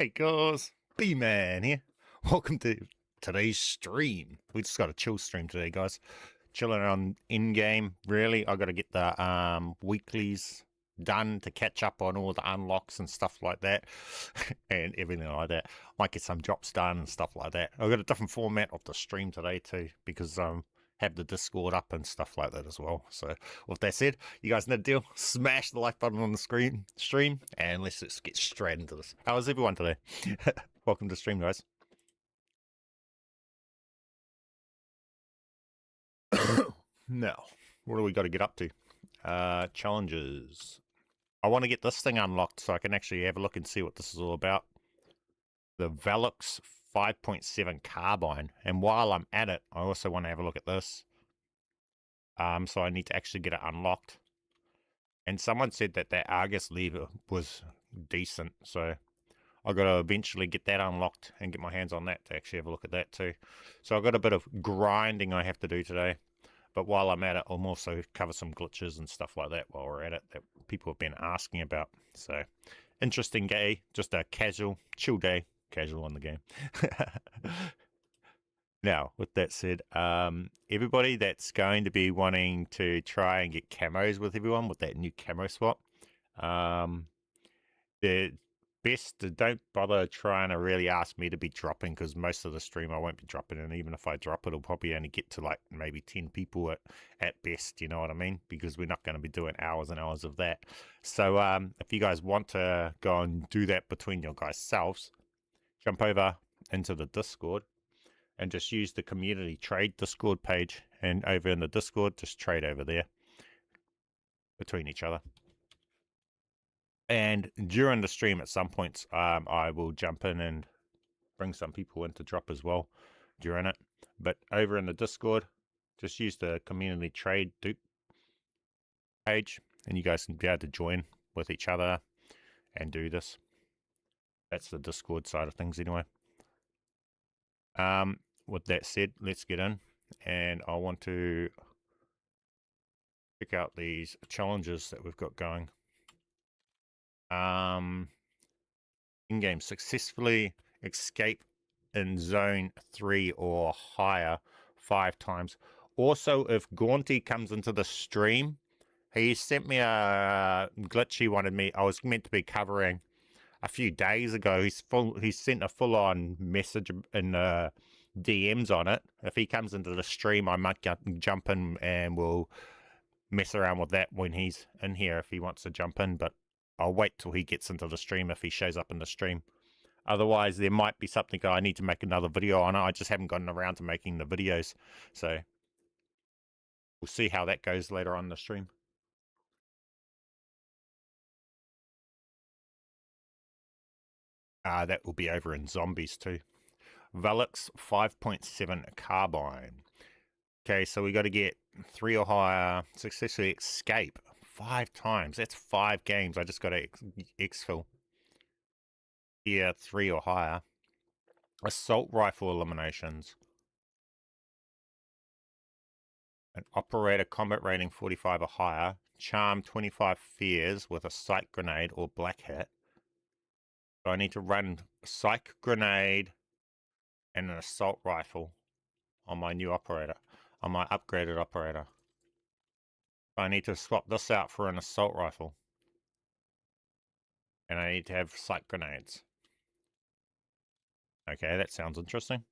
Hey guys, bman here. Welcome to today's stream. We just got a chill stream today, guys. Chilling on Endgame. Really, I got to get the weeklies done to catch up on all the unlocks and stuff like that, and everything like that. Might get some drops done and stuff like that. I've got a different format of the stream today too, because have the Discord up and stuff like that as well. So with that said, you guys know the deal. Smash the like button on the stream, and let's just get straight into this. How is everyone today? Welcome to the stream, guys. Now, what do we got to get up to? Challenges. I want to get this thing unlocked so I can actually have a look and see what this is all about. The Velux 5.7 carbine. And while I'm at it, I also want to have a look at this. So I need to actually get it unlocked. And someone said that that Argus lever was decent, so I've got to eventually get that unlocked and get my hands on that to actually have a look at that too. So I've got a bit of grinding I have to do today. But while I'm at it, I'll also cover some glitches and stuff like that while we're at it that people have been asking about. So, interesting day, just a casual, chill day, casual on the game. Now, with that said, everybody that's going to be wanting to try and get camos with everyone with that new camo swap, the best to don't bother trying to really ask me to be dropping, because most of the stream I won't be dropping, and even if I drop it, it'll probably only get to like maybe 10 people at best, you know what I mean? Because we're not going to be doing hours and hours of that. So if you guys want to go and do that between your guys selves, jump over into the Discord and just use the community trade Discord page, and over in the Discord just trade over there between each other. And during the stream at some points, I will jump in and bring some people in to drop as well during it. But over in the Discord, just use the community trade dupe page, and you guys can be able to join with each other and do this. That's the Discord side of things anyway. With that said, let's get in, and I want to check out these challenges that we've got going. In-game, successfully escape in zone 3 or higher 5 times. Also, if Gaunty comes into the stream, he sent me a glitch he wanted me. I was meant to be covering a few days ago. He sent a full-on message in DMs on it. If he comes into the stream, I might jump in and we'll mess around with that when he's in here if he wants to jump in, but I'll wait till he gets into the stream if he shows up in the stream. Otherwise, there might be something I need to make another video on it. I just haven't gotten around to making the videos. So we'll see how that goes later on in the stream. That will be over in zombies too. Velux 5.7 carbine. Okay, so we got to get 3 or higher, successfully escape 5 times. That's 5 games. I just got to exfil. Here, 3 or higher. Assault rifle eliminations. An operator combat rating 45 or higher. Charm 25 fears with a psych grenade or black hat. So I need to run a psych grenade and an assault rifle on my new operator, on my upgraded operator. I need to swap this out for an assault rifle. And I need to have psych grenades. Okay, that sounds interesting.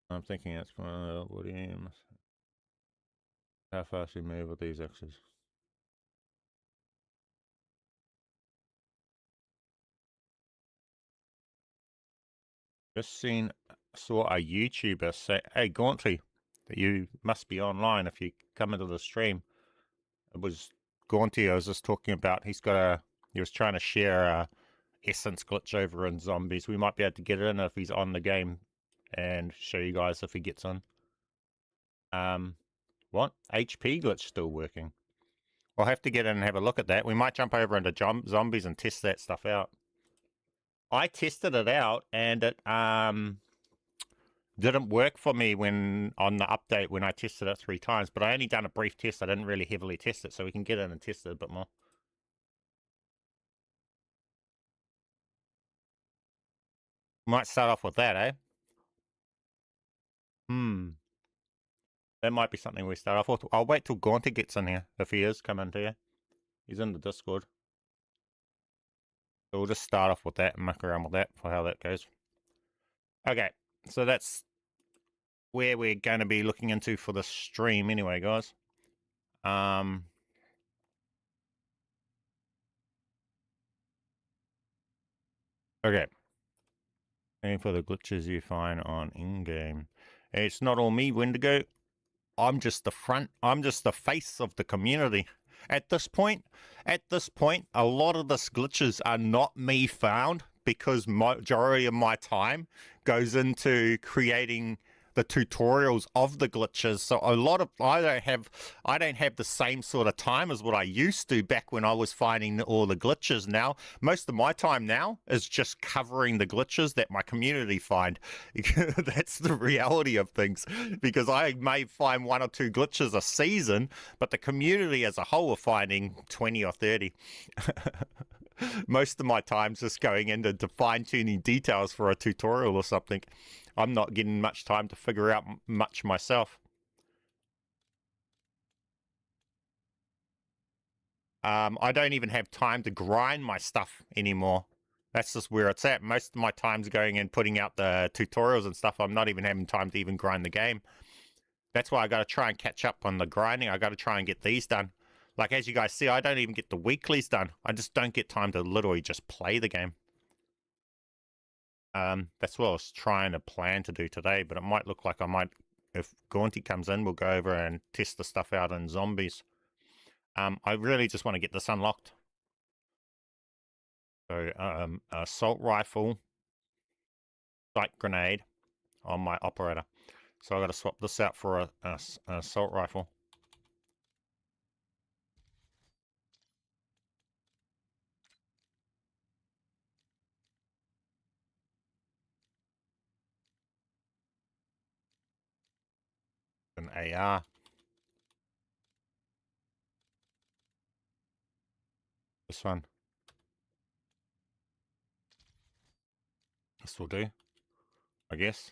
I'm thinking it's Williams. How fast you move with these axes? Just saw a YouTuber say, "Hey Gaunty, you must be online if you come into the stream." It was Gaunty I was just talking about. He was trying to share a essence glitch over in zombies. We might be able to get it in if he's on the game and show you guys if he gets on. What? HP glitch still working? We'll have to get in and have a look at that. We might jump over into zombies and test that stuff out. I tested it out and it didn't work for me when on the update when I tested it 3 times, but I only done a brief test. I didn't really heavily test it, so we can get in and test it a bit more. Might start off with that, eh? That might be something we start off with. I'll wait till Gaunty gets in here, if he is coming to you. He's in the Discord. So we'll just start off with that and muck around with that for how that goes. Okay, so that's where we're going to be looking into for the stream anyway, guys. Okay. And for the glitches you find on in-game. It's not all me, Wendigo. I'm just the front. I'm just the face of the community. At this point, a lot of the glitches are not me found because majority of my time goes into creating the tutorials of the glitches. So a lot of I don't have the same sort of time as what I used to back when I was finding all the glitches. Now most of my time now is just covering the glitches that my community find. That's the reality of things, because I may find 1 or 2 glitches a season, but the community as a whole are finding 20 or 30. Most of my time's just going into fine-tuning details for a tutorial or something. I'm not getting much time to figure out much myself. I don't even have time to grind my stuff anymore. That's just where it's at. Most of my time's going in putting out the tutorials and stuff. I'm not even having time to even grind the game. That's why I got to try and catch up on the grinding. I got to try and get these done. Like, as you guys see, I don't even get the weeklies done. I just don't get time to literally just play the game. That's what I was trying to plan to do today, but it might look like I might, if Gaunty comes in, we'll go over and test the stuff out in zombies. I really just want to get this unlocked. So, assault rifle, sight grenade on my operator. So I got to swap this out for an assault rifle. An AR. This one. This will do, I guess.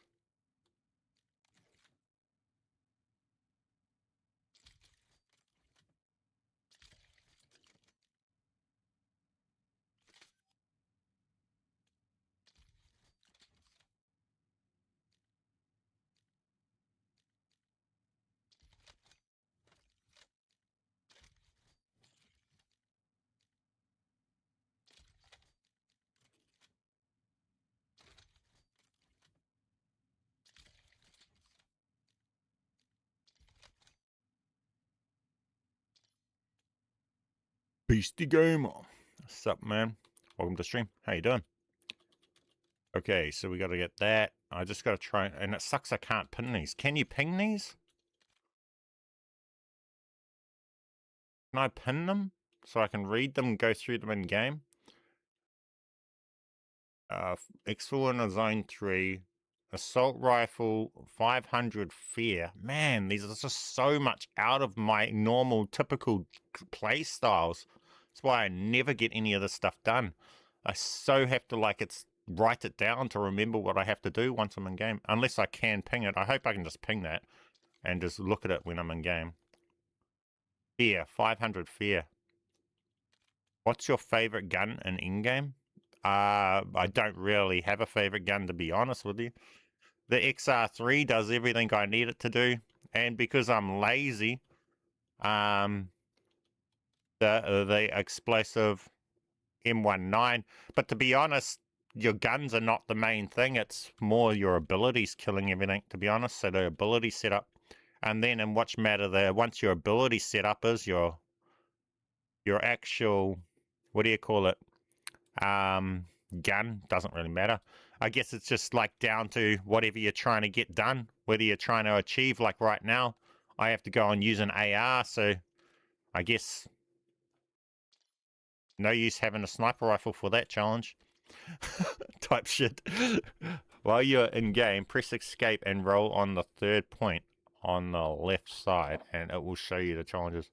Beastie Gamer. What's up, man? Welcome to stream. How you doing? Okay, so we got to get that. I just got to try, and it sucks I can't pin these. Can you ping these? Can I pin them so I can read them and go through them in game? Exfil in a zone 3. Assault rifle, 500 fear. Man, these are just so much out of my normal, typical play styles. That's why I never get any of this stuff done. I so have to, like, write it down to remember what I have to do once I'm in game. Unless I can ping it. I hope I can just ping that and just look at it when I'm in game. Fear, 500 fear. What's your favorite gun in in-game? I don't really have a favorite gun, to be honest with you. The XR3 does everything I need it to do, and because I'm lazy, the explosive M19. But to be honest, your guns are not the main thing. It's more your abilities killing everything, to be honest. So the ability setup, and then in which matter there, once your ability setup is your actual, what do you call it? Gun, doesn't really matter. I guess it's just like down to whatever you're trying to get done, whether you're trying to achieve. Like right now, I have to go and use an AR, so I guess no use having a sniper rifle for that challenge. Type shit. While you're in game, press escape and roll on the 3rd point on the left side, and it will show you the challenges.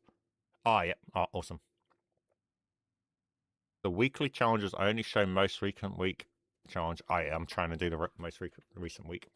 Oh, yeah. Oh, awesome. The weekly challenges only show most recent week challenge I am trying to do the most recent week.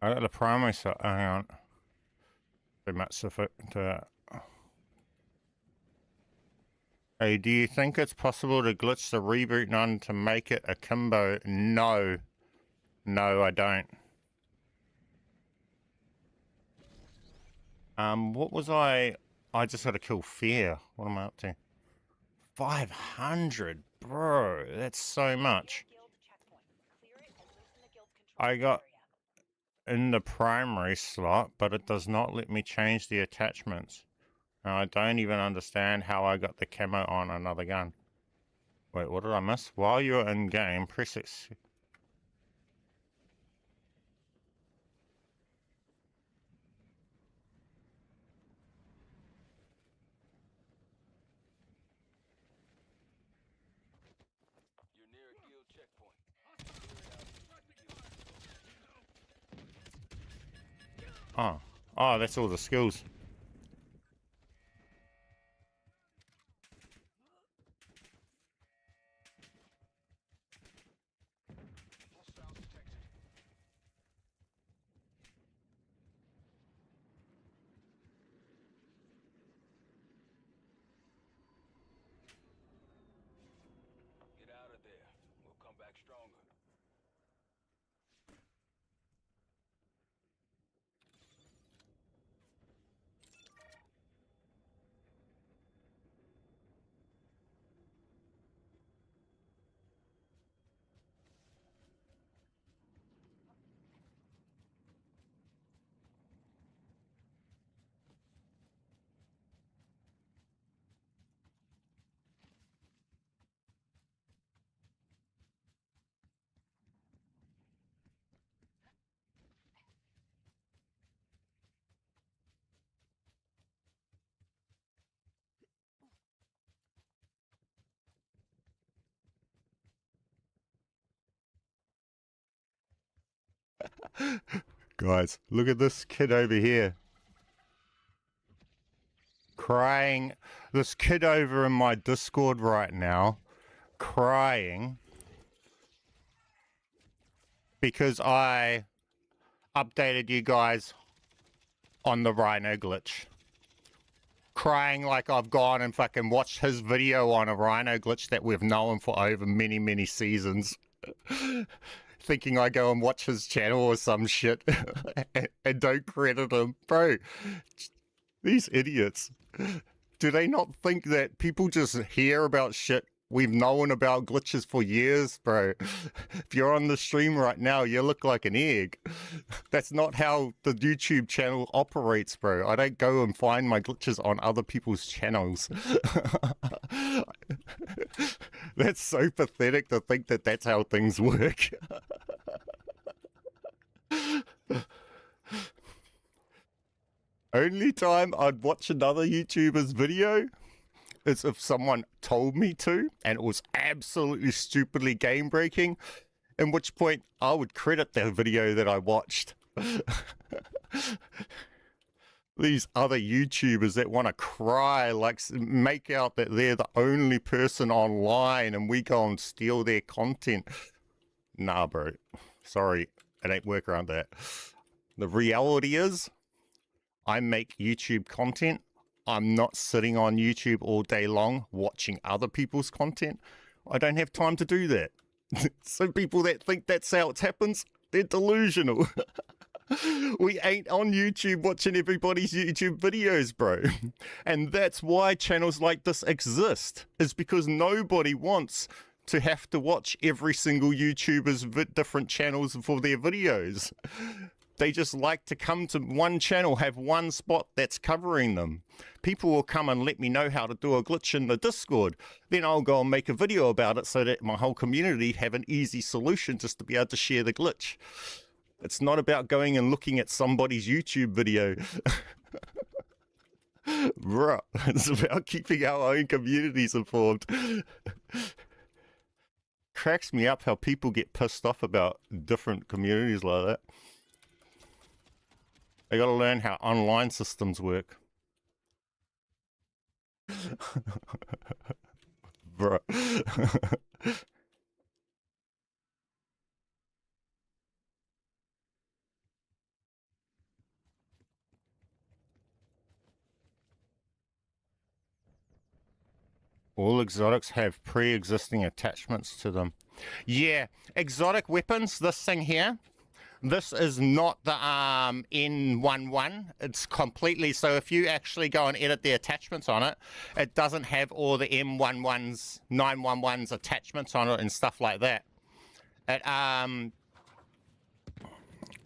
I got the primary set. Hang on. Hey, do you think it's possible to glitch the reboot none to make it akimbo? No. No, I don't. What was I just gotta kill fear. What am I up to? 500, bro. That's so much. I got in the primary slot, but it does not let me change the attachments. And I don't even understand how I got the camo on another gun. Wait, what did I miss? While you're in game, press it. You're near a guild checkpoint. Oh, that's all the skills. Hostiles detected. Get out of there. We'll come back stronger. Guys, look at this kid over here. Crying. This kid over in my Discord right now, crying because I updated you guys on the rhino glitch. Crying like I've gone and fucking watched his video on a rhino glitch that we've known for over many, many seasons. Thinking I go and watch his channel or some shit and don't credit him. Bro, these idiots. Do they not think that people just hear about shit We've known about glitches for years, bro. If you're on the stream right now, you look like an egg. That's not how the YouTube channel operates, bro. I don't go and find my glitches on other people's channels. That's so pathetic to think that that's how things work. Only time I'd watch another YouTuber's video is if someone told me to, and it was absolutely stupidly game breaking, in which point I would credit the video that I watched. These other YouTubers that want to cry, like make out that they're the only person online and we go and steal their content. Nah, bro. Sorry, it ain't work around that. The reality is, I make YouTube content. I'm not sitting on YouTube all day long watching other people's content. I don't have time to do that. So people that think that's how it happens, they're delusional. We ain't on YouTube watching everybody's YouTube videos, bro. And that's why channels like this exist, is because nobody wants to have to watch every single YouTuber's different channels for their videos. They just like to come to one channel, have one spot that's covering them. People will come and let me know how to do a glitch in the Discord. Then I'll go and make a video about it so that my whole community have an easy solution just to be able to share the glitch. It's not about going and looking at somebody's YouTube video. Bruh, it's about keeping our own communities informed. Cracks me up how people get pissed off about different communities like that. They gotta learn how online systems work. Bruh. All exotics have pre-existing attachments to them. Yeah, exotic weapons, this thing here, this is not the N11. It's completely, so if you actually go and edit the attachments on it, it doesn't have all the M11s, 911s attachments on it and stuff like that.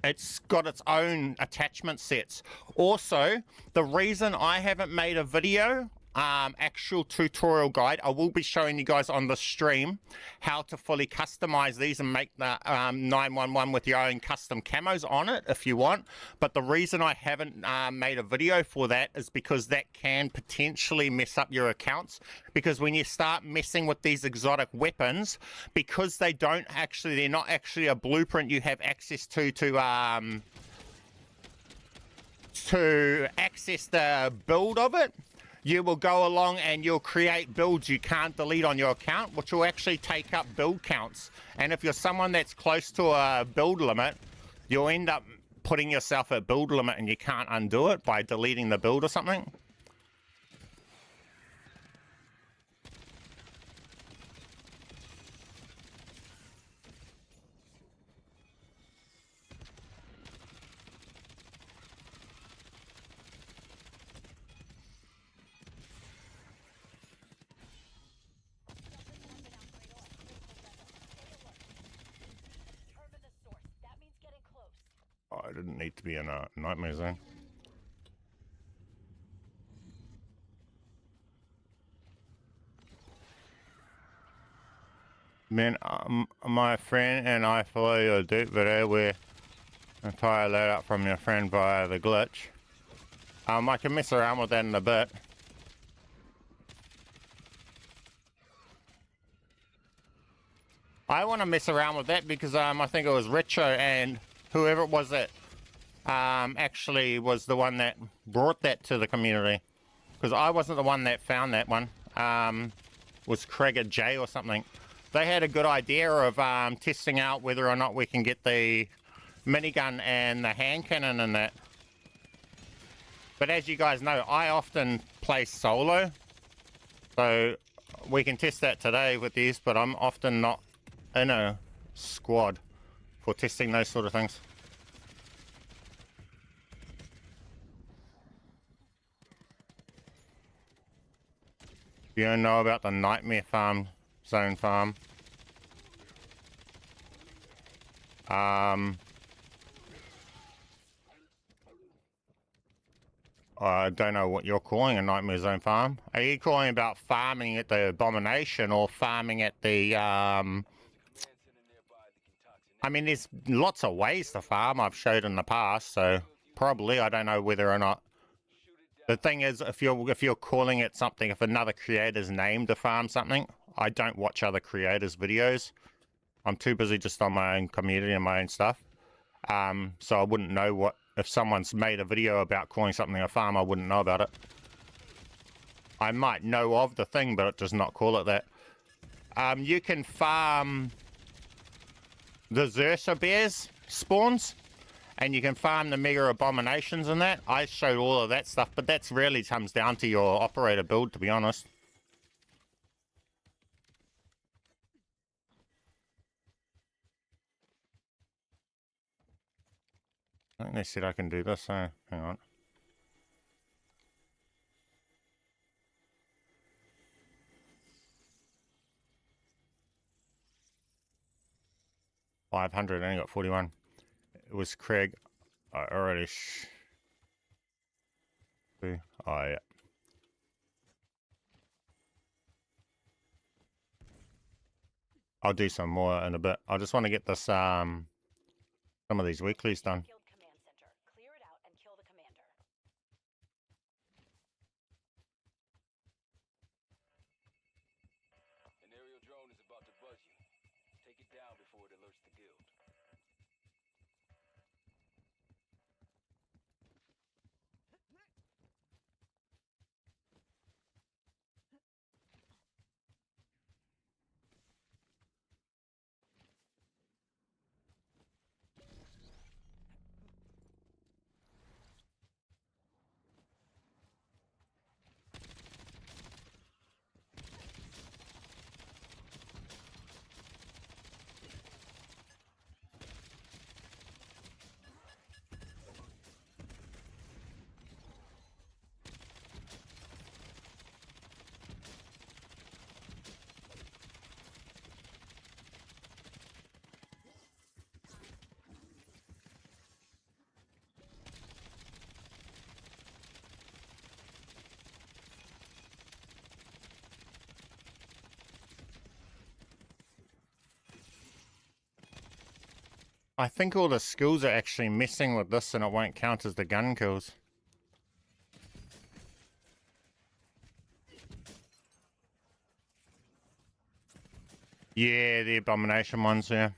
It's got its own attachment sets. Also, the reason I haven't made a video, actual tutorial guide, I will be showing you guys on the stream how to fully customize these and make the 911 with your own custom camos on it if you want. But the reason I haven't made a video for that is because that can potentially mess up your accounts. Because when you start messing with these exotic weapons, because they're not actually a blueprint you have access to access the build of it, you will go along and you'll create builds you can't delete on your account, which will actually take up build counts. And if you're someone that's close to a build limit, you'll end up putting yourself at build limit and you can't undo it by deleting the build or something. Oh, I didn't need to be in a nightmare zone. Man, my friend and I follow your Duke video where I fire that up from your friend via the glitch. I can mess around with that in a bit. I want to mess around with that because I think it was Retro and whoever it was that actually was the one that brought that to the community. Because I wasn't the one that found that one. Was Craig J or something. They had a good idea of testing out whether or not we can get the minigun and the hand cannon in that. But as you guys know, I often play solo. So we can test that today with these, but I'm often not in a squad for testing those sort of things. You don't know about the nightmare farm zone farm. I don't know what you're calling a nightmare zone farm. Are you calling about farming at the abomination or farming at the I mean, there's lots of ways to farm I've showed in the past, so probably I don't know whether or not. The thing is, if you're calling it something, if another creator's named to farm something, I don't watch other creators' videos. I'm too busy just on my own community and my own stuff. So I wouldn't know what, if someone's made a video about calling something a farm, I wouldn't know about it. I might know of the thing, but it does not call it that. You can farm the Xersa bears spawns, and you can farm the mega abominations and that. I showed all of that stuff, but that's really comes down to your operator build, to be honest. I think they said I can do this, so hang on. I only got 41. It was Craig. I already oh yeah. I'll do some more in a bit. I just want to get this some of these weeklies done. Clear it out and kill the commander. An aerial drone is about to buzz you. Take it down before it alerts the guild. I think all the skills are actually messing with this and it won't count as the gun kills. Yeah, the abomination ones, yeah.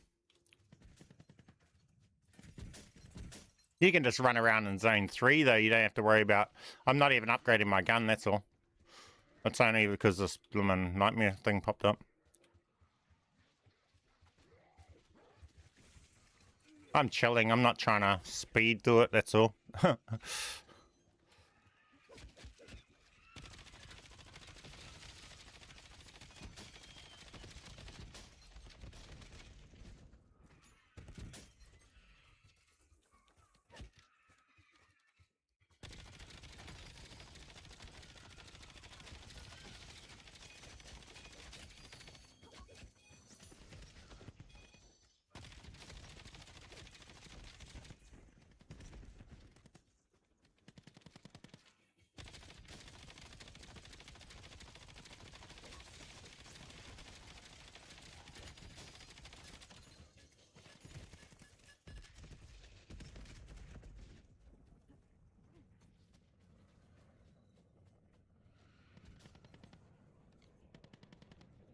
You can just run around in zone 3 though, you don't have to worry about... I'm not even upgrading my gun, that's all. It's only because this bloomin' nightmare thing popped up. I'm chilling, I'm not trying to speed through it, that's all.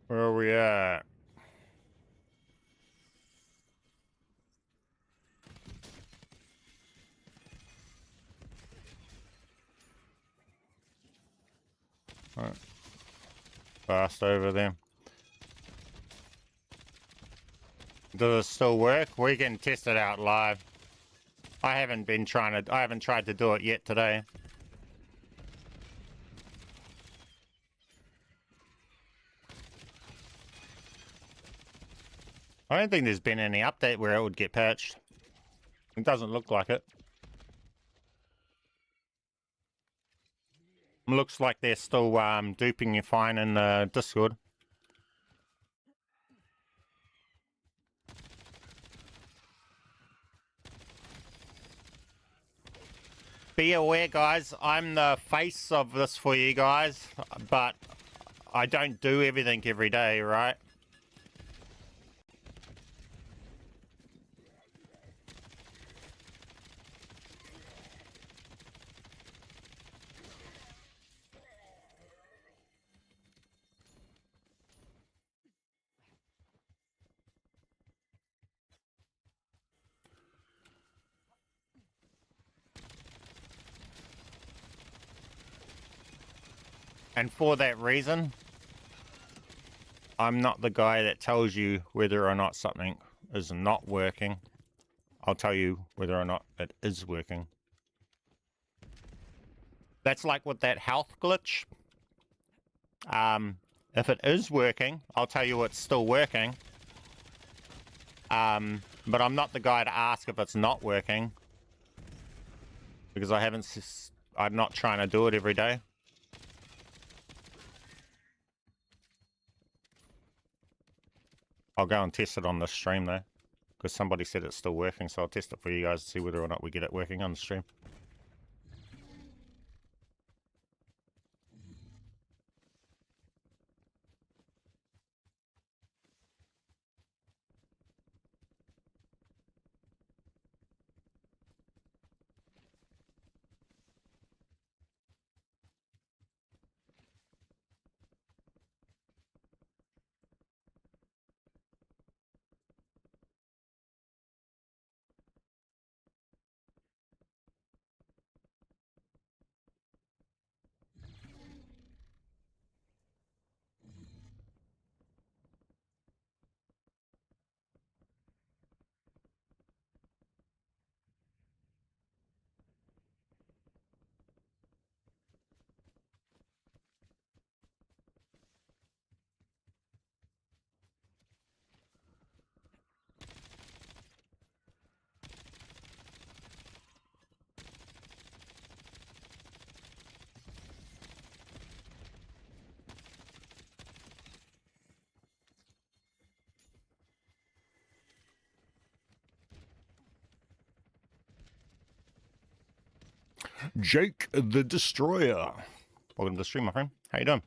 Where are we at? Right. Fast over there. Does it still work? We can test it out live. I haven't tried to do it yet today. I don't think there's been any update where it would get patched. It doesn't look like it. Looks like they're still duping you fine in the Discord. be aware, guys, I'm the face of this for you guys, but I don't do everything every day, right? And for that reason, I'm not the guy that tells you whether or not something is not working. I'll tell you whether or not it is working. That's like with that health glitch. If it is working, I'll tell you it's still working. But I'm not the guy to ask if it's not working, because I'm not trying to do it every day. I'll go and test it on the stream though, because somebody said it's still working, so I'll test it for you guys to see whether or not we get it working on the stream. Jake the Destroyer. Welcome to the stream, my friend. How you doing?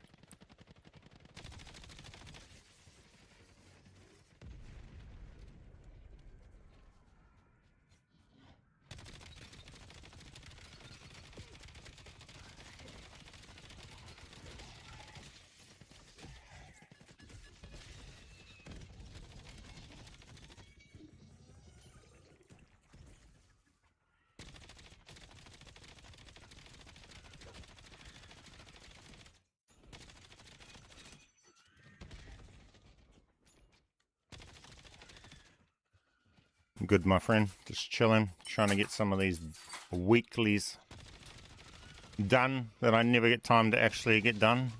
Good, my friend. Just chilling, trying to get some of these weeklies done that I never get time to actually get done.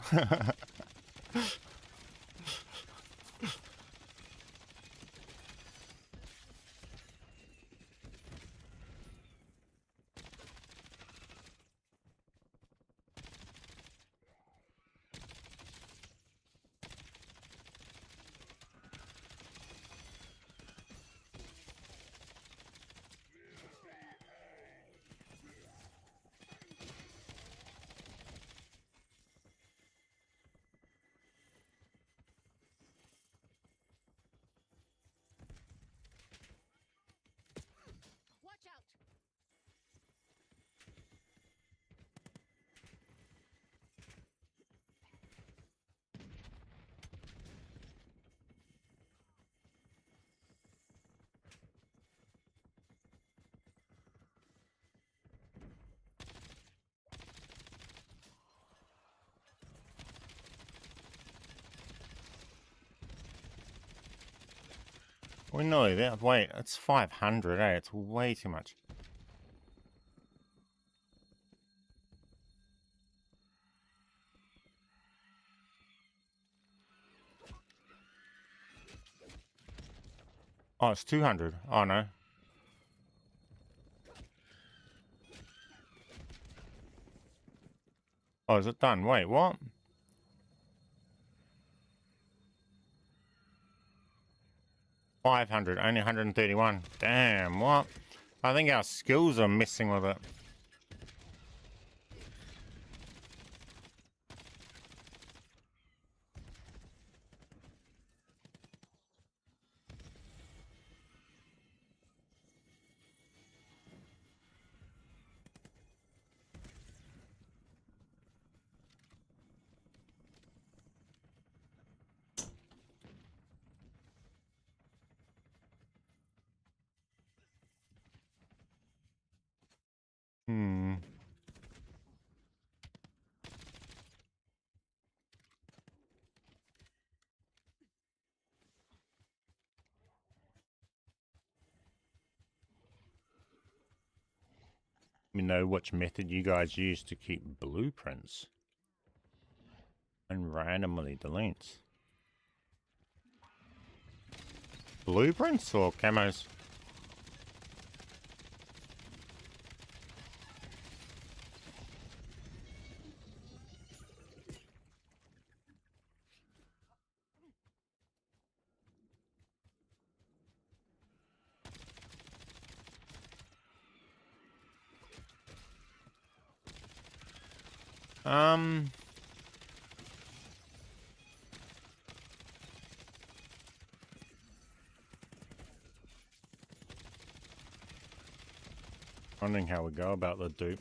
We're nearly there. Wait, it's 500, eh? It's way too much. Oh, it's 200. Oh, no. Oh, is it done? Wait, what? $500, only 131. Damn, what? I think our skills are messing with it. Hmm. Let me know which method you guys use to keep blueprints and randomly deletes. Blueprints or camos? Wondering how we go about the dupe.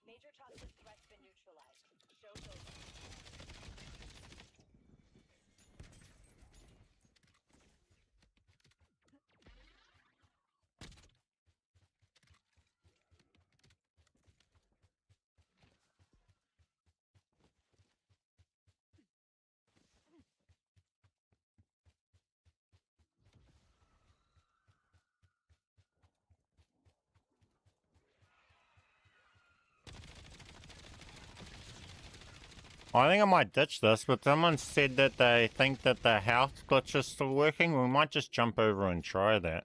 Major toxic threats been neutralized. Show's over. I think I might ditch this, but someone said that they think that the health glitch is still working. We might just jump over and try that.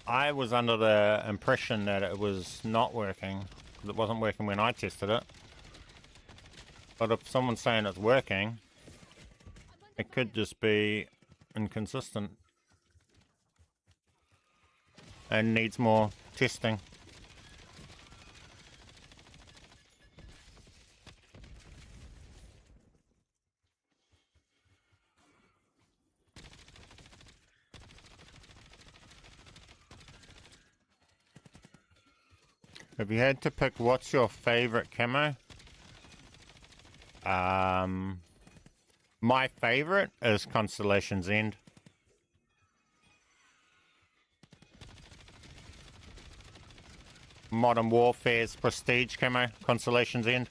I was under the impression that it was not working, because it wasn't working when I tested it. But if someone's saying it's working, it could just be inconsistent and needs more testing. If you had to pick what's your favorite camo? My favorite is Constellation's End. Modern Warfare's Prestige camo, Constellation's End.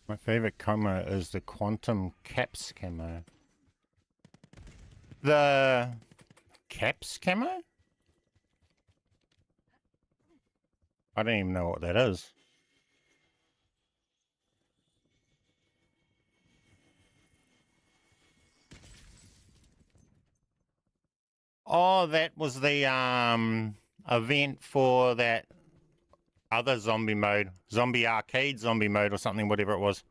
My favorite camo is the quantum caps camo. The caps camo? I don't even know what that is. Oh, that was the event for that other zombie mode. Zombie arcade zombie mode or something, whatever it was.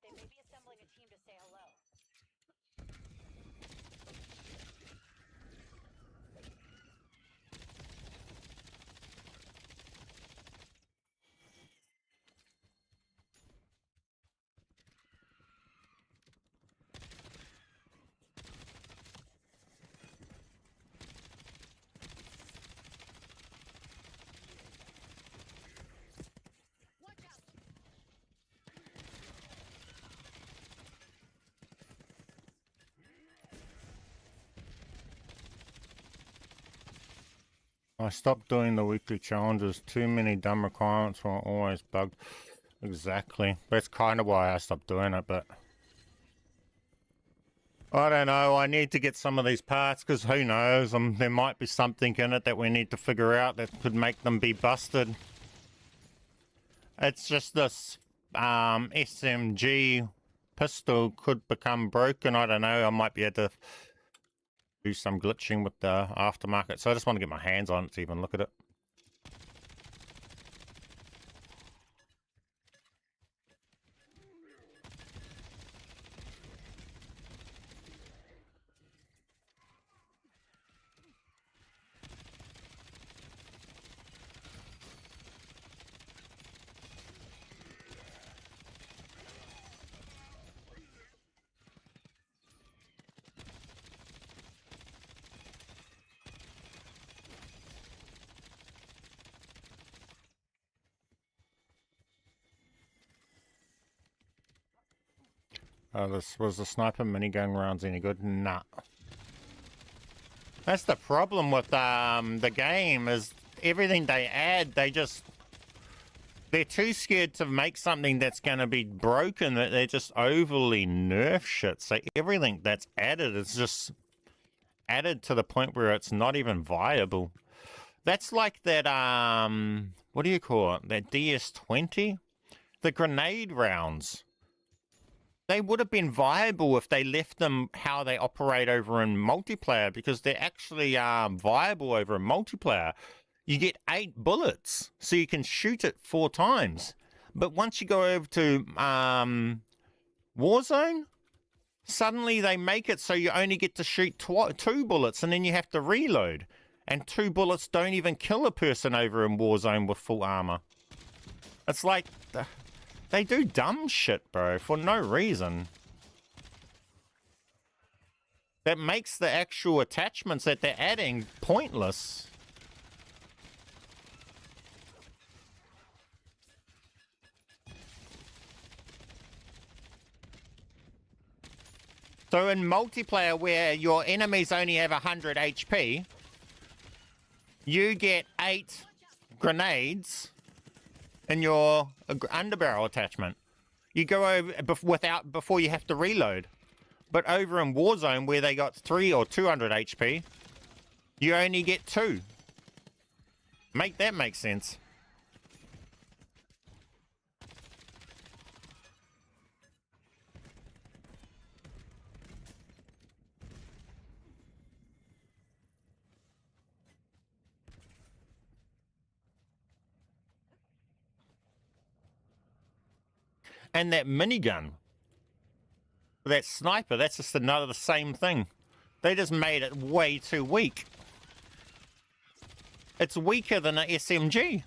They may be assembling a team to say hello. I stopped doing the weekly challenges. Too many dumb requirements were always bugged. Exactly. That's kind of why I stopped doing it, but... I don't know. I need to get some of these parts, because who knows? There might be something in it that we need to figure out that could make them be busted. It's just this SMG pistol could become broken. I don't know. I might be able to do some glitching with the aftermarket. So I just want to get my hands on it to even look at it. This was the sniper minigun rounds any good? Nah. That's the problem with the game, is everything they add, they're too scared to make something that's going to be broken, that they just overly nerf shit. So everything that's added is just added to the point where it's not even viable. That's like that, what do you call it? That DS-20? The grenade rounds. They would have been viable if they left them how they operate over in multiplayer, because they're actually viable over in multiplayer. You get 8 bullets, so you can shoot it 4 times. But once you go over to Warzone, suddenly they make it so you only get to shoot 2 bullets, and then you have to reload. And 2 bullets don't even kill a person over in Warzone with full armor. It's like... They do dumb shit, bro, for no reason. That makes the actual attachments that they're adding pointless. So in multiplayer, where your enemies only have 100 HP, you get 8 grenades in your underbarrel attachment. You go over before you have to reload. But over in Warzone, where they got 3 or 200 HP, you only get 2. Make that make sense. And that minigun, that sniper, that's just another the same thing. They just made it way too weak. It's weaker than an SMG.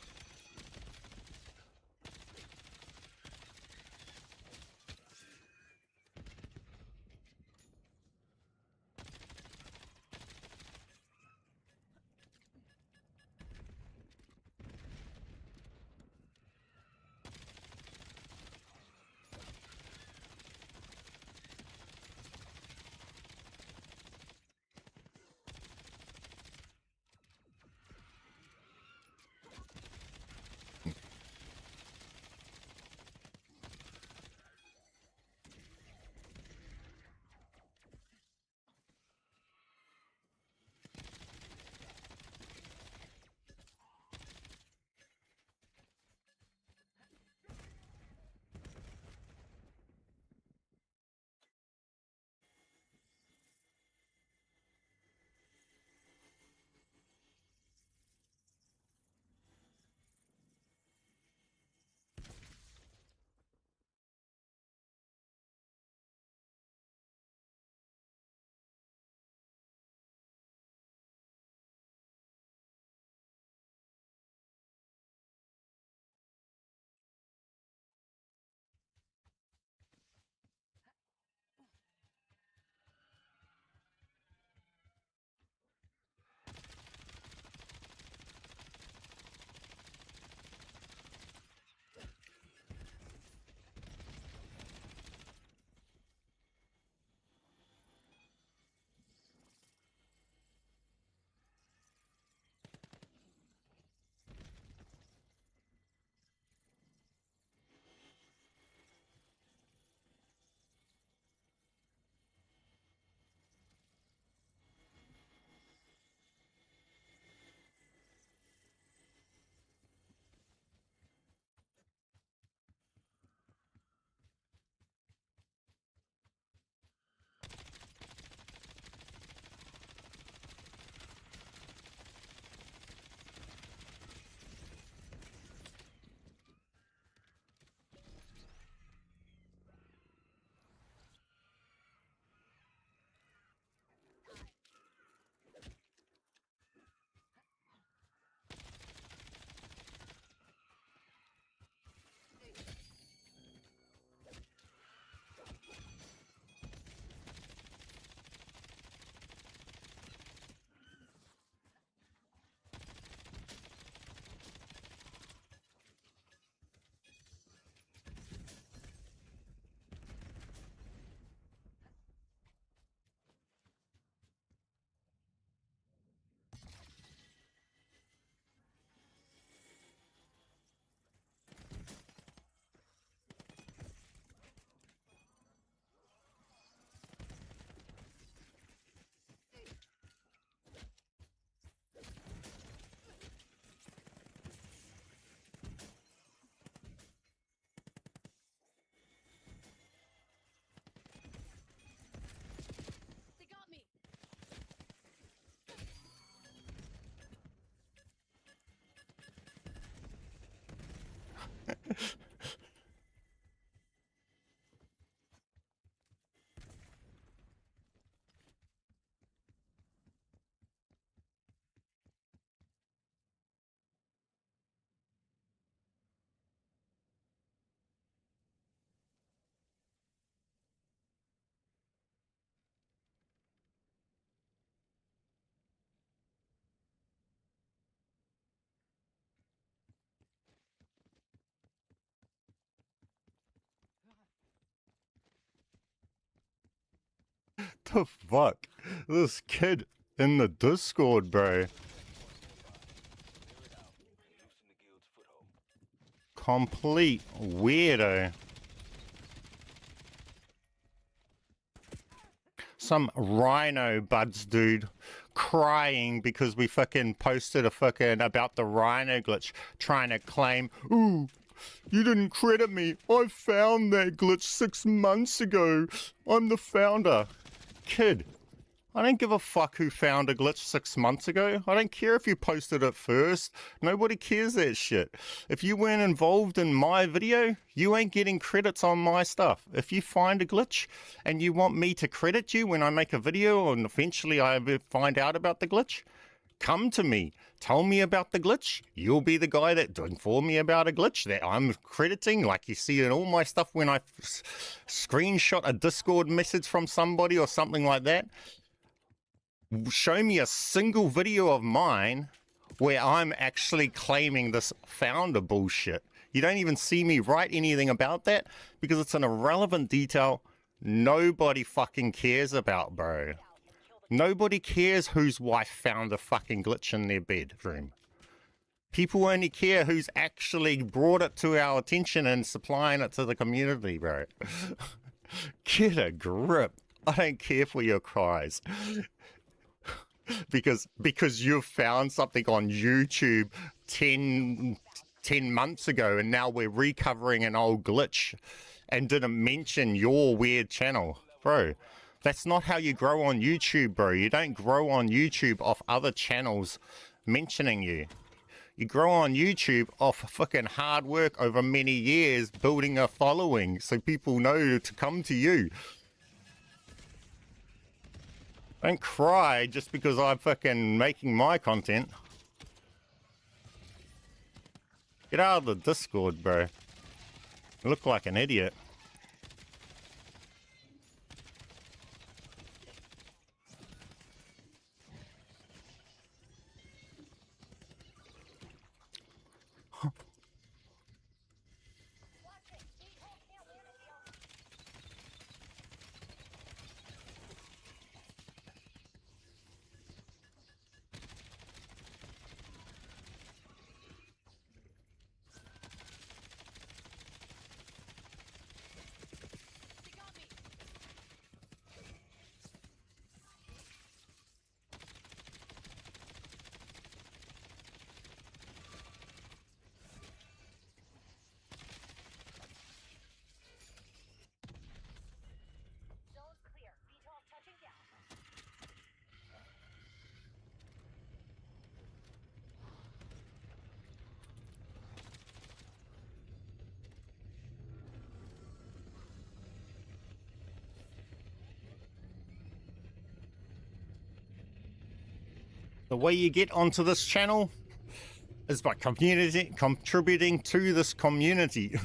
The fuck? This kid in the Discord, bro. Complete weirdo. Some rhino buds dude crying because we fucking posted a fucking about the rhino glitch, trying to claim, ooh, you didn't credit me. I found that glitch 6 months ago. I'm the founder. Kid, I don't give a fuck who found a glitch 6 months ago. I don't care if you posted it first. Nobody cares that shit. If you weren't involved in my video, you ain't getting credits on my stuff. If you find a glitch and you want me to credit you when I make a video and eventually I find out about the glitch, come to me. Tell me about the glitch. You'll be the guy that informed me about a glitch that I'm crediting, like you see in all my stuff when I screenshot a Discord message from somebody or something like that. Show me a single video of mine where I'm actually claiming this founder bullshit. You don't even see me write anything about that because it's an irrelevant detail nobody fucking cares about, bro. Nobody cares whose wife found a fucking glitch in their bedroom. People only care who's actually brought it to our attention and supplying it to the community, bro. Get a grip. I don't care for your cries. Because you've found something on YouTube 10 months ago and now we're recovering an old glitch and didn't mention your weird channel. Bro, that's not how you grow on YouTube, bro. You don't grow on YouTube off other channels mentioning you. You grow on YouTube off fucking hard work over many years building a following so people know to come to you. Don't cry just because I'm fucking making my content. Get out of the Discord, bro. You look like an idiot. Zone's clear. VTOL touching down. The way you get onto this channel is by contributing to this community.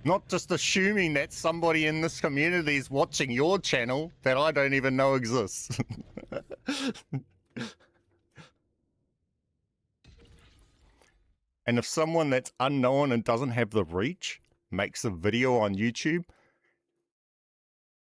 Not just assuming that somebody in this community is watching your channel that I don't even know exists. And if someone that's unknown and doesn't have the reach makes a video on YouTube,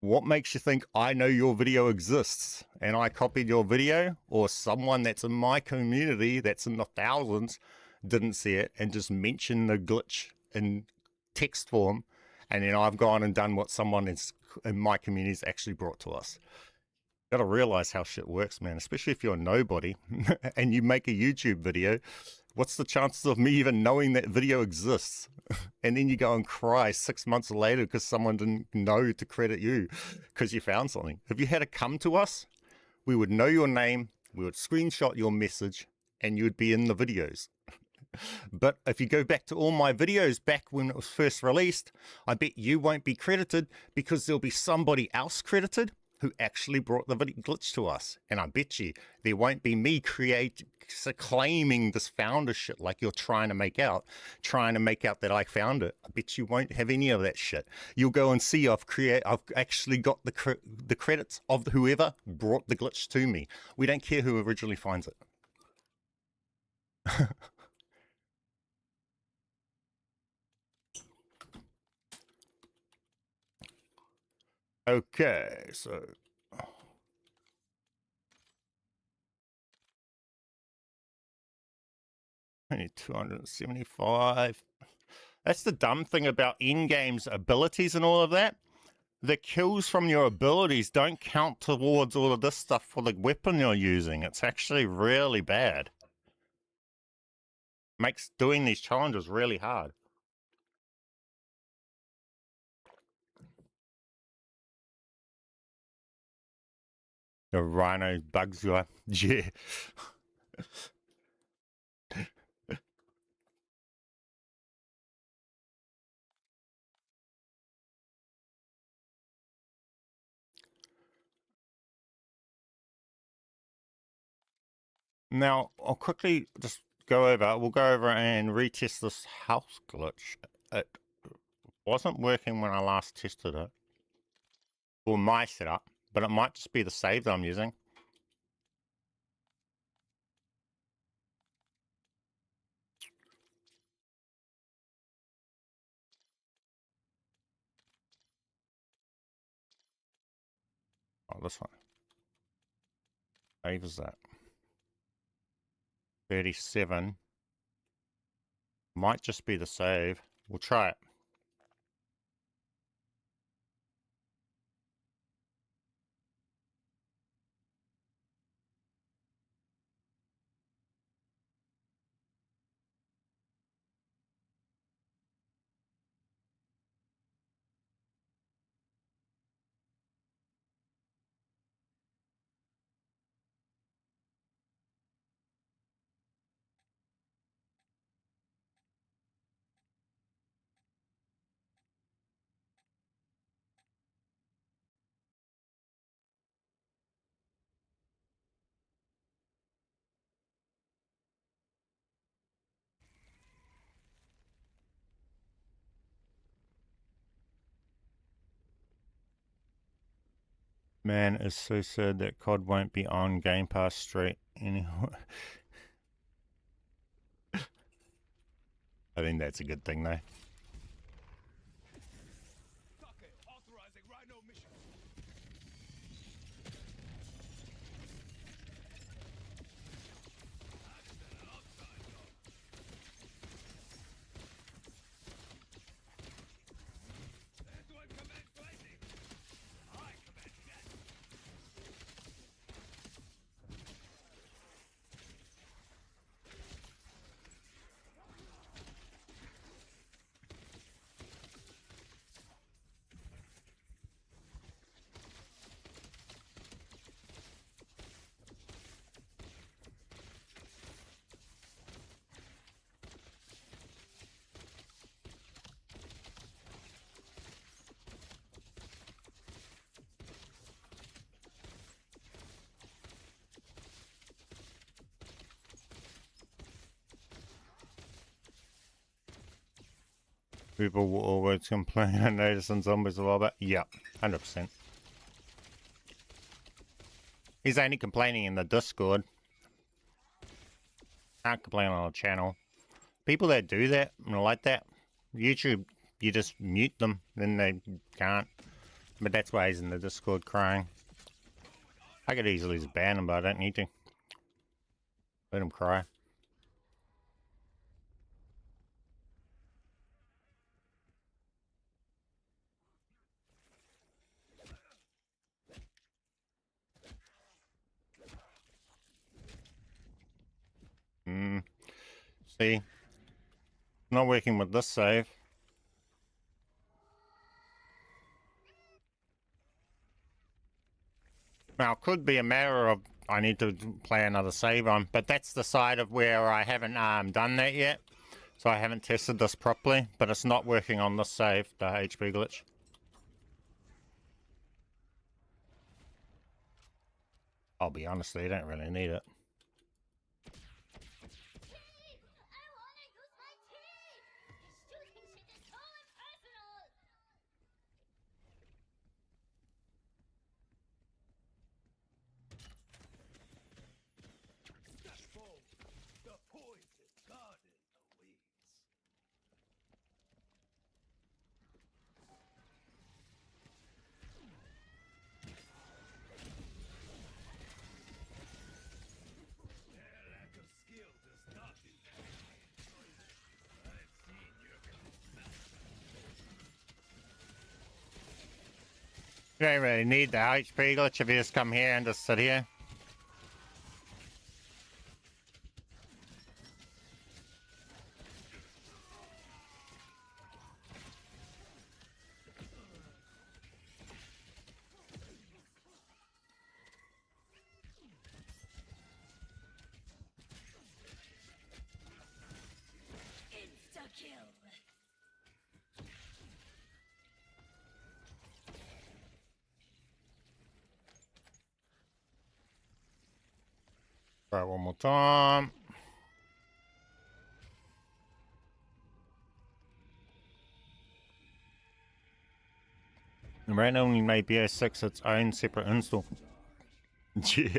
what makes you think I know your video exists and I copied your video, or someone that's in my community that's in the thousands didn't see it and just mentioned the glitch in text form, and then I've gone and done what someone in my community has actually brought to us. You gotta realize how shit works, man, especially if you're a nobody and you make a YouTube video. What's the chances of me even knowing that video exists? And then you go and cry 6 months later because someone didn't know to credit you because you found something. If you had to come to us, we would know your name, we would screenshot your message, and you'd be in the videos. But if you go back to all my videos back when it was first released, I bet you won't be credited because there'll be somebody else credited who actually brought the video glitch to us. And I bet you there won't be me claiming this founder shit like you're trying to make out that I found it. I bet you won't have any of that shit. You'll go and see I've actually got the credits of whoever brought the glitch to me. We don't care who originally finds it. Okay, so only 275. That's the dumb thing about in-game's abilities and all of that. The kills from your abilities don't count towards all of this stuff for the weapon you're using. It's actually really bad. Makes doing these challenges really hard. The rhino bugs you up. Yeah. Now, I'll quickly just we'll go over and retest this house glitch. It wasn't working when I last tested it. Or my setup, but it might just be the save that I'm using. Oh, this one. Save is that? 37. Might just be the save. We'll try it. Man, it's so sad that COD won't be on Game Pass straight anymore. I think that's a good thing, though. Authorizing Rhino mission. People will always complain and noticing zombies a lot, but yeah, 100%. He's only complaining in the Discord. Can't complain on the channel. People that do that and like that, YouTube, you just mute them, then they can't. But that's why he's in the Discord crying. I could easily just ban him, but I don't need to. Let him cry. See? Not working with this save. Now, it could be a matter of I need to play another save on. But that's the side of where I haven't done that yet. So I haven't tested this properly. But it's not working on this save, the HP glitch. I'll be honest, you don't really need it. You don't really need the HP glitch if you just come here and just sit here. Insta-kill. Try it one more time. The randomly made BO6 its own separate install. Yeah. Steel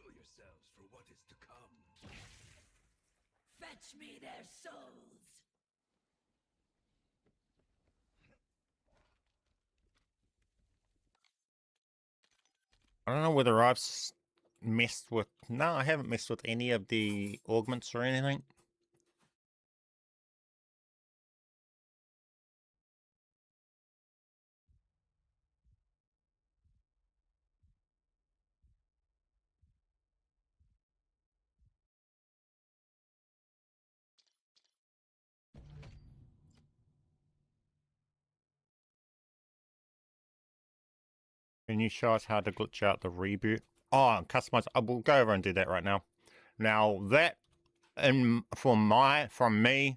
yourselves for what is to come. Fetch me their souls. I don't know whether I've messed with... No, I haven't messed with any of the augments or anything. Can you show us how to glitch out the reboot? Oh, customize. I will go over and do that right now. Now that, from me,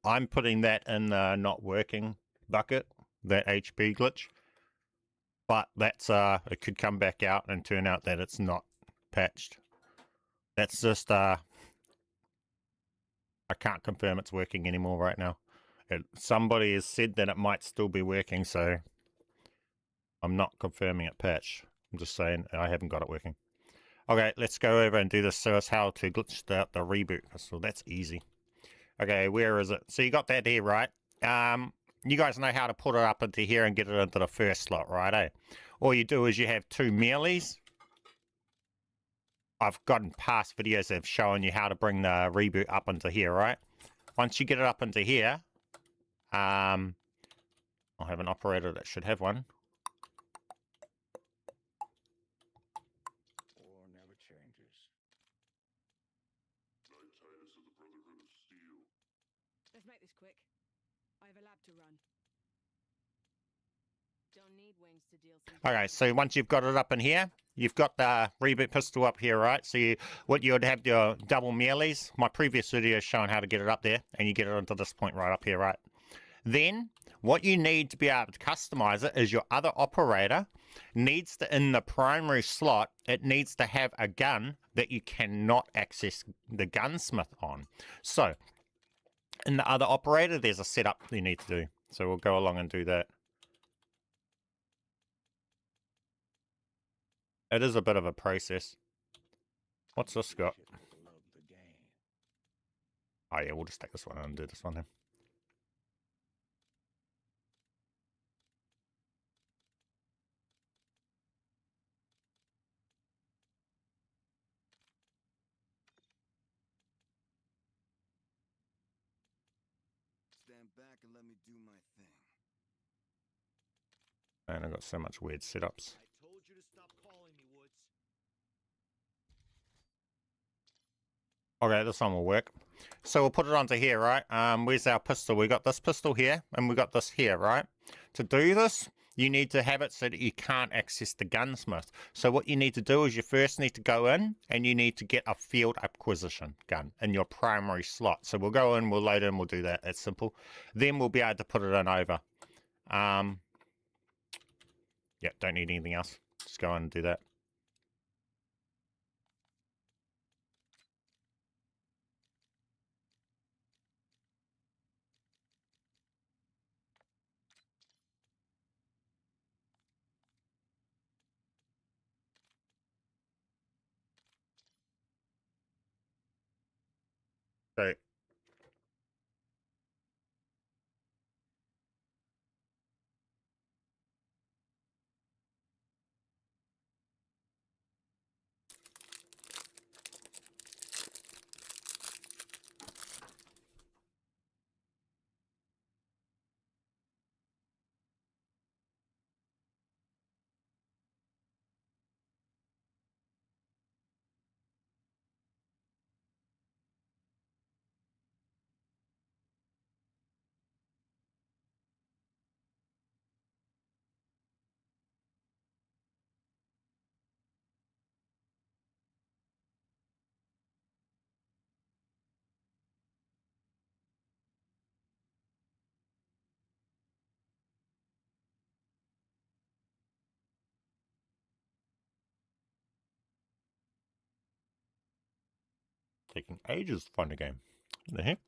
I'm putting that in the not working bucket, that HP glitch. But that's it could come back out and turn out that it's not patched. That's just I can't confirm it's working anymore right now. Somebody has said that it might still be working, so I'm not confirming it patched. I'm just saying I haven't got it working. Okay, let's go over and do this. So it's how to glitch out the reboot. So that's easy. Okay, where is it? So you got that here, right? You guys know how to put it up into here and get it into the first slot, right? Eh? All you do is you have two mealies. I've gotten past videos that have shown you how to bring the reboot up into here, right? Once you get it up into here, I'll have an operator that should have one. War never changes. Let's make this quick. I have a lab to run. Don't need wings to deal some Okay, so once you've got it up in here, you've got the reboot pistol up here, right? So what you would have your double mealies. My previous video is showing how to get it up there, and you get it onto this point right up here, right? Then what you need to be able to customize it is your other operator needs to, in the primary slot, it needs to have a gun that you cannot access the gunsmith on. So in the other operator, there's a setup you need to do. So we'll go along and do that. It is a bit of a process. What's this got? Oh yeah, we'll just take this one and do this one then. Stand back and let me do my thing. And I've got so much weird setups. I told you to stop calling me, Woods. Okay, this one will work. So we'll put it onto here, right? Where's our pistol? We got this pistol here, and we got this here, right? To do this, you need to have it so that you can't access the gunsmith. So what you need to do is you first need to go in and you need to get a field acquisition gun in your primary slot. So we'll go in, we'll load in, we'll do that. It's simple. Then we'll be able to put it in over. Yeah, don't need anything else. Just go in and do that. So taking ages to find a game. What the heck?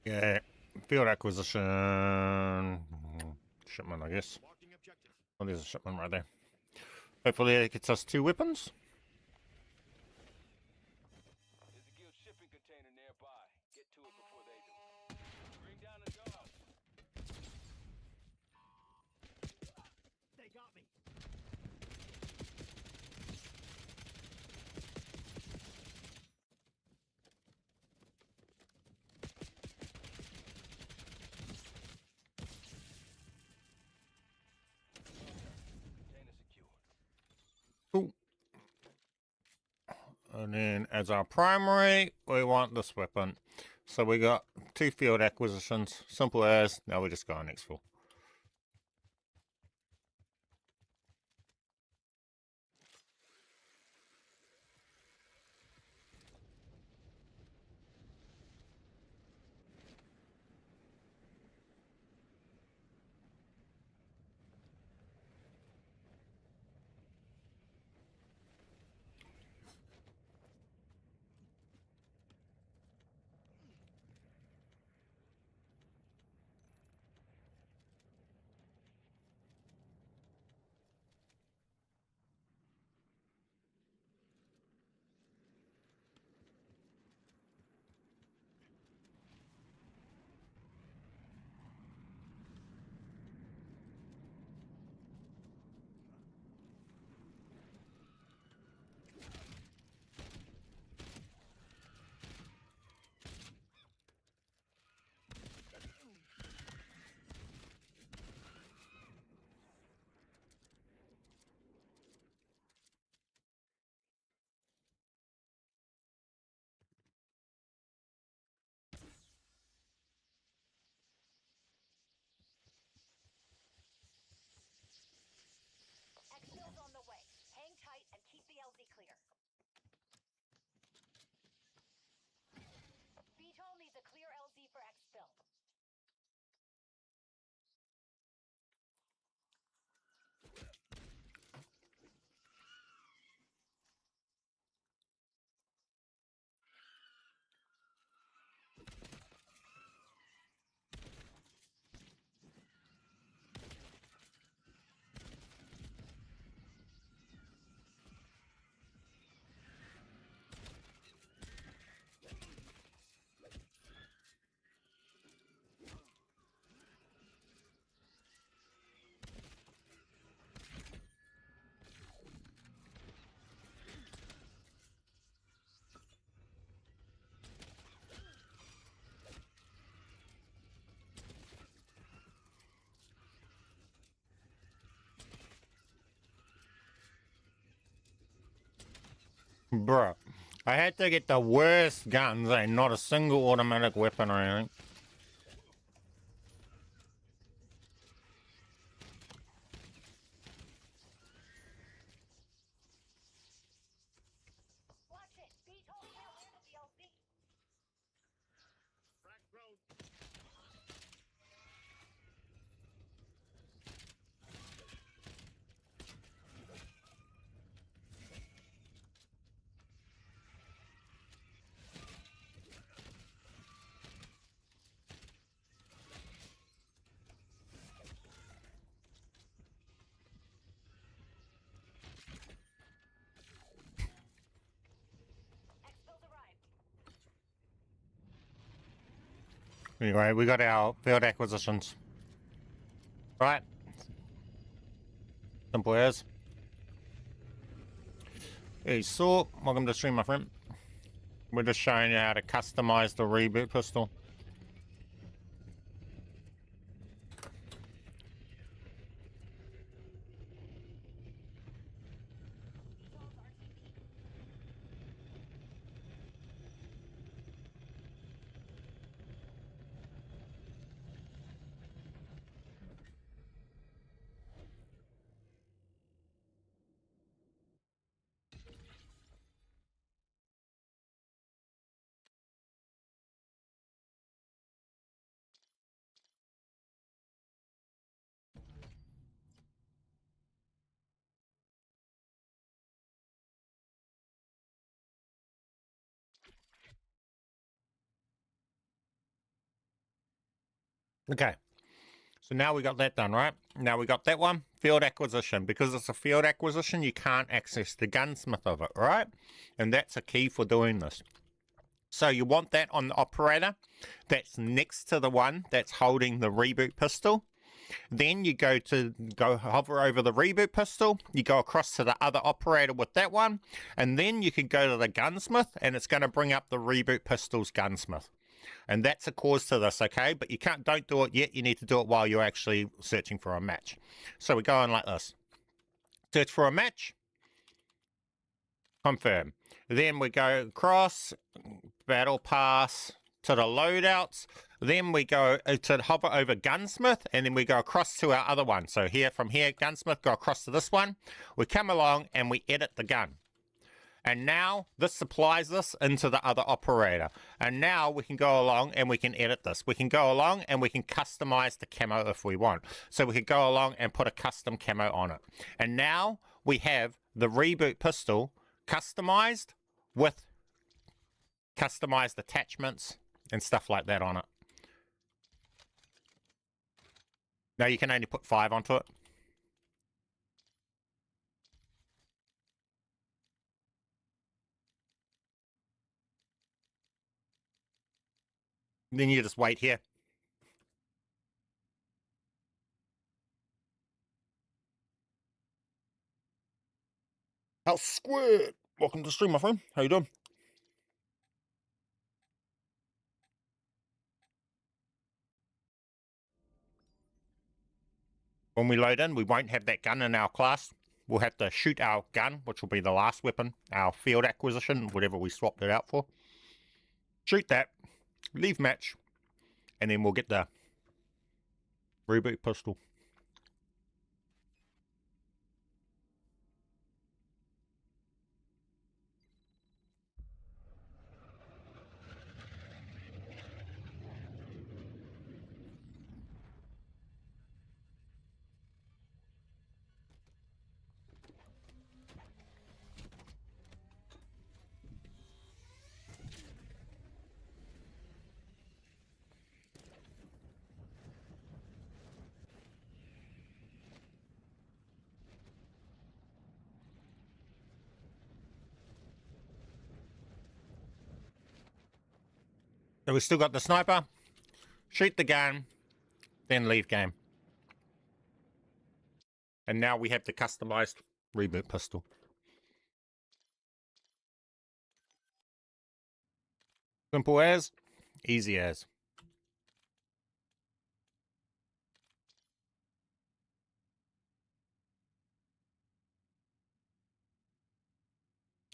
Yeah, field acquisition. Shipment, I guess. Oh, there's a shipment right there. Hopefully it gets us 2 weapons. There's a guild shipping container nearby. Get to it before they do. Bring down the guard. They got me. Container secured. Cool. And then as our primary, we want this weapon. So we got 2 field acquisitions. Simple as. Now we just go on next full. clear. VTOL needs a clear LZ for exfil. Bruh. I had to get the worst guns and not a single automatic weapon or anything. Watch it. VTOL can't land at the LZ. Crack road. Exfil's arrived. Anyway, we got our field acquisitions. Right. Simple as. Hey, so, welcome to the stream, my friend. We're just showing you how to customize the reboot pistol. VTOL's RTB. Okay. So now we got that done, right? Now we got that one, field acquisition. Because it's a field acquisition, you can't access the gunsmith of it, right? And that's a key for doing this. So you want that on the operator that's next to the one that's holding the reboot pistol. Then you go hover over the reboot pistol, you go across to the other operator with that one, and then you can go to the gunsmith and it's going to bring up the reboot pistol's gunsmith. And that's a cause to this, okay? But you don't do it yet. You need to do it while you're actually searching for a match. So we go on like this. Search for a match. Confirm. Then we go across, battle pass to the loadouts. Then we go to hover over gunsmith, and then we go across to our other one. So here, from here, gunsmith, go across to this one. We come along and we edit the gun. And now this supplies this into the other operator. And now we can go along and we can edit this. We can go along and we can customize the camo if we want. So we could go along and put a custom camo on it. And now we have the reboot pistol customized with customized attachments and stuff like that on it. Now you can only put 5 onto it. Then you just wait here. How squirt! Welcome to the stream, my friend. How you doing? When we load in, we won't have that gun in our class. We'll have to shoot our gun, which will be the last weapon, our field acquisition, whatever we swapped it out for. Shoot that, leave match, and then we'll get the reboot pistol. So we still got the sniper. Shoot the gun, then leave game. And now we have the customized reboot pistol. Simple as, easy as.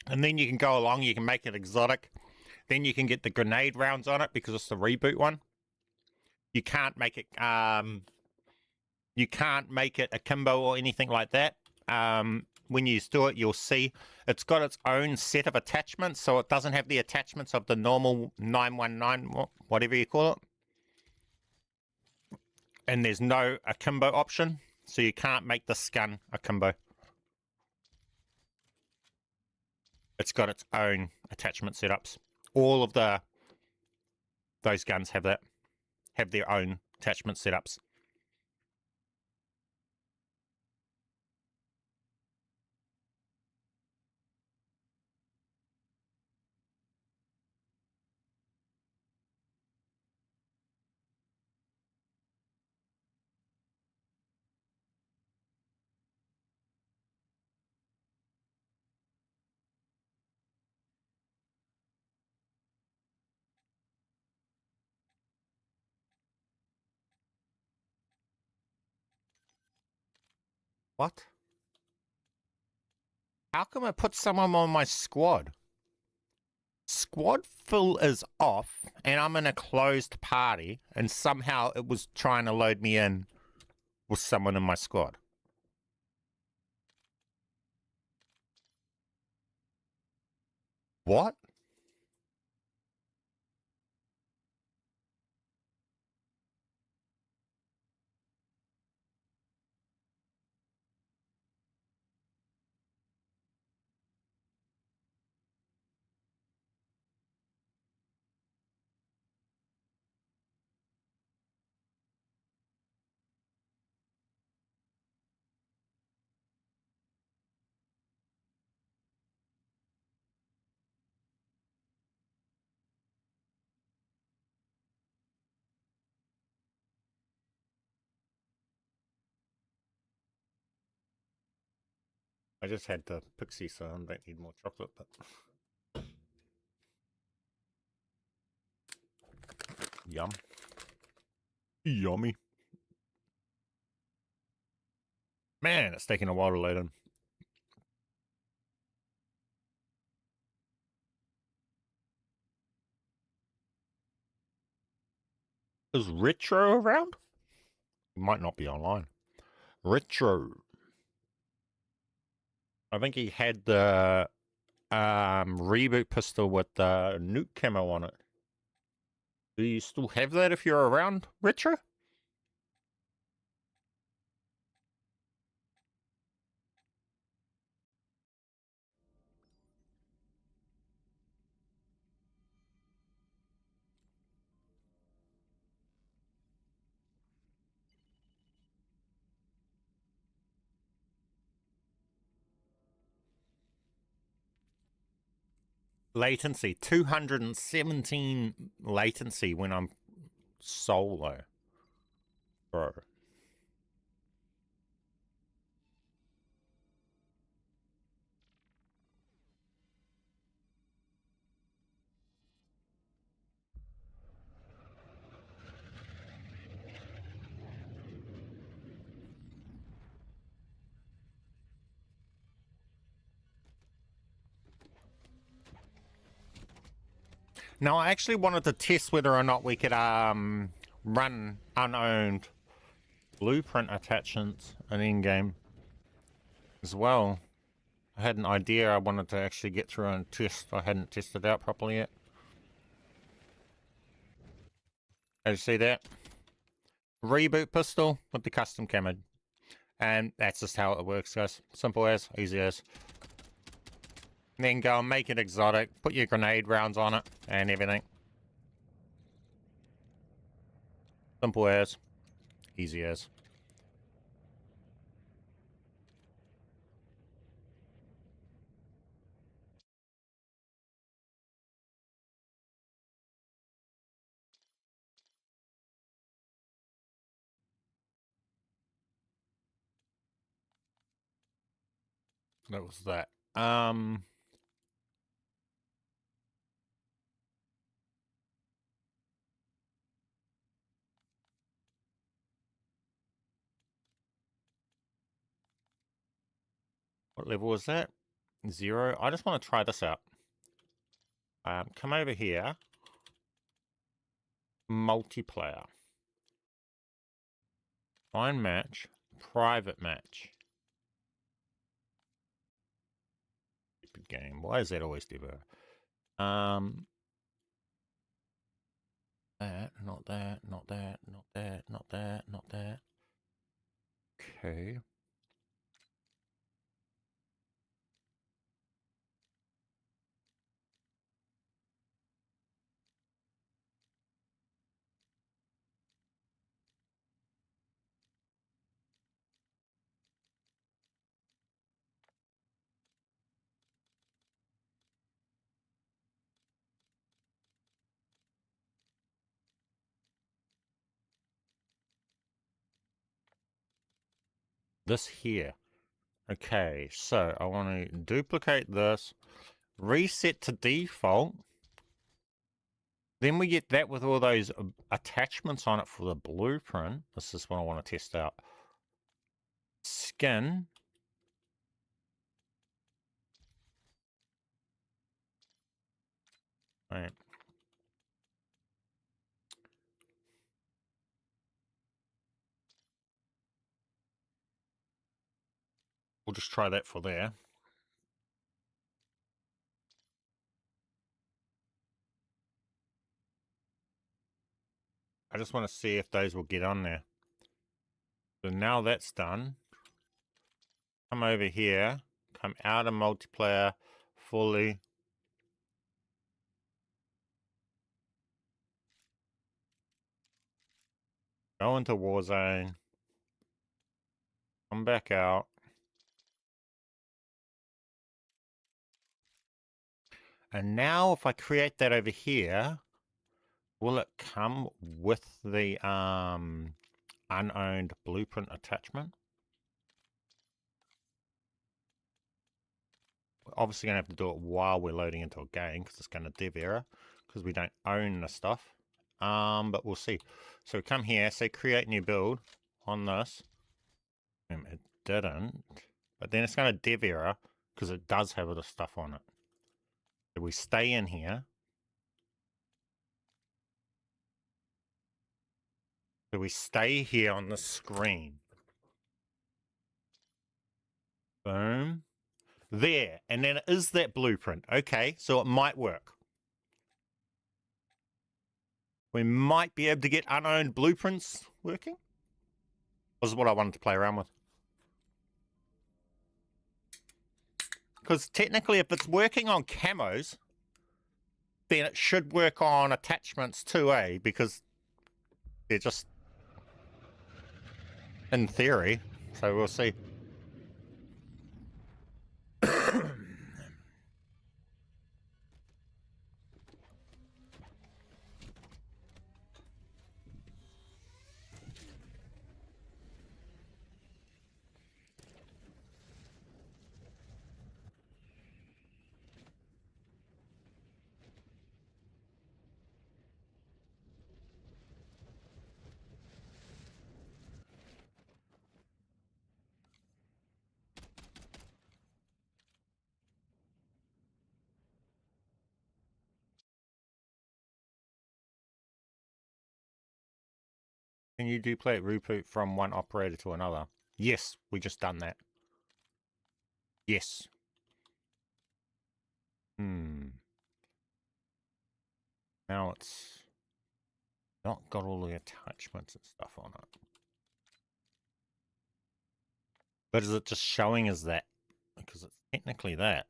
And then you can go along, you can make it exotic. Then you can get the grenade rounds on it because it's the reboot one. You can't make it a kimbo or anything like that. When you do it, you'll see it's got its own set of attachments, so it doesn't have the attachments of the normal 919, whatever you call it. And there's no akimbo option, so you can't make this gun akimbo. It's got its own attachment setups. All of those guns have that, have their own attachment setups. What? How come I put someone on my squad? Squad fill is off, and I'm in a closed party, and somehow it was trying to load me in with someone in my squad. What? I just had the pixie, so I don't need more chocolate, but... Yum. Yummy. Man, it's taking a while to load in. Is Retro around? He might not be online. Retro. I think he had the reboot pistol with the nuke camo on it. Do you still have that if you're around, Retro? Latency, 217 latency when I'm solo. Bro. Now, I actually wanted to test whether or not we could run unowned blueprint attachments in endgame as well. I had an idea I wanted to actually get through and test. I hadn't tested out properly yet. As you see that? Reboot pistol with the custom camo. And that's just how it works, guys. Simple as, easy as. Then go and make it exotic, put your grenade rounds on it, and everything. Simple as, easy as. That was that. What level was that? 0. I just want to try this out. Come over here. Multiplayer. Find match. Private match. Stupid game. Why is that always ever? That, not that, not that, not that, not that, not that. Okay. This here. Okay, so I want to duplicate this, reset to default. Then we get that with all those attachments on it for the blueprint. This is what I want to test out. Skin. Right. We'll just try that for there. I just want to see if those will get on there. So now that's done. Come over here. Come out of multiplayer fully. Go into Warzone. Come back out. And now if I create that over here, will it come with the unowned blueprint attachment? We're obviously going to have to do it while we're loading into a game because it's going to dev error because we don't own the stuff. But we'll see. So we come here, say create new build on this. It didn't. But then it's going to dev error because it does have other stuff on it. So we stay in here. So we stay here on the screen. Boom. There. And then it is that blueprint. Okay, so it might work. We might be able to get unowned blueprints working. This is what I wanted to play around with. Because technically, if it's working on camos, then it should work on attachments too, eh? Because they're just in theory. So we'll see. Can you duplicate reboot from one operator to another? Yes, we just done that. Yes. Now it's not got all the attachments and stuff on it. But is it just showing as that? Because it's technically that.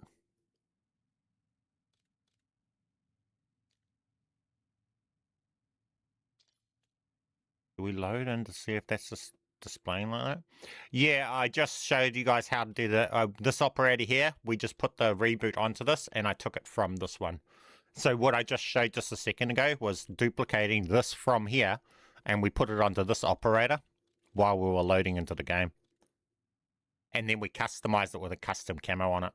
Do we load in to see if that's just displaying like that? Yeah, I just showed you guys how to do the this operator here. We just put the reboot onto this and I took it from this one. So what I just showed just a second ago was duplicating this from here and we put it onto this operator while we were loading into the game. and then we customize it with a custom camo on it.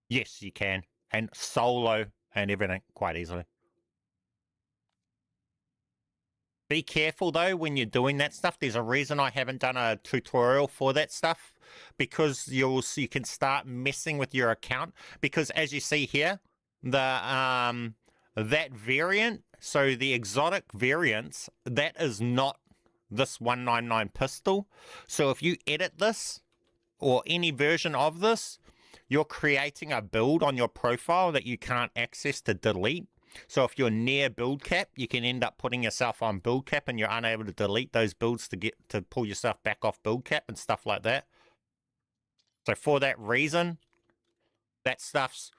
Yes, you can. And solo and everything quite easily. Be careful though when you're doing that stuff. There's a reason I haven't done a tutorial for that stuff, because you can start messing with your account. Because as you see here, the that variant, so the exotic variants, that is not this 199 pistol. So if you edit this or any version of this, you're creating a build on your profile that you can't access to delete. So if you're near build cap, you can end up putting yourself on build cap and you're unable to delete those builds to pull yourself back off build cap and stuff like that. So for that reason, that stuff's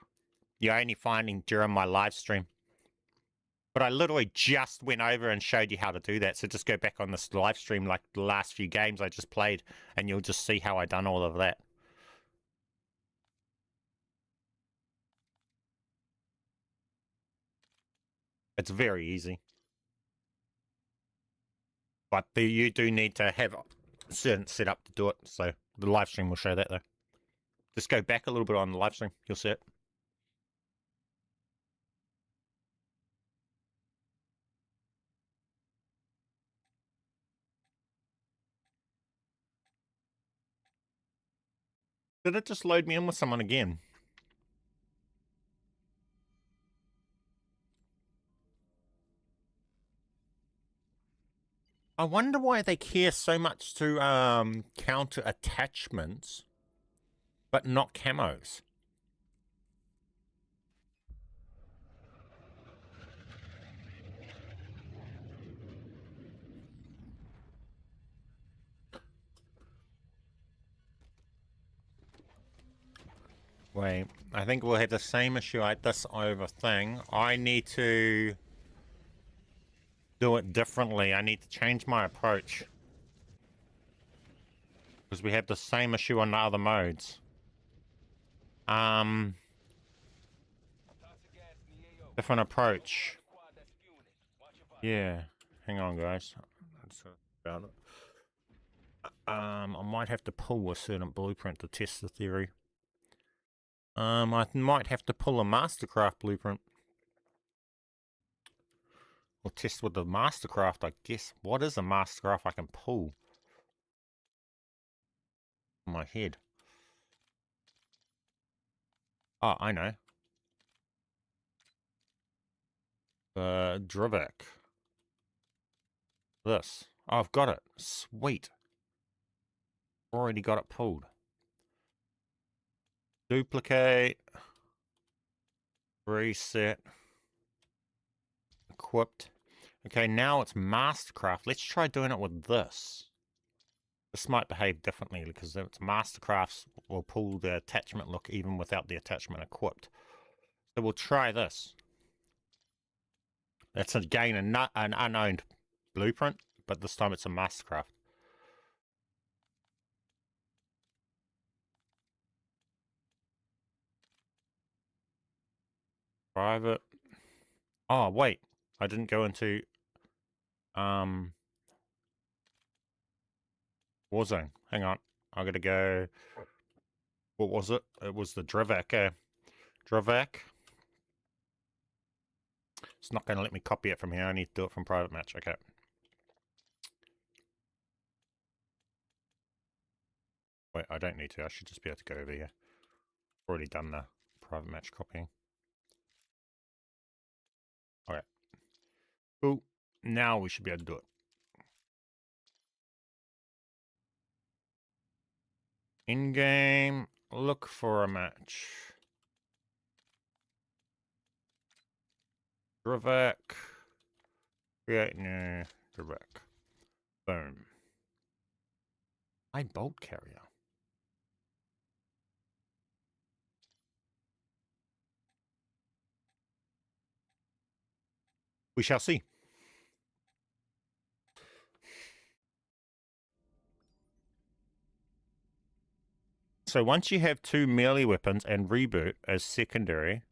you're only finding during my live stream. But I literally just went over and showed you how to do that. So just go back on this live stream, like the last few games I just played, and you'll just see how I done all of that. It's very easy. But you do need to have a certain setup to do it. So the live stream will show that though. Just go back a little bit on the live stream. You'll see it. Did it just load me in with someone again? I wonder why they care so much to counter attachments, but not camos. Wait, I think we'll have the same issue at this over thing. I need to do it differently. I need to change my approach. Because we have the same issue on the other modes. Different approach. Yeah, hang on guys. About it. I might have to pull a certain blueprint to test the theory. I might have to pull a Mastercraft blueprint. Or test with the Mastercraft, I guess. What is a Mastercraft I can pull? In my head. Oh, I know. Drivak. This. Oh, I've got it. Sweet. Already got it pulled. Duplicate. Reset. Equipped. Okay, now it's Mastercraft. Let's try doing it with this. This might behave differently because it's Mastercrafts will pull the attachment look even without the attachment equipped. So we'll try this. That's again an unowned blueprint, but this time it's a Mastercraft. Private. Oh, wait. I didn't go into Warzone. Hang on. I gotta go. What was it? It was the Drivak. Drivak. It's not gonna let me copy it from here. I need to do it from private match. Okay. Wait, I don't need to. I should just be able to go over here. Already done the private match copying. Okay. Cool. Now we should be able to do it. In-game, look for a match. Drivak. Create new Drivak. Boom. I bolt carrier. We shall see. So once you have 2 melee weapons and reboot as secondary,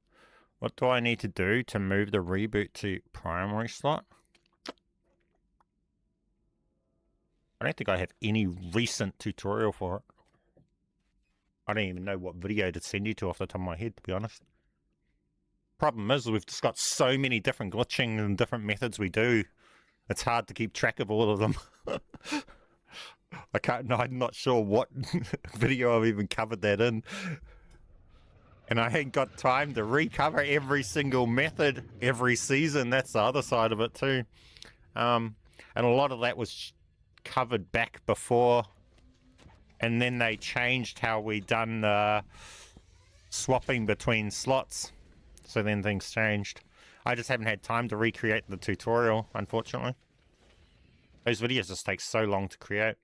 what do I need to do to move the reboot to primary slot? I don't think I have any recent tutorial for it. I don't even know what video to send you to off the top of my head, to be honest. Problem is, we've just got so many different glitching and different methods we do. It's hard to keep track of all of them. I'm not sure what video I've even covered that in. And I ain't got time to recover every single method every season. That's the other side of it too. And a lot of that was covered back before. And then they changed how we done swapping between slots. So then things changed. I just haven't had time to recreate the tutorial, unfortunately. Those videos just take so long to create.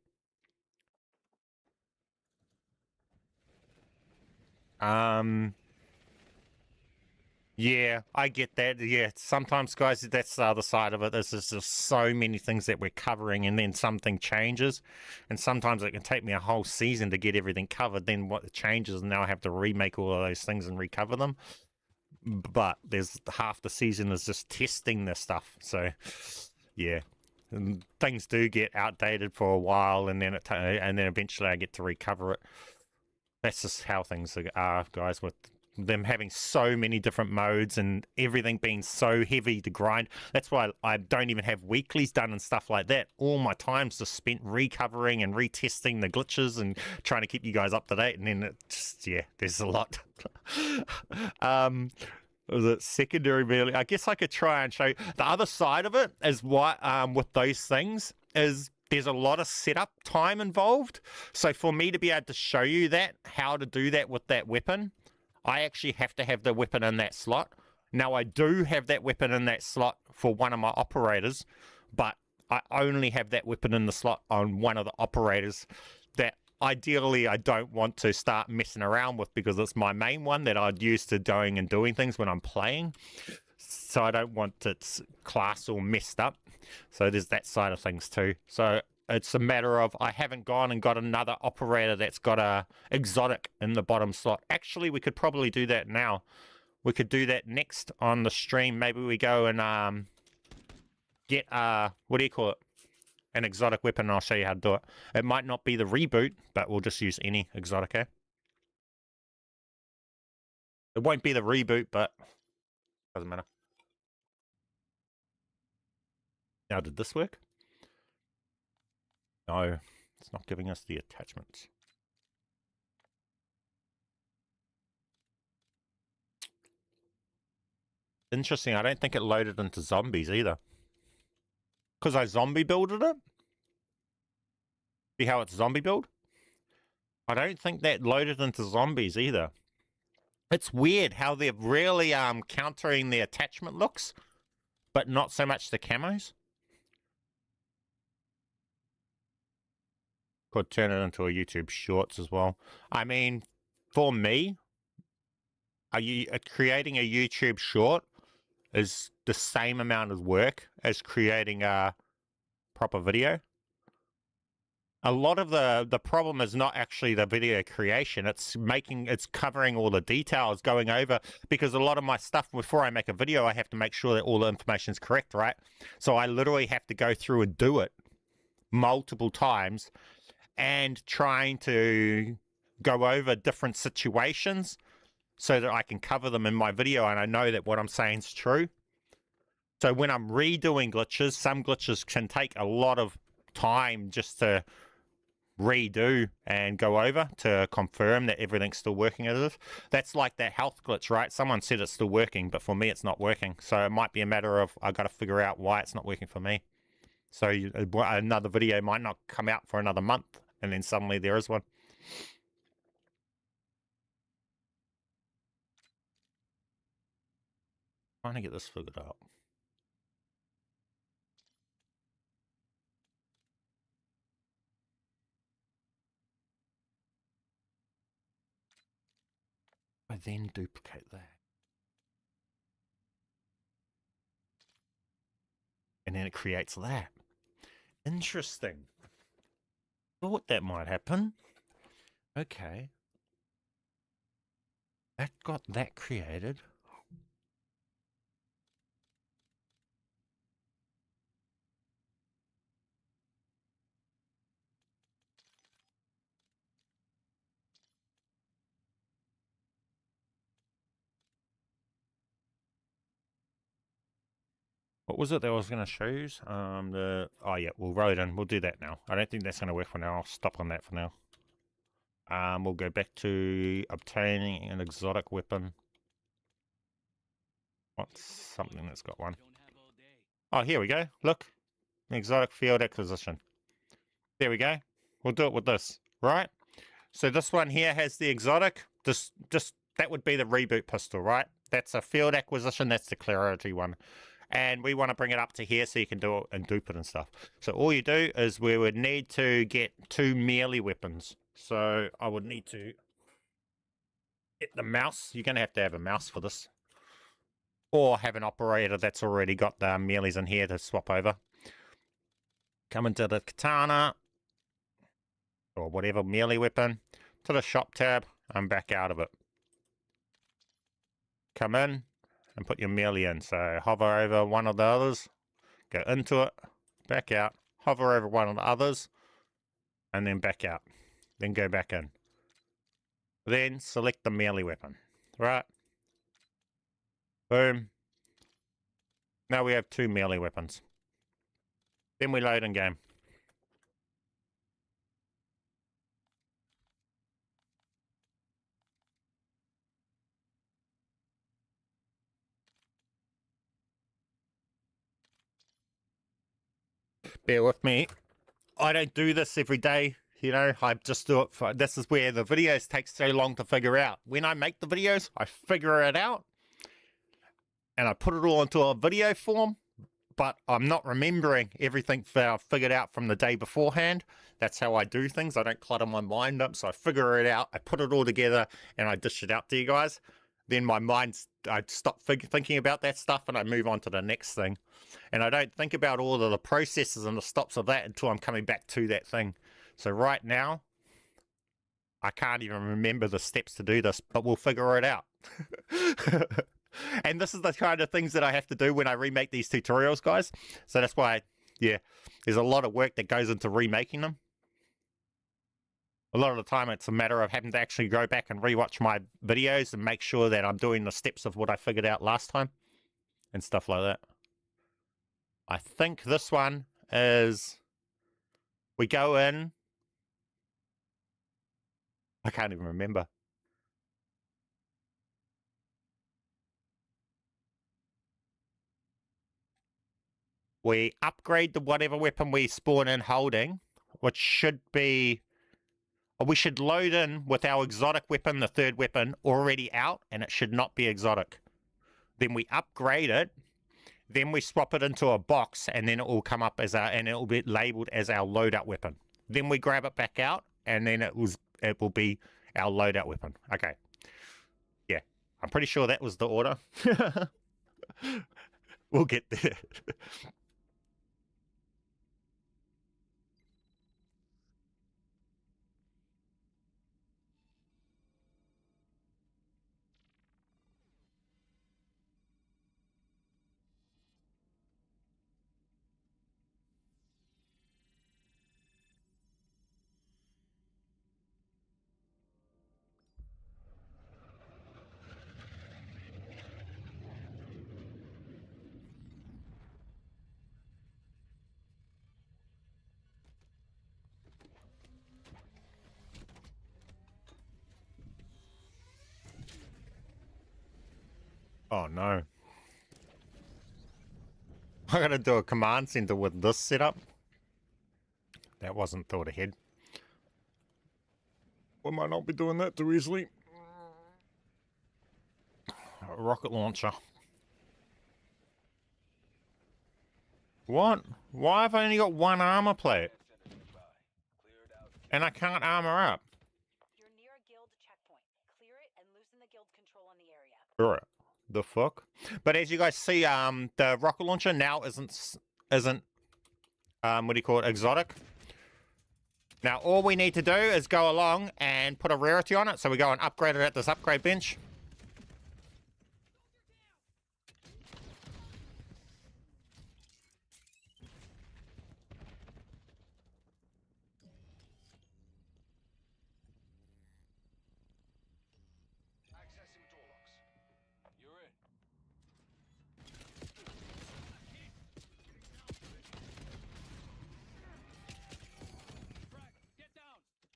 Yeah, I get that. Yeah, sometimes, guys, that's the other side of it. There's just so many things that we're covering, and then something changes. And sometimes it can take me a whole season to get everything covered. Then what changes, and now I have to remake all of those things and recover them. But there's half the season is just testing this stuff. So, yeah. And things do get outdated for a while, and then eventually I get to recover it. That's just how things are, guys, with them having so many different modes and everything being so heavy to grind. That's why I don't even have weeklies done and stuff like that. All my time's just spent recovering and retesting the glitches and trying to keep you guys up to date. And then it just, yeah, there's a lot. Was it secondary really? I guess I could try and show you the other side of it is what with those things is there's a lot of setup time involved. So for me to be able to show you that, how to do that with that weapon, I actually have to have the weapon in that slot. Now I do have that weapon in that slot for one of my operators, but I only have that weapon in the slot on one of the operators that ideally I don't want to start messing around with because it's my main one that I'd use to going and doing things when I'm playing. So I don't want its class all messed up. So there's that side of things too. So it's a matter of I haven't gone and got another operator that's got a exotic in the bottom slot. Actually, we could probably do that now. We could do that next on the stream. Maybe we go and get what do you call it? An exotic weapon, and I'll show you how to do it. It might not be the reboot, but we'll just use any exotic, eh? It won't be the reboot, but doesn't matter. Now, did this work? No, it's not giving us the attachments. Interesting, I don't think it loaded into zombies either. Because I zombie builded it? See how it's zombie build? I don't think that loaded into zombies either. It's weird how they're really countering the attachment looks, but not so much the camos. Could turn it into a YouTube Shorts as well. I mean, for me, creating a YouTube Short is the same amount of work as creating a proper video. A lot of the problem is not actually the video creation. It's covering all the details, going over, because a lot of my stuff before I make a video, I have to make sure that all the information is correct, right? So I literally have to go through and do it multiple times and trying to go over different situations so that I can cover them in my video and I know that what I'm saying is true. So when I'm redoing glitches, some glitches can take a lot of time just to redo and go over to confirm that everything's still working as is. That's like that health glitch, right? Someone said it's still working, but for me it's not working. So it might be a matter of I got to figure out why it's not working for me. So another video might not come out for another month, and then suddenly there is one. Trying to get this figured out. I then duplicate that. And then it creates that. Interesting. Thought that might happen. Okay. That got that created. What was it that I was going to show you? Oh yeah, we'll roll it in. We'll do that now. I don't think that's going to work for now. I'll stop on that for now. We'll go back to obtaining an exotic weapon. What's something that's got one? Oh, here we go. Look, an exotic field acquisition. There we go. We'll do it with this, right? So this one here has the exotic. Just that would be the reboot pistol, right? That's a field acquisition. That's the clarity one. And we want to bring it up to here so you can do it and dupe it and stuff. So all you do is we would need to get 2 melee weapons. So I would need to get the mouse. You're going to have a mouse for this. Or have an operator that's already got the melees in here to swap over. Come into the katana. Or whatever melee weapon. To the shop tab. I'm back out of it. Come in. And put your melee in. So hover over one of the others. Go into it. Back out. Hover over one of the others. And then back out. Then go back in. Then select the melee weapon. Right. Boom. Now we have 2 melee weapons. Then we load in game. Bear with me. I don't do this every day. You know, I just do it for... This is where the videos take so long to figure out. When I make the videos, I figure it out. And I put it all into a video form. But I'm not remembering everything that I figured out from the day beforehand. That's how I do things. I don't clutter my mind up. So I figure it out. I put it all together and I dish it out to you guys. Then my mind... I stop thinking about that stuff and I move on to the next thing. And I don't think about all of the processes and the stops of that until I'm coming back to that thing. So right now, I can't even remember the steps to do this, but we'll figure it out. And this is the kind of things that I have to do when I remake these tutorials, guys. So that's why, yeah, there's a lot of work that goes into remaking them. A lot of the time, it's a matter of having to actually go back and rewatch my videos and make sure that I'm doing the steps of what I figured out last time and stuff like that. I think this one is, we go in, I can't even remember. We upgrade the whatever weapon we spawn in holding, which should be, we should load in with our exotic weapon, the 3rd weapon, already out, and it should not be exotic. Then we upgrade it, then we swap it into a box, and then it will come up as and it will be labeled as our loadout weapon. Then we grab it back out, and then it will be our loadout weapon. Okay. Yeah, I'm pretty sure that was the order. We'll get there. Oh no. I gotta do a command center with this setup. That wasn't thought ahead. We might not be doing that too easily. A rocket launcher. What? Why have I only got 1 armor plate? And I can't armor up. You're near a guild checkpoint. Clear it and loosen the guild control on the area. Alright. The fuck? But as you guys see, the rocket launcher now isn't what do you call it, exotic. Now all we need to do is go along and put a rarity on it. So we go and upgrade it at this upgrade bench.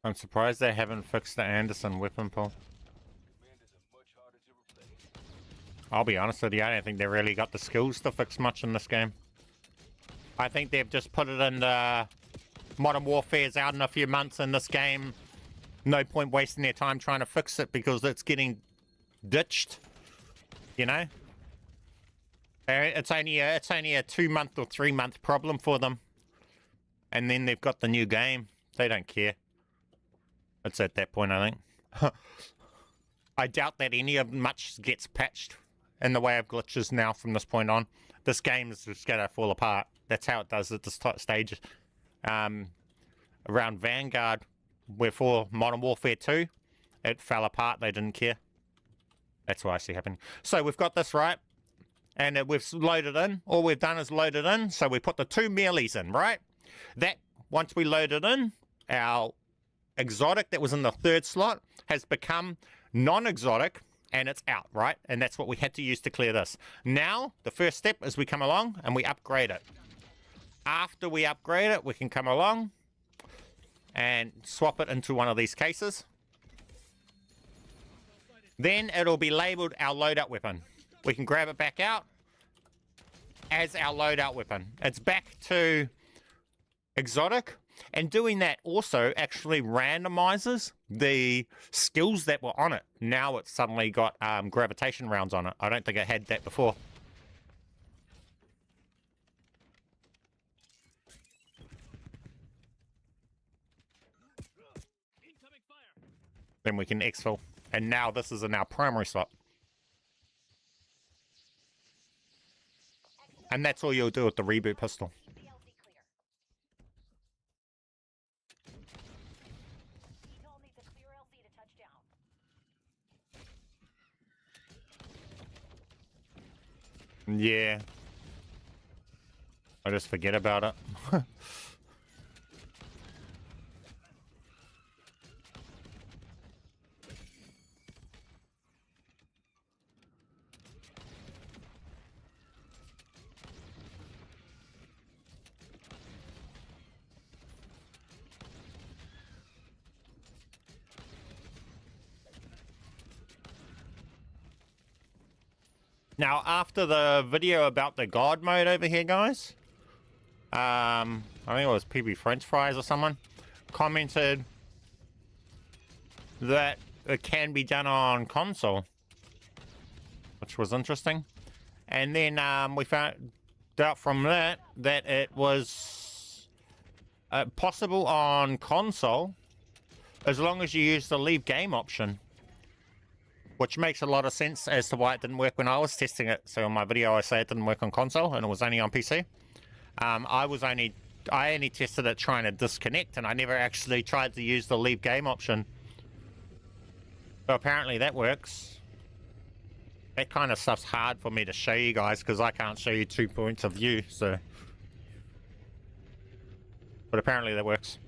I'm surprised they haven't fixed the Anderson weapon pull. Commanders are much harder to replace. I'll be honest with you, I don't think they really got the skills to fix much in this game. I think they've just put it in the Modern Warfare's out in a few months in this game. No point wasting their time trying to fix it because it's getting ditched. You know? It's only a 2-month or 3-month problem for them. And then they've got the new game. They don't care. It's at that point, I think. I doubt that any of much gets patched in the way of glitches now from this point on. This game is just going to fall apart. That's how it does at this stage. Around Vanguard, before Modern Warfare 2, it fell apart. They didn't care. That's what I see happening. So we've got this right. And we've loaded in. All we've done is loaded in. So we put the 2 meles in, right? That, once we loaded in, our exotic that was in the 3rd slot has become non-exotic, and it's out, right? And that's what we had to use to clear this. Now, the first step is we come along and we upgrade it. After we upgrade it, we can come along and swap it into one of these cases. Then it'll be labeled our loadout weapon. We can grab it back out as our loadout weapon. It's back to exotic, and doing that also actually randomizes the skills that were on it. Now it's suddenly got gravitation rounds on it. I don't think it had that before. Incoming fire. Then we can exfil, and now this is in our primary slot. And that's all you'll do with the reboot pistol. PLC clear. Eagle needs a clear LC to touch down. Yeah. I just forget about it. Now, after the video about the God mode over here, guys, I think it was PB French Fries or someone, commented that it can be done on console, which was interesting. And then we found out from that it was possible on console as long as you use the leave game option, which makes a lot of sense as to why it didn't work when I was testing it. So in my video I say it didn't work on console and it was only on PC. I only tested it trying to disconnect, and I never actually tried to use the leave game option. So apparently that works. That kind of stuff's hard for me to show you guys because I can't show you 2 points of view, so. But apparently that works.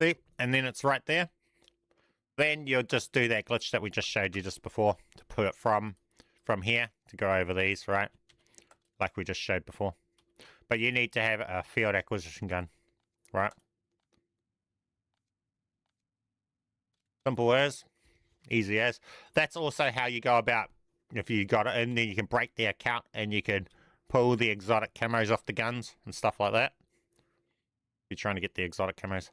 See? And then it's right there. Then you'll just do that glitch that we just showed you just before to put it from here to go over these, right? Like we just showed before. But you need to have a field acquisition gun, right? Simple as, easy as. That's also how you go about, if you got it in, then you can break the account and you can pull the exotic camos off the guns and stuff like that. You're trying to get the exotic camos.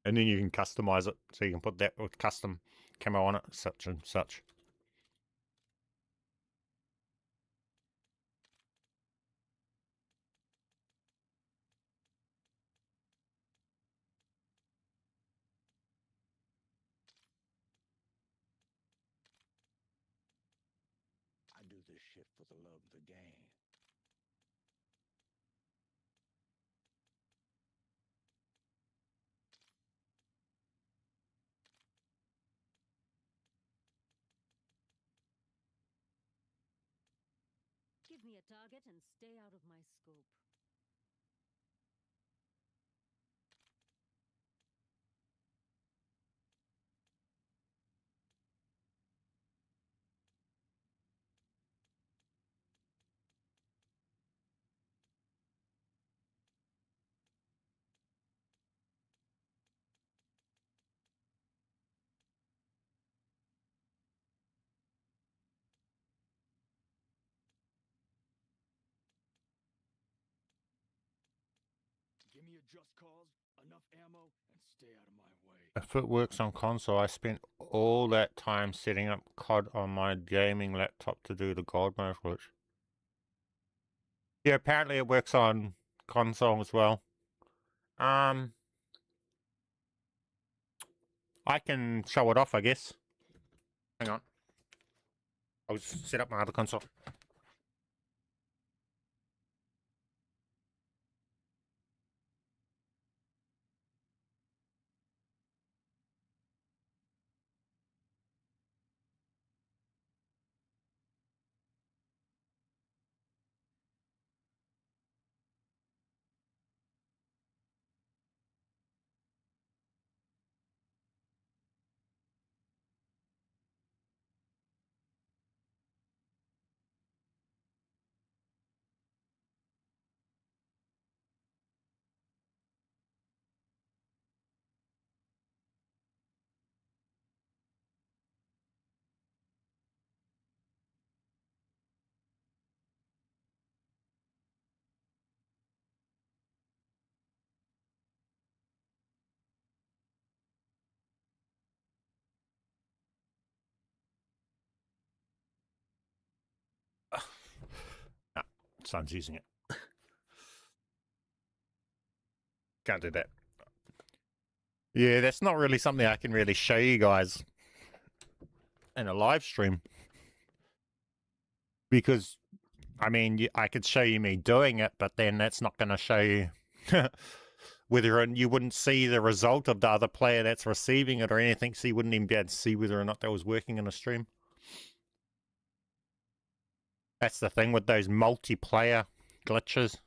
And then you can customize it, so you can put that with custom camo on it, such and such. this shit for the love of the game. Give me a target and stay out of my scope. Give me a just cause, enough ammo, and stay out of my way. If it works on console, I spent all that time setting up COD on my gaming laptop to do the gold mode glitch. Yeah, apparently it works on console as well. I can show it off, I guess. Hang on. I'll just set up my other console. No, son's using it. Can't do that. Yeah, that's not really something I can really show you guys in a live stream. Because, I mean, I could show you me doing it, but then that's not going to show you whether you wouldn't see the result of the other player that's receiving it or anything, so you wouldn't even be able to see whether or not that was working in a stream. That's the thing with those multiplayer glitches.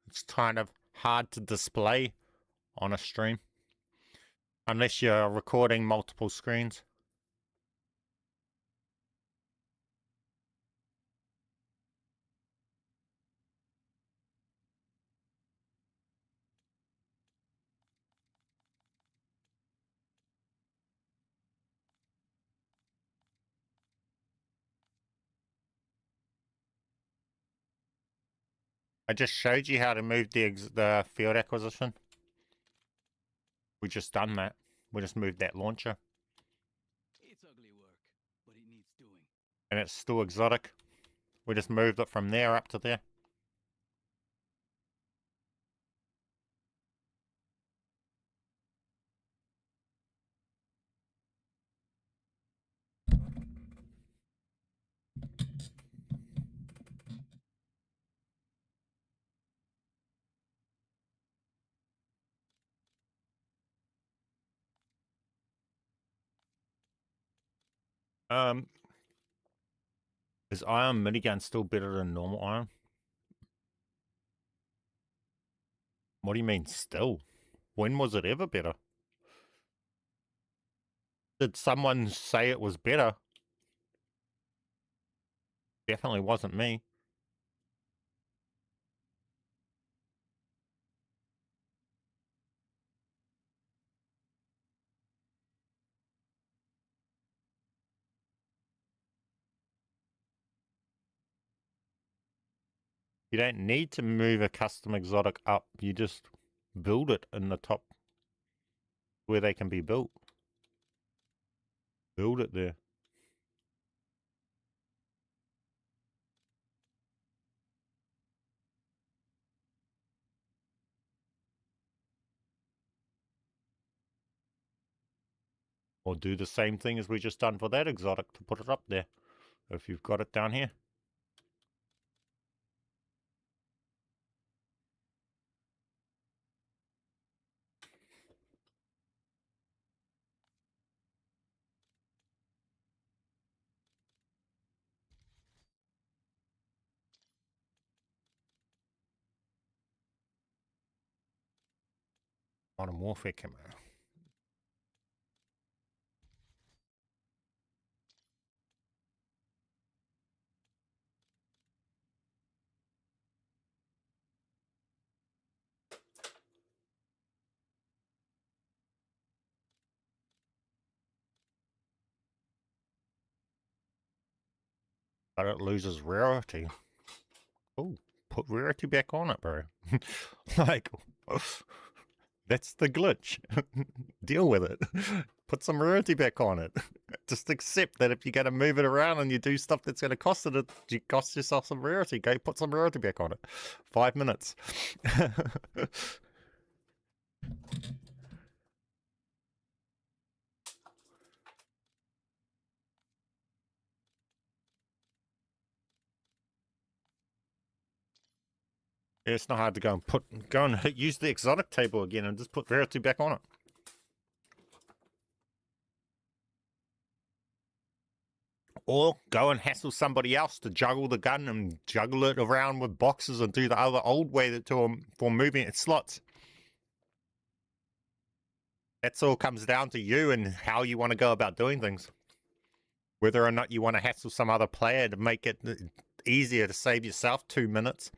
It's kind of hard to display on a stream. Unless you're recording multiple screens. I just showed you how to move the field acquisition. We just done that. We just moved that launcher. It's ugly work, but it needs doing. And it's still exotic. We just moved it from there up to there. Is iron minigun still better than normal iron? What do you mean still? When was it ever better? Did someone say it was better? Definitely wasn't me. You don't need to move a custom exotic up. You just build it in the top where they can be built. Build it there. Or do the same thing as we just done for that exotic to put it up there. If you've got it down here. Modern Warfare camo. But it loses rarity. Oh, put rarity back on it, bro. Like, that's the glitch. Deal with it. Put some rarity back on it. Just accept that if you're going to move it around and you do stuff that's going to cost it, you cost yourself some rarity. Go put some rarity back on it. 5 minutes. Yeah, it's not hard to go and use the exotic table again and just put rarity back on it. Or go and hassle somebody else to juggle the gun and juggle it around with boxes and do the other old way for moving its slots. That's all comes down to you and how you want to go about doing things. Whether or not you want to hassle some other player to make it easier to save yourself 2 minutes,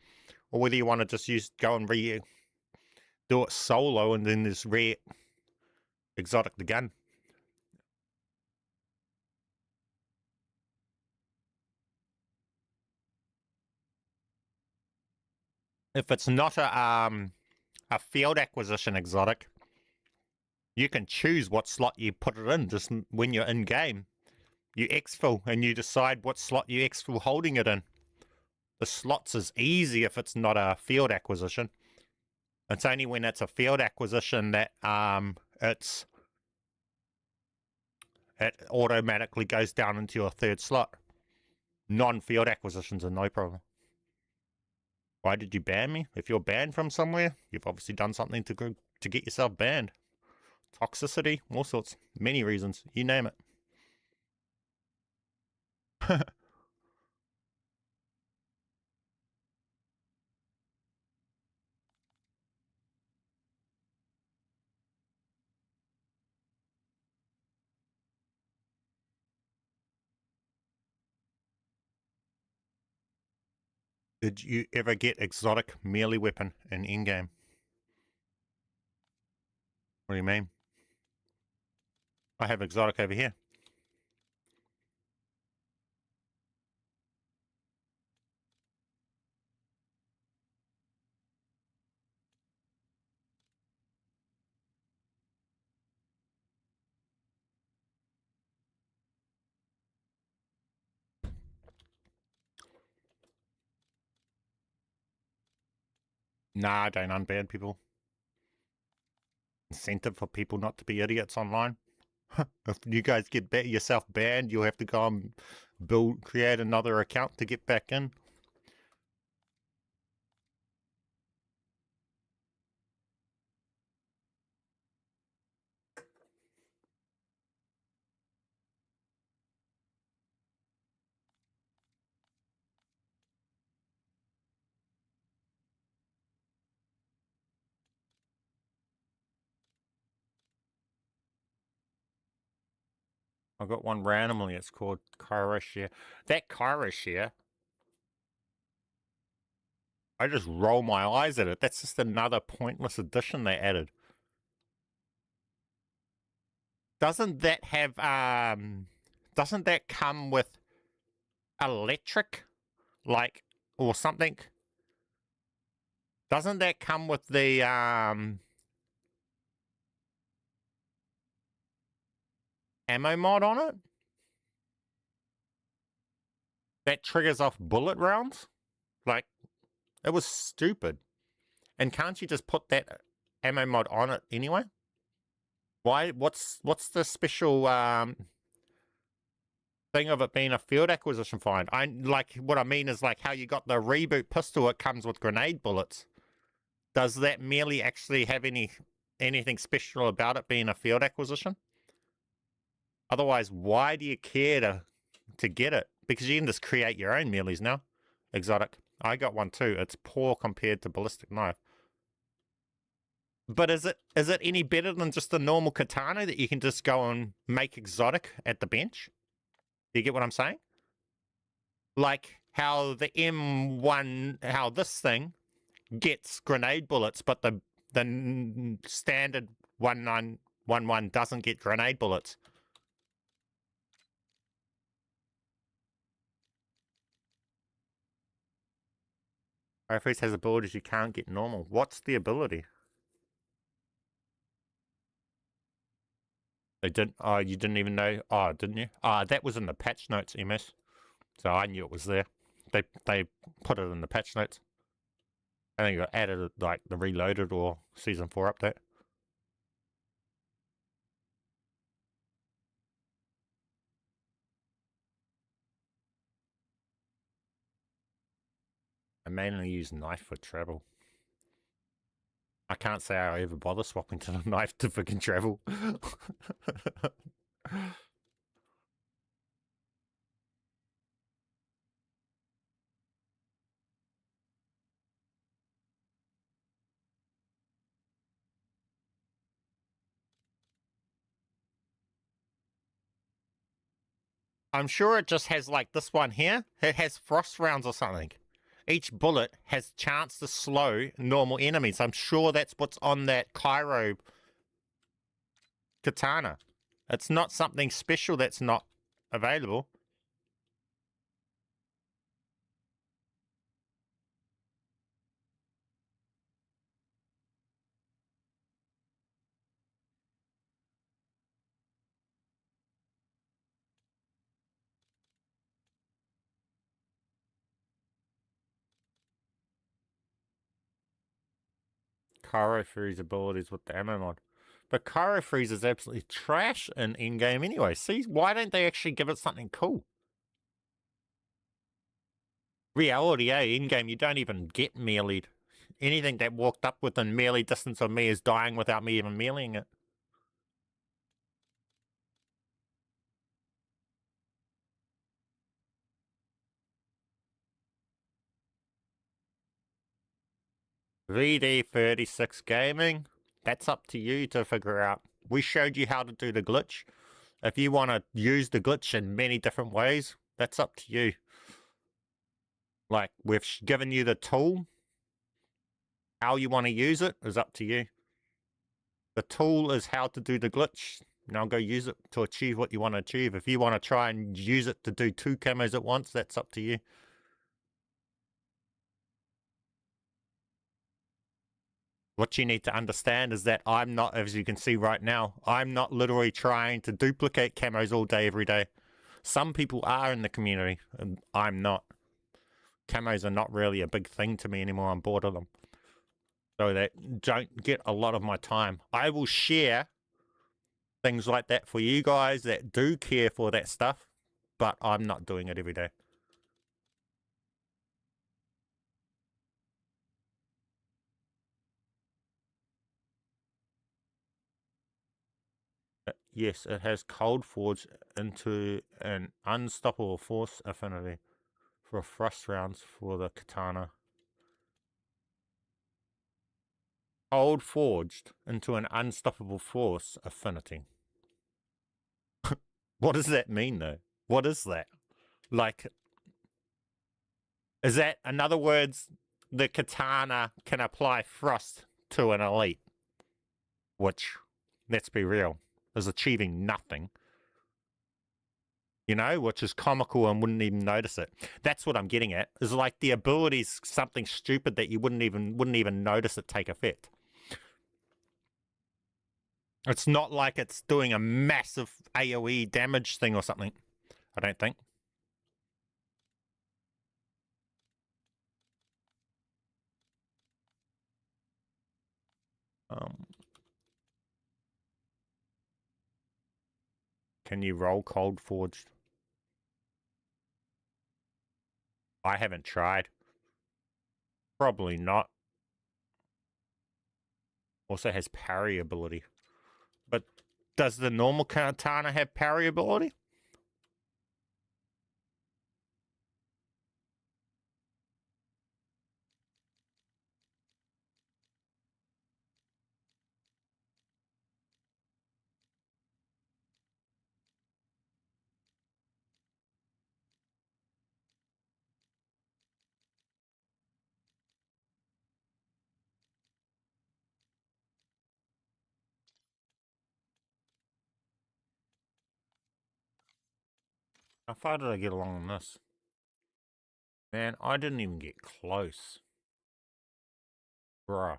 or whether you want to just go and do it solo and then just exotic the gun. If it's not a field acquisition exotic, you can choose what slot you put it in just when you're in game. You exfil and you decide what slot you exfil holding it in. The slots is easy if it's not a field acquisition. It's only when it's a field acquisition that it automatically goes down into your third slot. Non-field acquisitions are no problem. Why did you ban me? If you're banned from somewhere, you've obviously done something to get yourself banned. Toxicity, all sorts, many reasons, you name it. Did you ever get exotic melee weapon in endgame? What do you mean? I have exotic over here. Nah, I don't unban people. Incentive for people not to be idiots online. If you guys get yourself banned, you'll have to go and create another account to get back in. I got one randomly. It's called Kyra Share. That Kyra Share, I just roll my eyes at it. That's just another pointless addition they added. Doesn't that have doesn't that come with electric, like, or something? Doesn't that come with the ammo mod on it? That triggers off bullet rounds? Like, it was stupid. And can't you just put that ammo mod on it anyway? Why? What's the special thing of it being a field acquisition find? What I mean is like how you got the reboot pistol. It comes with grenade bullets. Does that merely actually have anything special about it being a field acquisition? Otherwise, why do you care to get it? Because you can just create your own melees now. Exotic. I got one too. It's poor compared to ballistic knife. But is it any better than just a normal katana that you can just go and make exotic at the bench? Do you get what I'm saying? Like how the M1, how this thing gets grenade bullets, but the standard 1911 doesn't get grenade bullets. Fireface has abilities you can't get normal. What's the ability? They didn't. Oh, you didn't even know. Oh, didn't you? That was in the patch notes, MS. So I knew it was there. They put it in the patch notes. I think it added like the Reloaded or Season 4 update. I mainly use knife for travel. I can't say I ever bother swapping to the knife to freaking travel. I'm sure it just has like this one here. It has frost rounds or something. Each bullet has chance to slow normal enemies. I'm sure that's what's on that Cairo katana. It's not something special that's not available. Cairo freeze abilities with the ammo mod. But Cairo freeze is absolutely trash in endgame anyway. See, why don't they actually give it something cool? Reality, in-game, you don't even get mealeed. Anything that walked up within melee distance of me is dying without me even meleeing it. VD36 Gaming, that's up to you to figure out. We showed you how to do the glitch. If you want to use the glitch in many different ways, that's up to you. Like, we've given you the tool. How you want to use it is up to you. The tool is how to do the glitch. Now go use it to achieve what you want to achieve. If you want to try and use it to do 2 camos at once, that's up to you. What you need to understand is that I'm not, as you can see right now, I'm not literally trying to duplicate camos all day, every day. Some people are in the community, and I'm not. Camos are not really a big thing to me anymore. I'm bored of them. So they don't get a lot of my time. I will share things like that for you guys that do care for that stuff, but I'm not doing it every day. Yes, it has Cold Forge into an Unstoppable Force affinity for thrust rounds for the katana. Cold Forged into an Unstoppable Force affinity. What does that mean, though? What is that? Like, is that, in other words, the katana can apply thrust to an elite? Which, let's be real, is achieving nothing. You know, which is comical and wouldn't even notice it. That's what I'm getting at. Is like the ability's something stupid that you wouldn't even notice it take effect. It's not like it's doing a massive AoE damage thing or something. I don't think. Can you roll Cold Forged? I haven't tried. Probably not. Also has parry ability. But does the normal katana have parry ability? How far did I get along on this? Man, I didn't even get close. Bruh.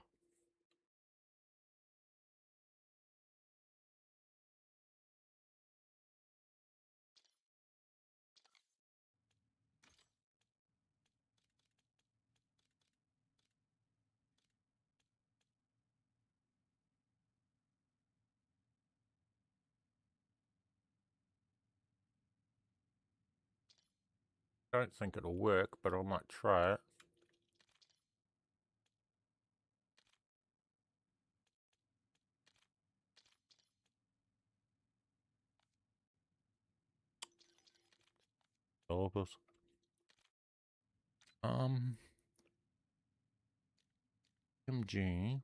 Don't think it'll work, but I might try it. Developers. MG.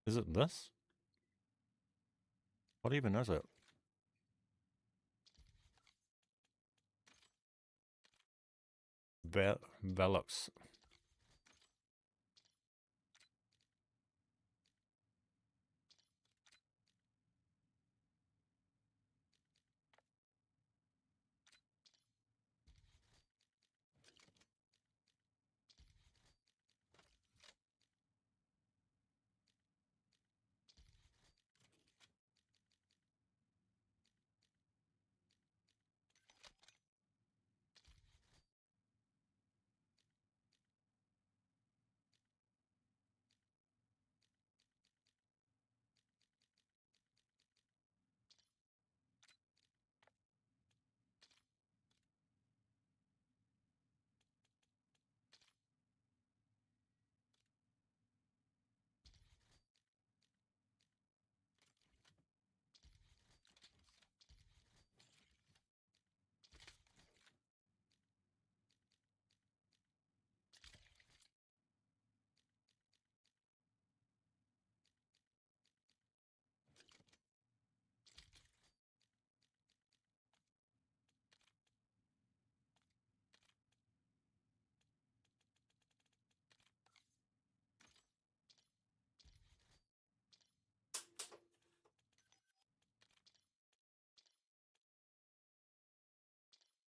Is it this? What even is it? Velux.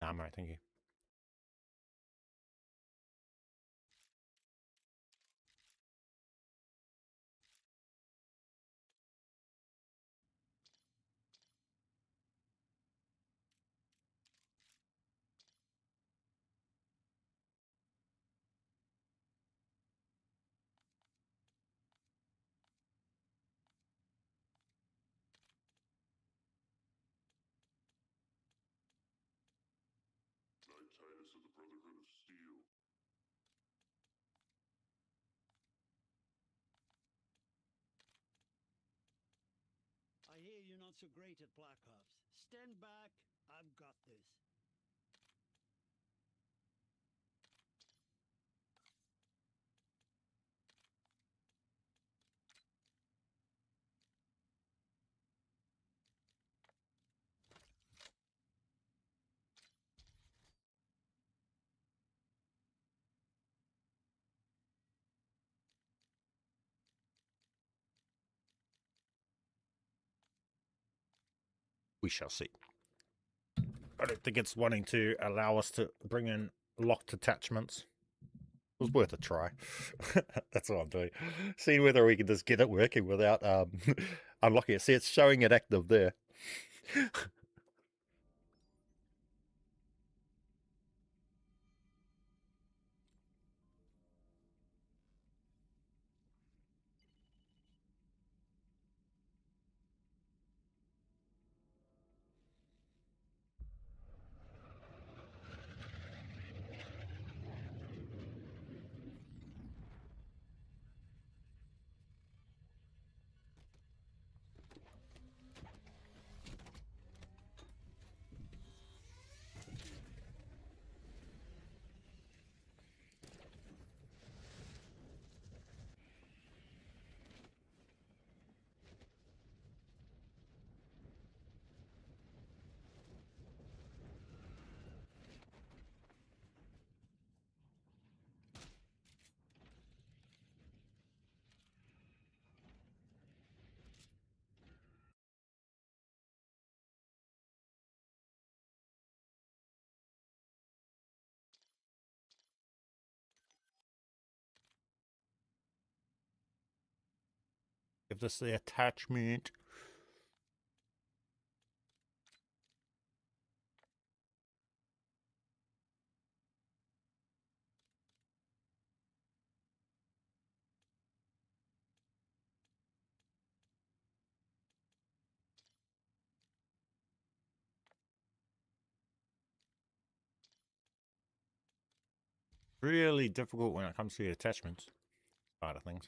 I'm right, thank you. I hear you're not so great at Black Ops. Stand back. I've got this. We shall see. I don't think it's wanting to allow us to bring in locked attachments. It was worth a try. That's what I'm doing. Seeing whether we can just get it working without unlocking it. See, it's showing it active there. Give this the attachment. Really difficult when it comes to the attachments side of things.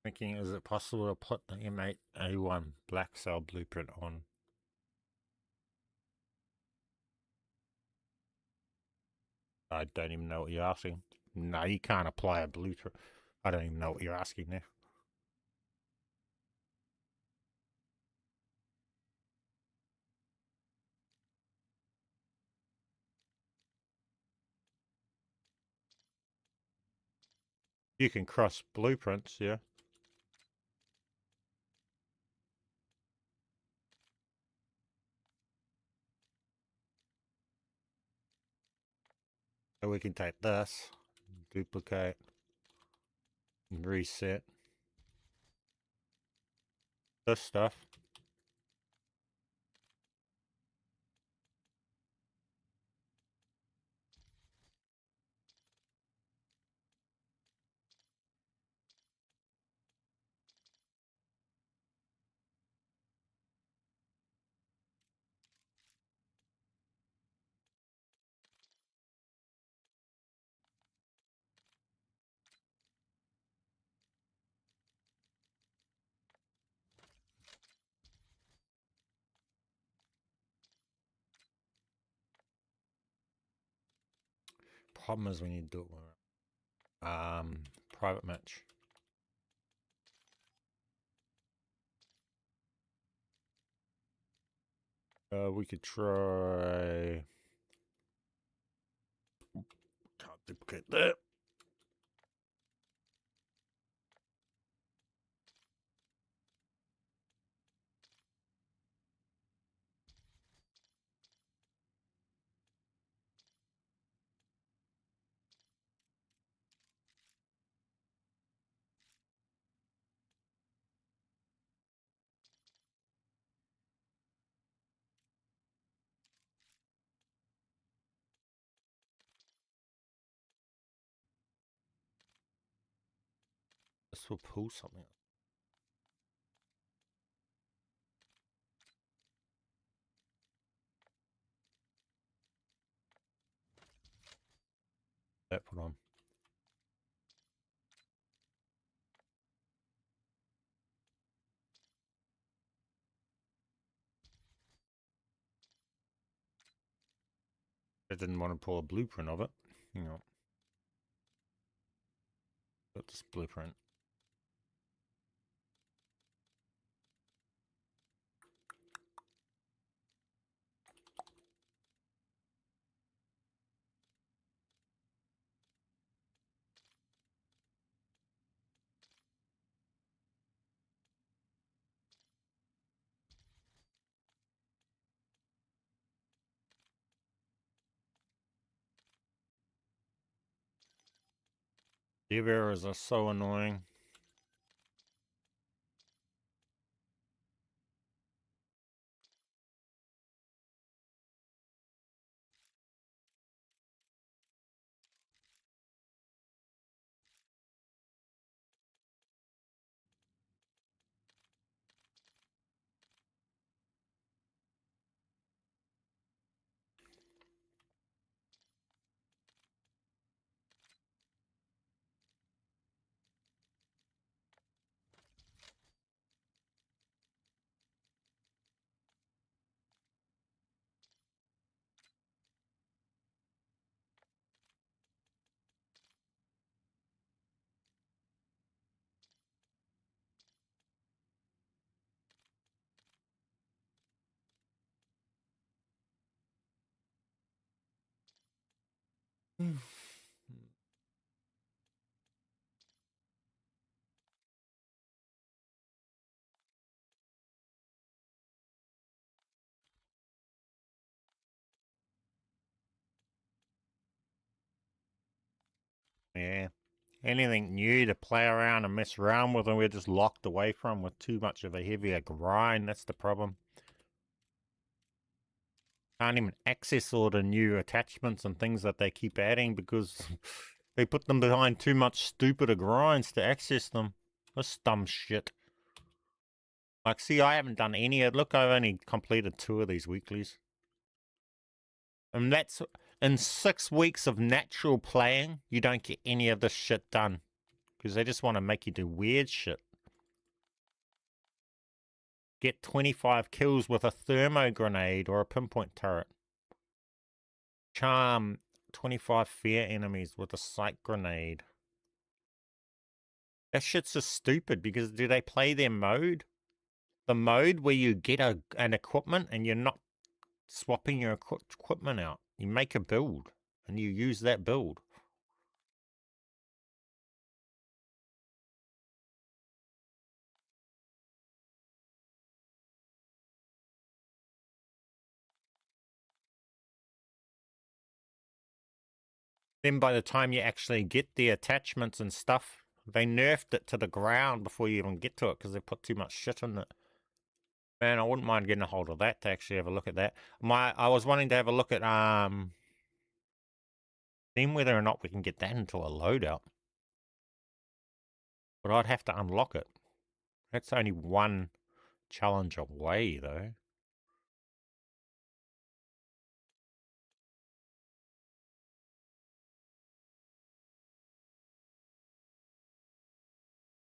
Thinking, is it possible to put the M8A1 black cell blueprint on? I don't even know what you're asking. No, you can't apply a blueprint. I don't even know what you're asking there. You can cross blueprints, yeah. So we can take this, duplicate, and reset this stuff. Problem is we need to do it with private match. We could try. Can't duplicate that. This will pull something. That put on. I didn't want to pull a blueprint of it. Hang on. Got this blueprint. Dev errors are so annoying. Yeah. Anything new to play around and mess around with, and we're just locked away from with too much of a heavier grind. That's the problem. Can't even access all the new attachments and things that they keep adding because they put them behind too much stupider grinds to access them. That's dumb shit. Like, see, I haven't done any. Look, I've only completed 2 of these weeklies. And that's in 6 weeks of natural playing, you don't get any of this shit done. Because they just want to make you do weird shit. Get 25 kills with a thermo grenade or a pinpoint turret. Charm 25 fear enemies with a sight grenade. That shit's just stupid because do they play their mode? The mode where you get an equipment and you're not swapping your equipment out. You make a build and you use that build. Then by the time you actually get the attachments and stuff, they nerfed it to the ground before you even get to it because they put too much shit in it. Man, I wouldn't mind getting a hold of that to actually have a look at that. I was wanting to have a look at seeing whether or not we can get that into a loadout. But I'd have to unlock it. That's only one challenge away though.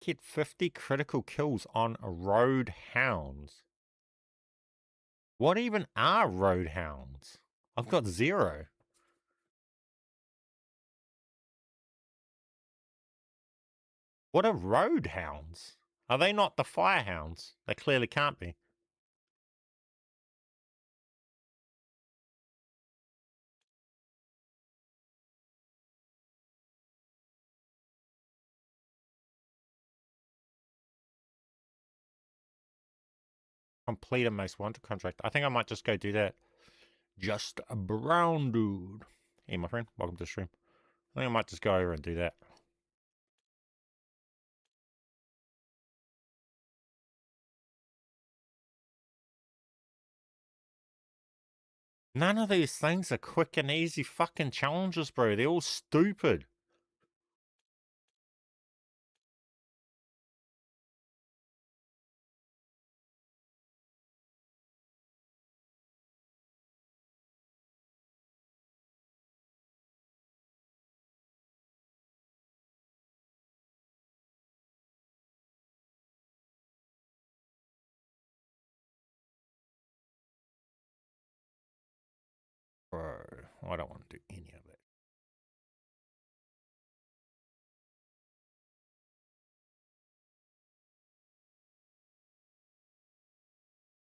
Get 50 critical kills on road hounds. What even are road hounds? I've got 0. What are road hounds? Are they not the fire hounds? They clearly can't be. Complete a most wanted contract. I think I might just go do that. Just a brown dude. Hey, my friend. Welcome to the stream. I think I might just go over and do that. None of these things are quick and easy fucking challenges, bro. They're all stupid. I don't want to do any of it.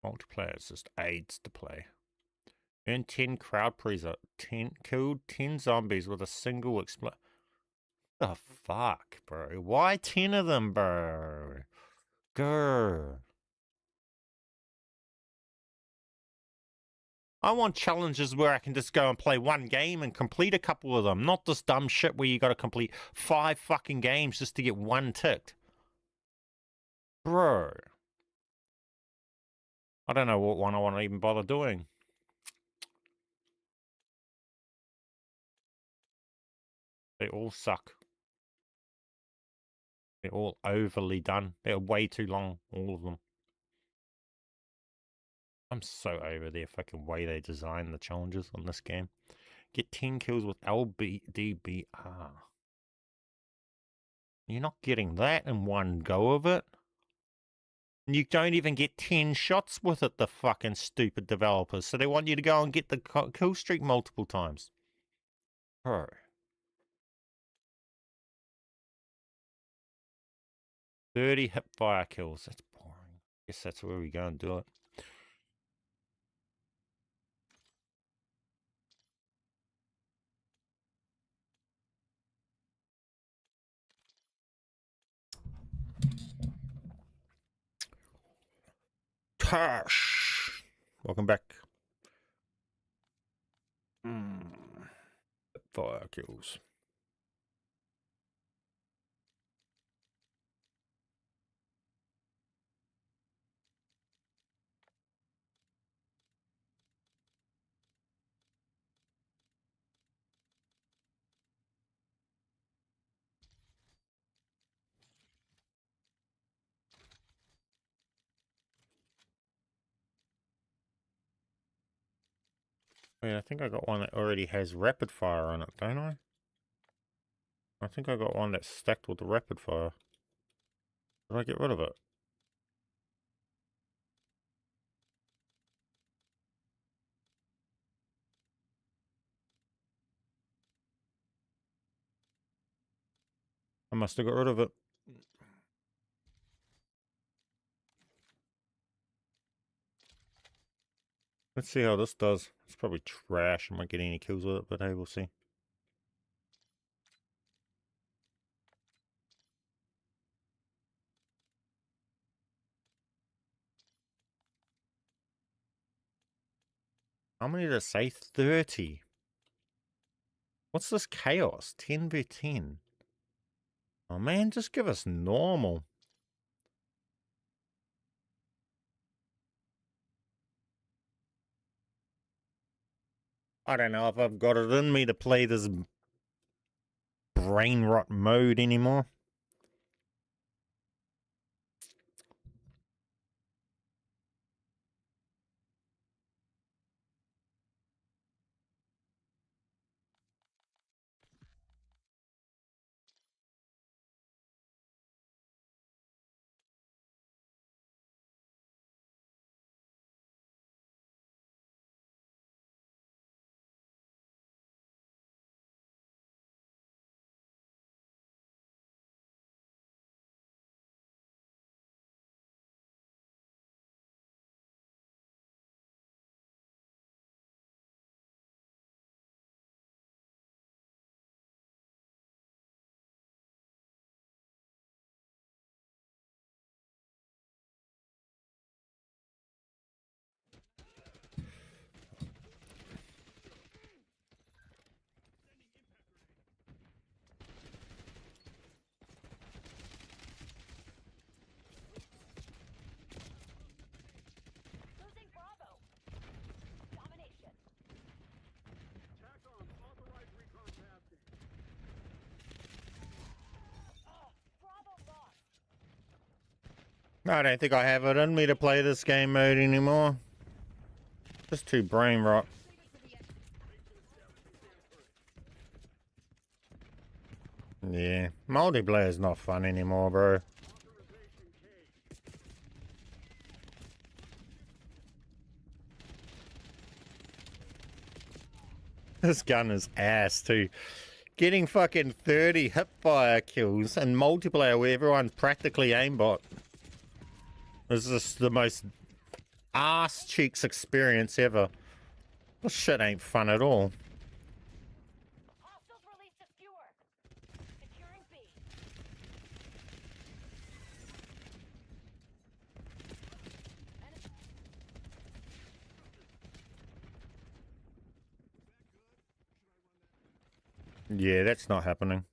Multiplayer just aids the play. Earn 10 crowd preser. 10 killed 10 zombies with a single explosion. The fuck, bro? Why 10 of them, bro? Grr. I want challenges where I can just go and play one game and complete a couple of them. Not this dumb shit where you gotta complete 5 fucking games just to get one ticked. Bro. I don't know what one I want to even bother doing. They all suck. They're all overly done. They're way too long, all of them. I'm so over the fucking way they design the challenges on this game. Get 10 kills with LBDBR. You're not getting that in one go of it. And you don't even get 10 shots with it, the fucking stupid developers. So they want you to go and get the kill streak multiple times. Bro. 30 hip fire kills. That's boring. Guess that's where we go and do it. Tash. Welcome back. Fire kills. Wait, I think I got one that already has rapid fire on it, don't I? I think I got one that's stacked with the rapid fire. Did I get rid of it? I must have got rid of it. Let's see how this does. It's probably trash. I might get any kills with it, but hey, we'll see. How many did it say? 30. What's this chaos? 10 v 10. Oh man, just give us normal. I don't know if I've got it in me to play this brain rot mode anymore. Losing Bravo. Domination. Bravo lost. I don't think I have it in me to play this game mode anymore. Just too brain rot. Yeah, multiplayer's not fun anymore, bro. This gun is ass too. Getting fucking 30 hipfire kills in multiplayer where everyone's practically aimbot. This is the most ass cheeks experience ever. This shit ain't fun at all. Hostiles released a skewer. Securing B. Yeah, that's not happening.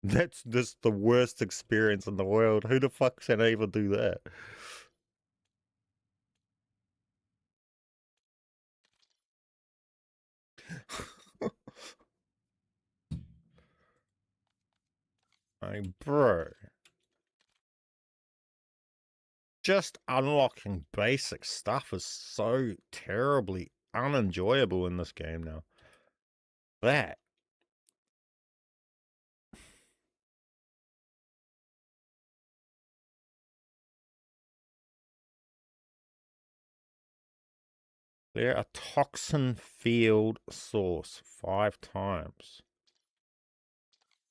That's just the worst experience in the world. Who the fuck can even do that? Like, bro. Just unlocking basic stuff is so terribly unenjoyable in this game now. That. They're a toxin field source 5 times.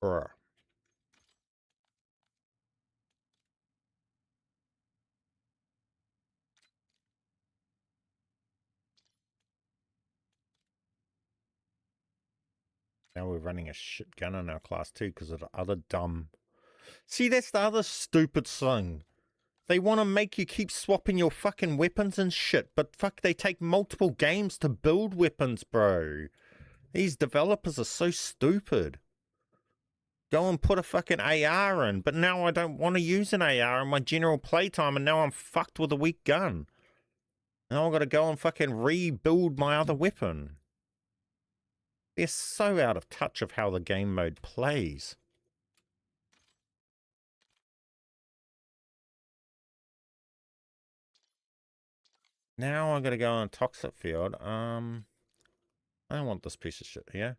Bruh. Now we're running a shit gun in our class too because of the other dumb... See, that's the other stupid thing. They want to make you keep swapping your fucking weapons and shit, but fuck, they take multiple games to build weapons, bro. These developers are so stupid. Go and put a fucking AR in, but now I don't want to use an AR in my general playtime, and now I'm fucked with a weak gun. Now I've got to go and fucking rebuild my other weapon. They're so out of touch of how the game mode plays. Now I've got to go on a toxic field. I don't want this piece of shit here.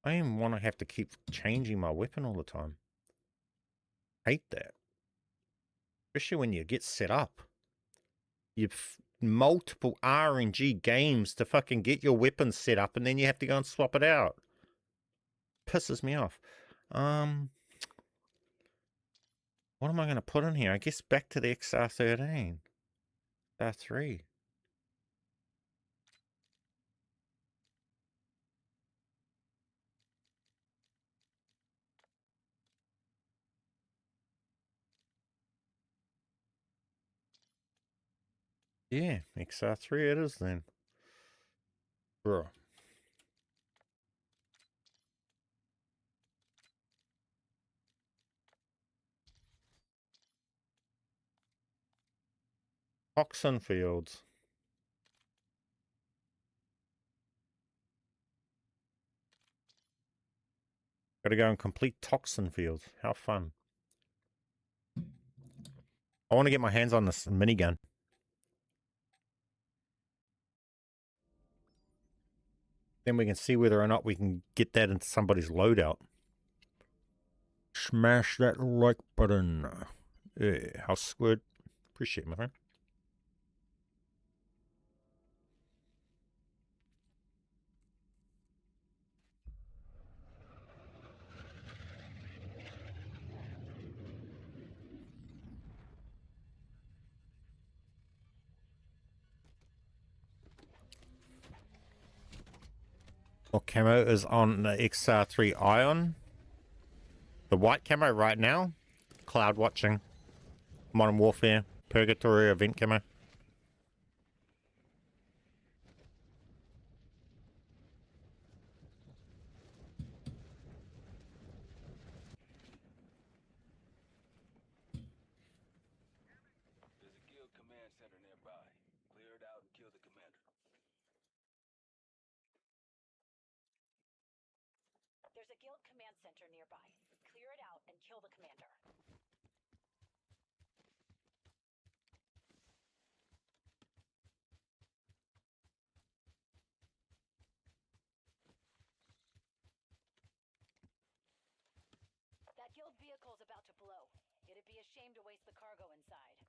I didn't want to have to keep changing my weapon all the time. Hate that. Especially when you get set up. You've multiple RNG games to fucking get your weapon set up, and then you have to go and swap it out. Pisses me off. What am I going to put in here? I guess back to the XR13. XR3. Yeah, XR3 it is then. Bro. Toxin fields. Gotta go and complete toxin fields. How fun. I want to get my hands on this minigun. Then we can see whether or not we can get that into somebody's loadout. Smash that like button. Yeah, house squid. Appreciate it, my friend. Well, camo is on the XR3 Ion. The white camo right now. Cloud watching. Modern Warfare. Purgatory event camo. There's a guild command center nearby. Clear it out and kill the commander. There's a guild command center nearby. Clear it out and kill the commander. That guild vehicle's shame to waste the cargo inside.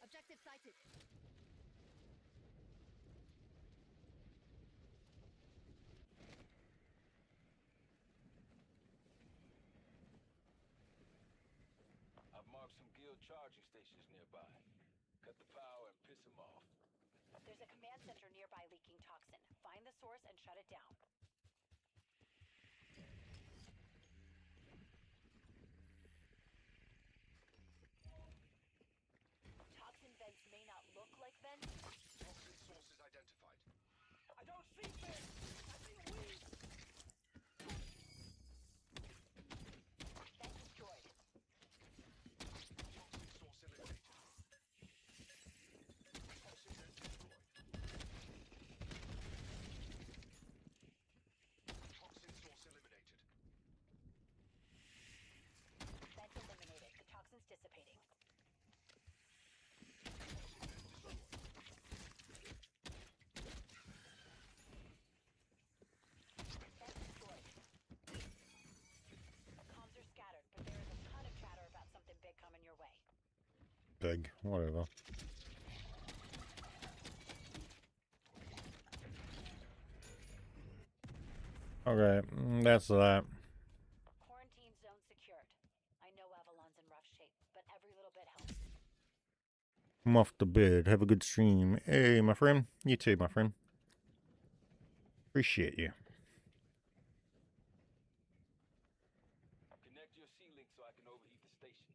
Objective sighted. I've marked some guild charging stations nearby. Cut the power and piss them off. There's a command center nearby leaking toxin. Find the source and shut it down. Toxin vents may not look like vents. Toxin sources identified. I don't see fish! I see weeds! Vent destroyed. Toxin source eliminated. Toxin vent destroyed. Toxin source eliminated. Vent eliminated. The toxin's dissipating. Toxin vent destroyed. Vent destroyed. Comms are scattered, but there is a ton of chatter about something big coming your way. Big, whatever. Okay, that's that. Quarantine zone secured. I know Avalon's in rough shape, but every little bit helps. I'm off to bed. Have a good stream. Hey, my friend. You too, my friend. Appreciate you. Connect your C-Link so I can overheat the station.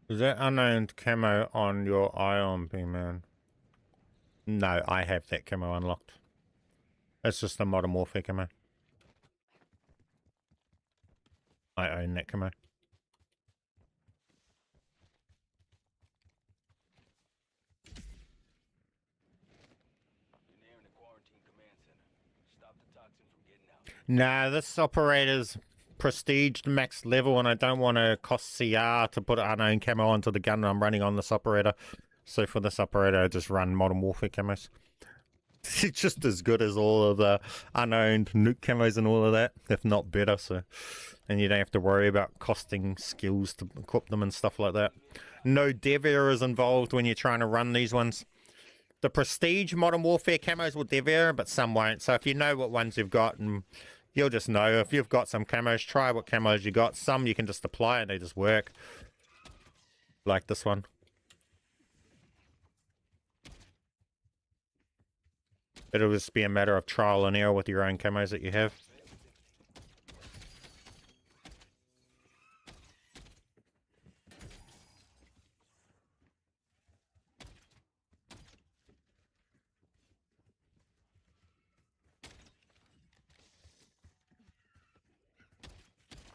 Is that unknown camo on your ion, bman? No, I have that camo unlocked. It's just a Modern Warfare camo. I own that camo. You're nearing the quarantine command center. Stop the toxin from getting out. Nah, this operator's prestiged max level, and I don't want to cost CR to put unknown camo onto the gun I'm running on this operator. So for this operator, I just run Modern Warfare camos. It's just as good as all of the unowned nuke camos and all of that, if not better. So, and you don't have to worry about costing skills to equip them and stuff like that. No dev errors involved when you're trying to run these ones. The prestige Modern Warfare camos will dev error, but some won't. So if you know what ones you've got, and you'll just know if you've got some camos, try what camos you got. Some you can just apply and they just work. Like this one. It'll just be a matter of trial and error with your own camos that you have.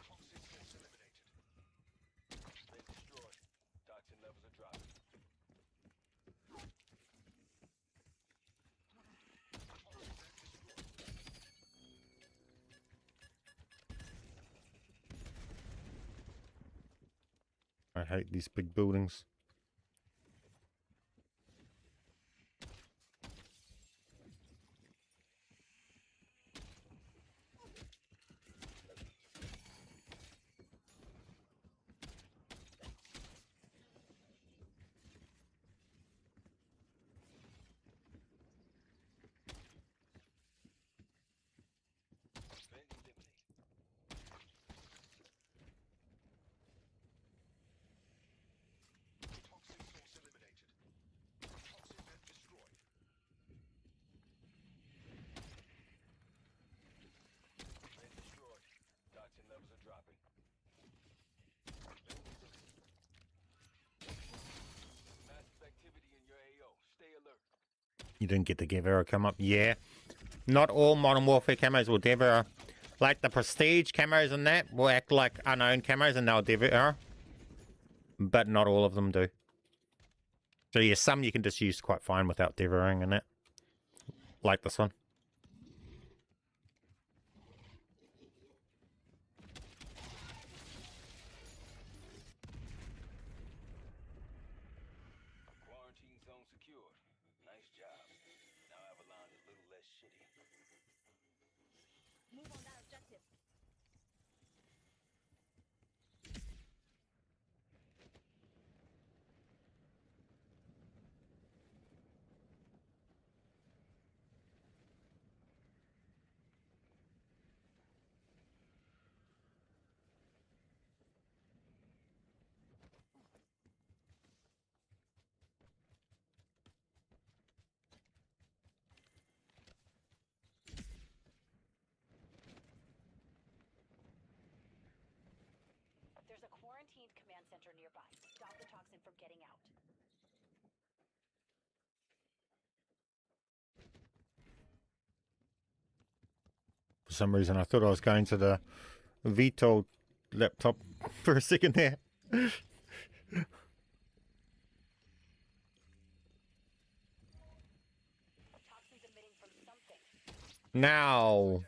Toxin source eliminated. Vent destroyed. Toxin levels are dropping. I hate these big buildings. Vent eliminated. Toxin source eliminated. Toxin vent destroyed. Vent destroyed. Toxin levels are dropping. Massive activity in your AO. Stay alert. You didn't get the dev error come up. Yeah. Not all Modern Warfare camos will dev error. Like the prestige camos and that will act like unknown camos and they'll dev error. But not all of them do. So yeah, some you can just use quite fine without dev erroring in it. Like this one. Move on that objective. There's a quarantined command center nearby. Stop the toxin from getting out. For some reason, I thought I was going to the VTOL laptop for a second there. Toxin's emitting from something. Now,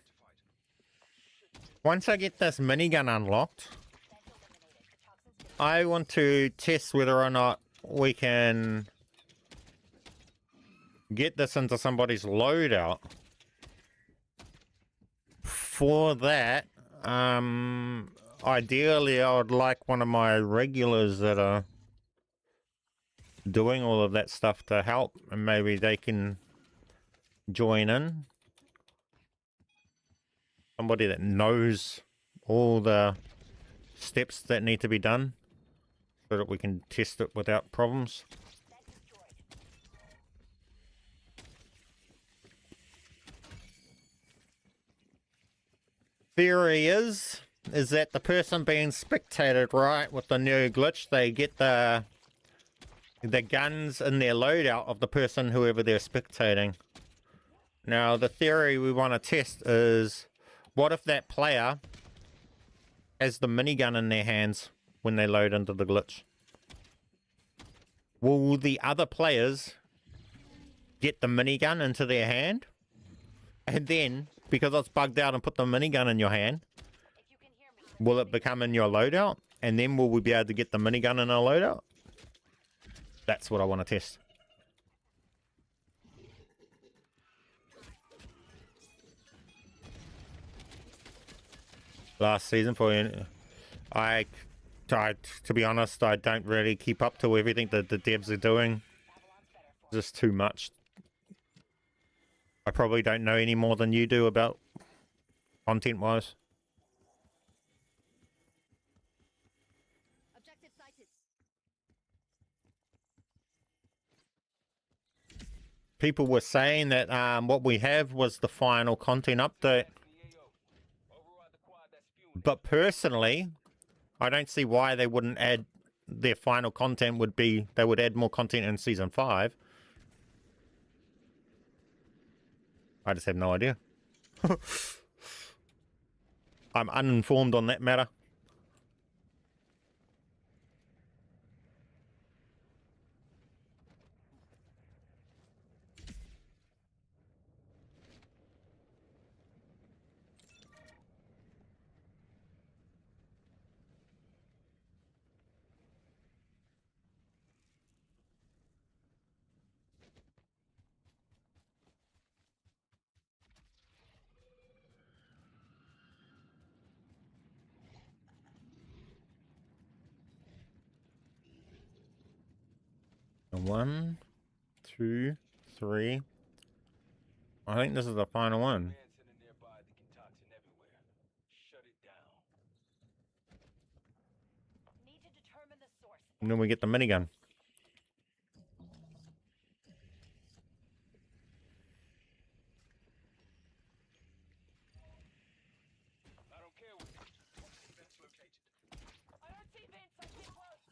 once I get this minigun unlocked, Vent eliminated. The toxin's been I want to test whether or not we can get this into somebody's loadout. For that, ideally I would like one of my regulars that are doing all of that stuff to help, and maybe they can join in. Somebody that knows all the steps that need to be done so that we can test it without problems. vent destroyed. Theory is that the person being spectated, right, with the new glitch, they get the guns in their loadout of the person, whoever they're spectating. Now, the theory we want to test is, what if that player has the minigun in their hands when they load into the glitch? Will the other players get the minigun into their hand? And then, because it's bugged out and put the minigun in your hand, If you can hear me, will it become in your loadout? And then will we be able to get the minigun in our loadout? That's what I want to test. Last season for you, to be honest, I don't really keep up to everything that the devs are doing. Avalon's better for Just too much. I probably don't know any more than you do about content-wise. Objective sighted. People were saying that what we have was the final content update. Override the quad that's spewing. But personally, I don't see why they wouldn't add their final content would be they would add more content in season 5. I just have no idea. I'm uninformed on that matter. One, 2, 3. I think this is the final one. Command center nearby leaking toxin everywhere. Shut it down. Need to determine the source. And then we get the minigun. I don't care what. Vents located. I don't see vents. I see close.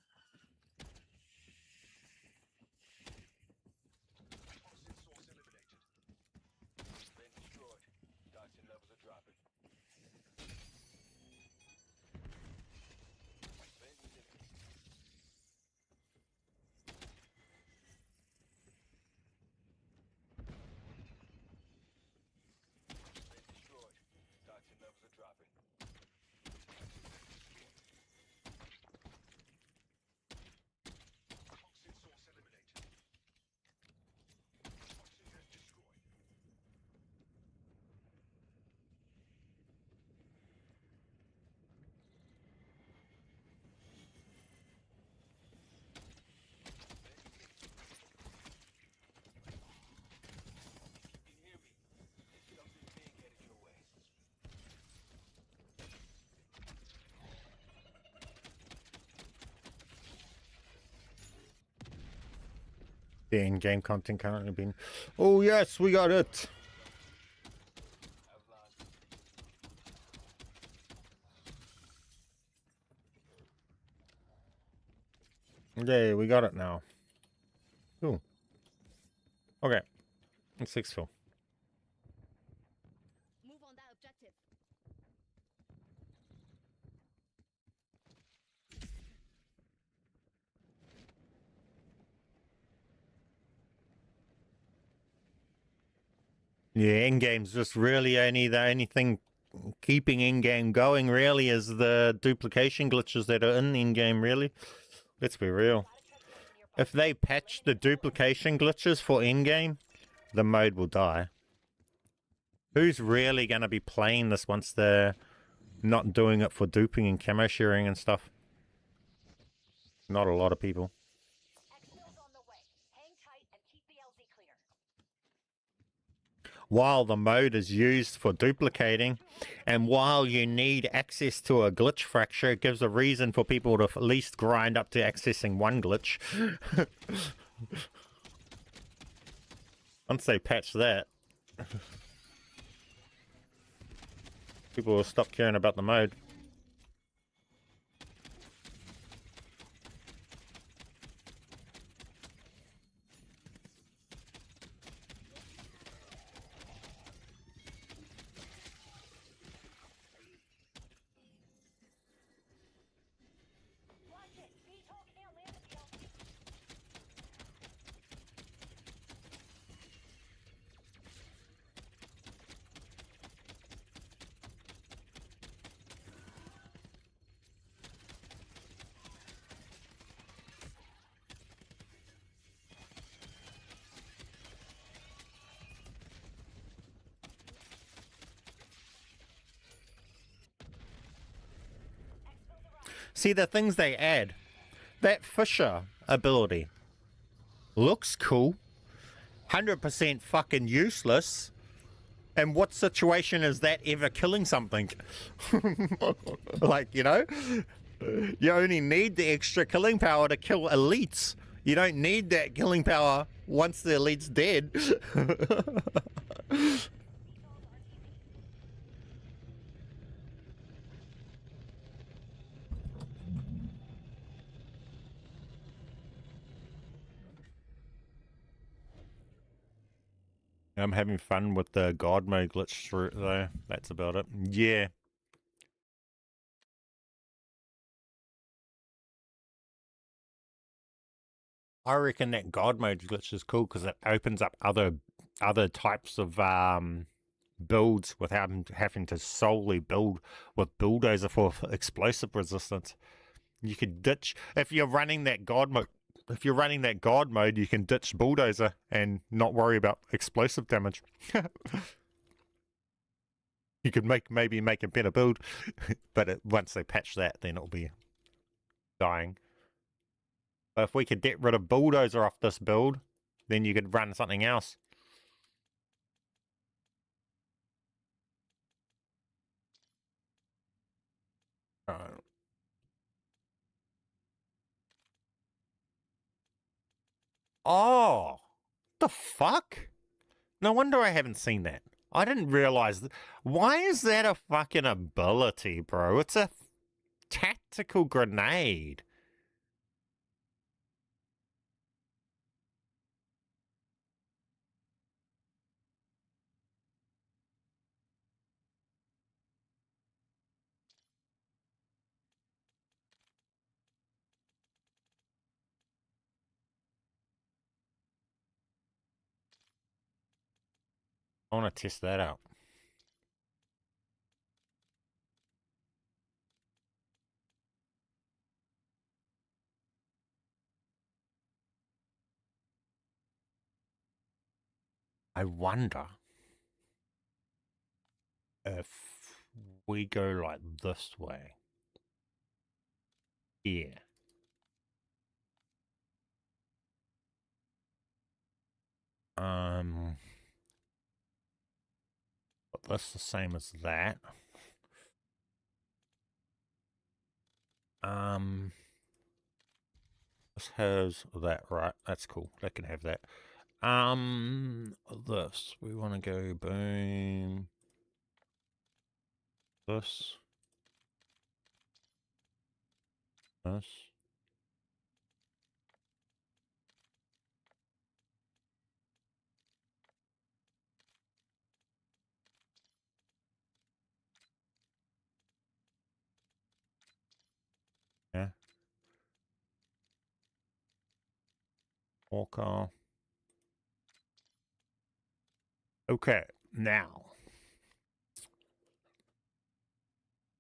Toxin source eliminated. Vent destroyed. Toxin levels are dropping. Vent is empty. The in-game content currently being... Oh yes, we got it! Okay, we got it now. Cool. Okay. It's 6-4. Move on that objective. Yeah, in-game's just really only the only thing keeping in-game going really is the duplication glitches that are in-game really. Let's be real. If they patch the duplication glitches for in-game, the mode will die. Who's really going to be playing this once they're not doing it for duping and camo sharing and stuff? Not a lot of people. Exfil's on the way. Hang tight and keep the LZ clear. While the mode is used for duplicating, and while you need access to a glitch fracture, it gives a reason for people to at least grind up to accessing one glitch. Once they patch that, people will stop caring about the mode. Watch it. VTOL can't land at the LZ. See the things they add. That Fisher ability looks cool. 100% fucking useless. And what situation is that ever killing something? Like, you know? You only need the extra killing power to kill elites. You don't need that killing power once the elite's dead. I'm having fun with the God mode glitch through though. That's about it. Yeah. I reckon that God mode glitch is cool because it opens up other types of builds without having to solely build with bulldozer for explosive resistance. You could ditch if you're running that God mode. If you're running that God mode, you can ditch bulldozer and not worry about explosive damage. You could maybe make a better build, but once they patch that, then it'll be dying. But if we could get rid of bulldozer off this build, then you could run something else. Oh, the fuck? No wonder I haven't seen that. I didn't realize that. Why is that a fucking ability, bro? It's a tactical grenade. I want to test that out. I wonder if we go like this way. Yeah. But that's the same as that. This has that, right? That's cool. That can have that. This. We want to go boom. This. This. Yeah. Walker. Okay, now.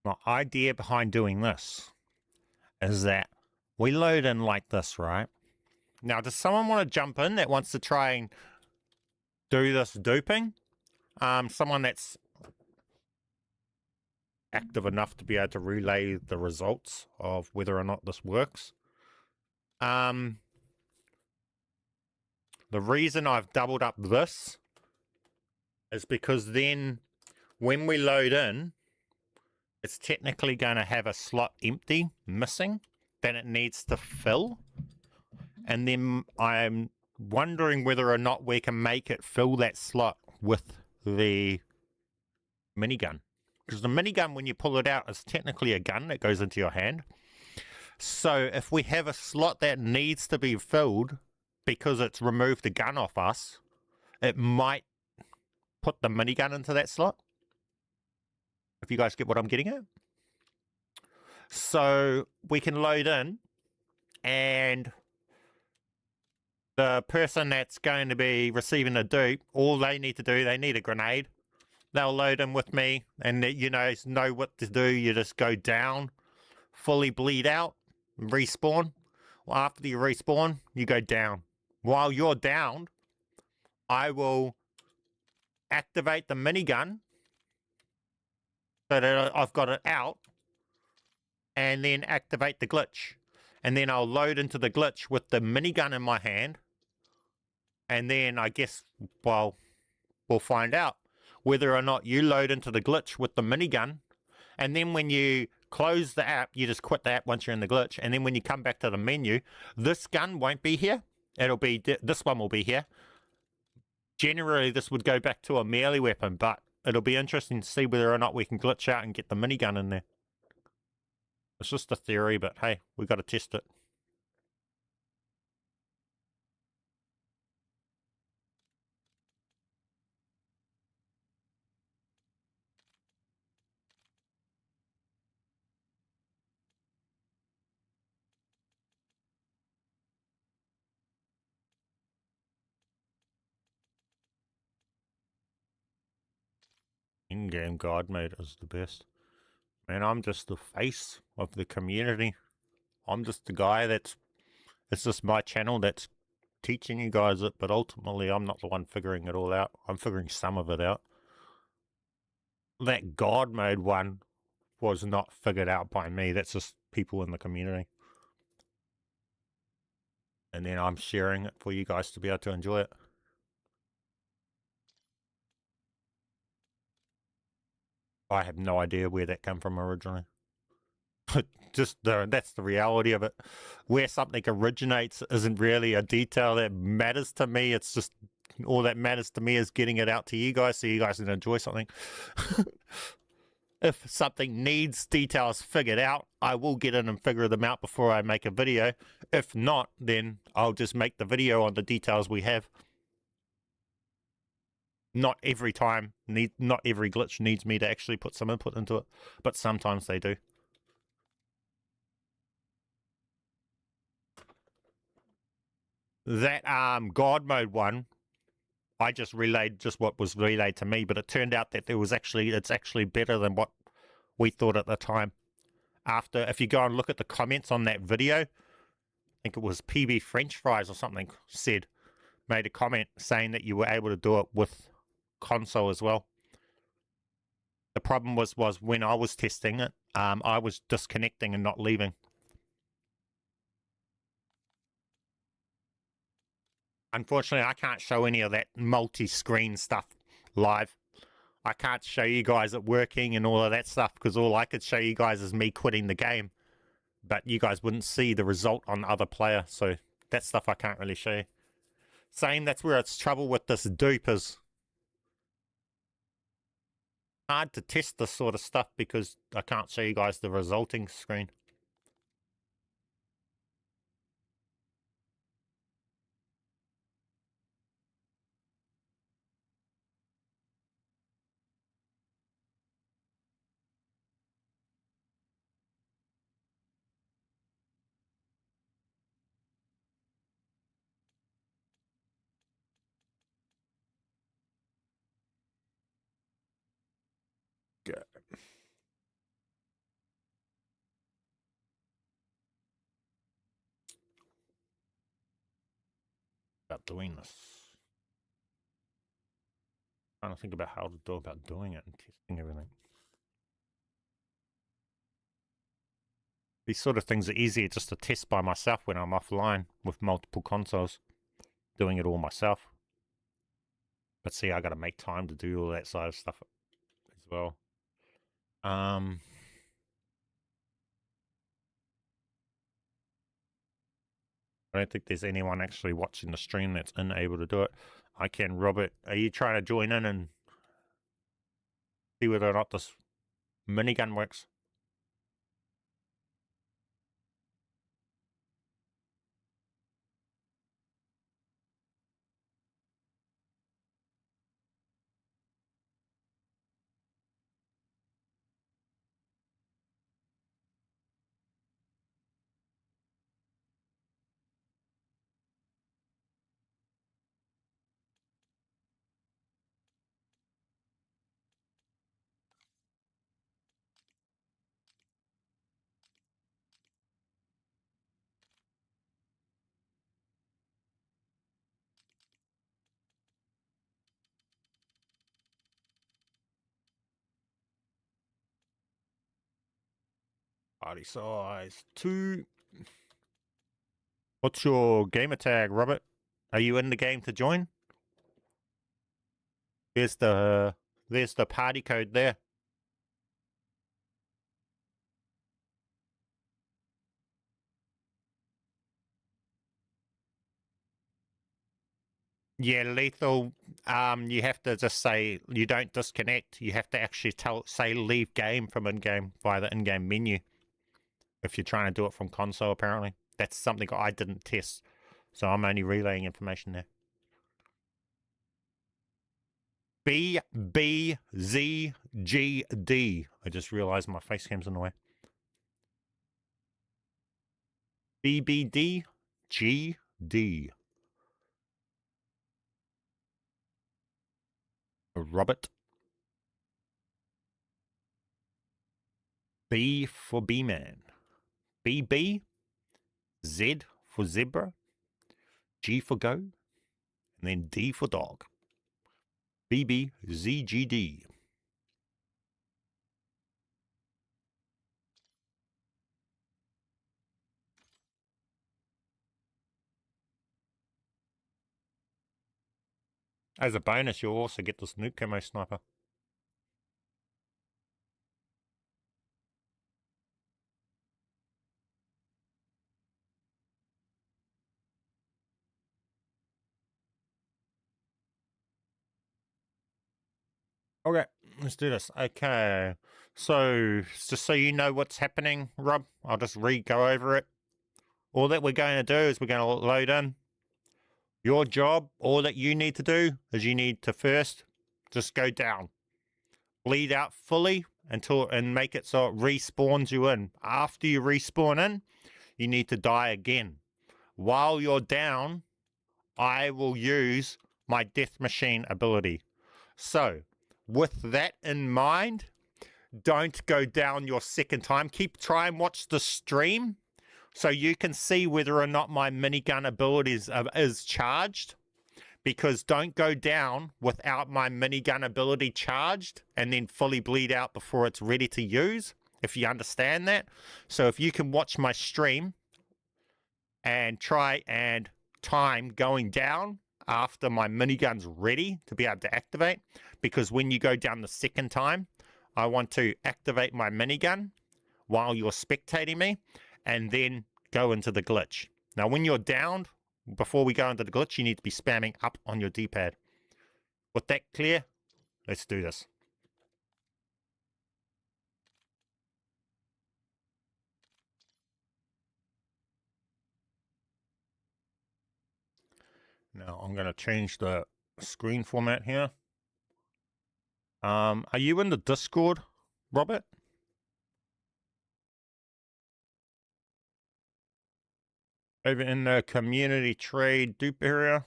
My idea behind doing this is that we load in like this, right? Now, does someone want to jump in that wants to try and do this duping? Someone that's active enough to be able to relay the results of whether or not this works. The reason I've doubled up this is because then when we load in, it's technically going to have a slot empty, missing, that it needs to fill. And then I'm wondering whether or not we can make it fill that slot with the minigun. Because the minigun, when you pull it out, is technically a gun that goes into your hand. So if we have a slot that needs to be filled because it's removed the gun off us, it might put the minigun into that slot. If you guys get what I'm getting at. So we can load in, and the person that's going to be receiving a dupe, all they need to do, they need a grenade. They'll load in with me, and you know what to do. You just go down, fully bleed out, respawn. Well, after you respawn, you go down. While you're down, I will activate the minigun so that I've got it out, and then activate the glitch. And then I'll load into the glitch with the minigun in my hand. And then I guess, well, we'll find out whether or not you load into the glitch with the minigun. And then when you close the app, you just quit the app once you're in the glitch. And then when you come back to the menu, this gun won't be here. It'll be, this one will be here. Generally, this would go back to a melee weapon, but it'll be interesting to see whether or not we can glitch out and get the minigun in there. It's just a theory, but hey, we got to test it. In-game God mode is the best. Man, I'm just the face of the community. I'm just the guy that's... It's just my channel that's teaching you guys it, but ultimately I'm not the one figuring it all out. I'm figuring some of it out. That God mode one was not figured out by me. That's just people in the community. And then I'm sharing it for you guys to be able to enjoy it. I have no idea where that came from originally. Just that's the reality of it. Where something originates isn't really a detail that matters to me. It's just all that matters to me is getting it out to you guys so you guys can enjoy something. If something needs details figured out, I will get in and figure them out before I make a video. If not, then I'll just make the video on the details we have. Not every time, not every glitch needs me to actually put some input into it, but sometimes they do. That God mode one, I just relayed just what was relayed to me, but it turned out that it's actually better than what we thought at the time. After, if you go and look at the comments on that video, I think it was PB French Fries or something made a comment saying that you were able to do it with console as well. The problem was when I was testing it, I was disconnecting and not leaving. Unfortunately, I can't show any of that multi-screen stuff live. I can't show you guys it working and all of that stuff because all I could show you guys is me quitting the game. but you guys wouldn't see the result on the other player, so that stuff I can't really show you. Same, that's where it's trouble with this dupe is hard to test this sort of stuff because I can't show you guys the resulting screen. Good. About doing this. Trying to think about how to do about doing it and testing everything. These sort of things are easier just to test by myself when I'm offline with multiple consoles, doing it all myself. But see, I got to make time to do all that side of stuff as well. I don't think there's anyone actually watching the stream that's unable to do it. I can, Robert. Are you trying to join in and see whether or not this minigun works? Party size 2. What's your gamer tag, Robert? Are you in the game to join? There's the party code there. Yeah, lethal. You have to just say you don't disconnect. You have to actually say leave game from in-game via the in-game menu. If you're trying to do it from console, apparently. That's something I didn't test. So I'm only relaying information there. BBZGD. I just realized my face cam's in the way. BBDGD. Robert. B for bman. BB. Z for zebra. G for go. And then D for dog. BBZGD. As a bonus, you'll also get this new camo sniper. Okay, let's do this. Okay, so just so you know what's happening, Rob, I'll just go over it. All that we're going to do is we're going to load in. Your job, all that you need to do is you need to first just go down. Bleed out fully and make it so it respawns you in. After you respawn in, you need to die again. While you're down, I will use my death machine ability. So, with that in mind, don't go down your second time. Try and watch the stream so you can see whether or not my minigun ability is charged. Because don't go down without my minigun ability charged and then fully bleed out before it's ready to use, if you understand that. So if you can watch my stream and try and time going down after my minigun's ready to be able to activate, because when you go down the second time, I want to activate my minigun while you're spectating me, and then go into the glitch. Now, when you're downed, before we go into the glitch, you need to be spamming up on your D-pad. With that clear, let's do this. Now, I'm going to change the screen format here. Are you in the Discord, Robert? Over in the community trade dupe area?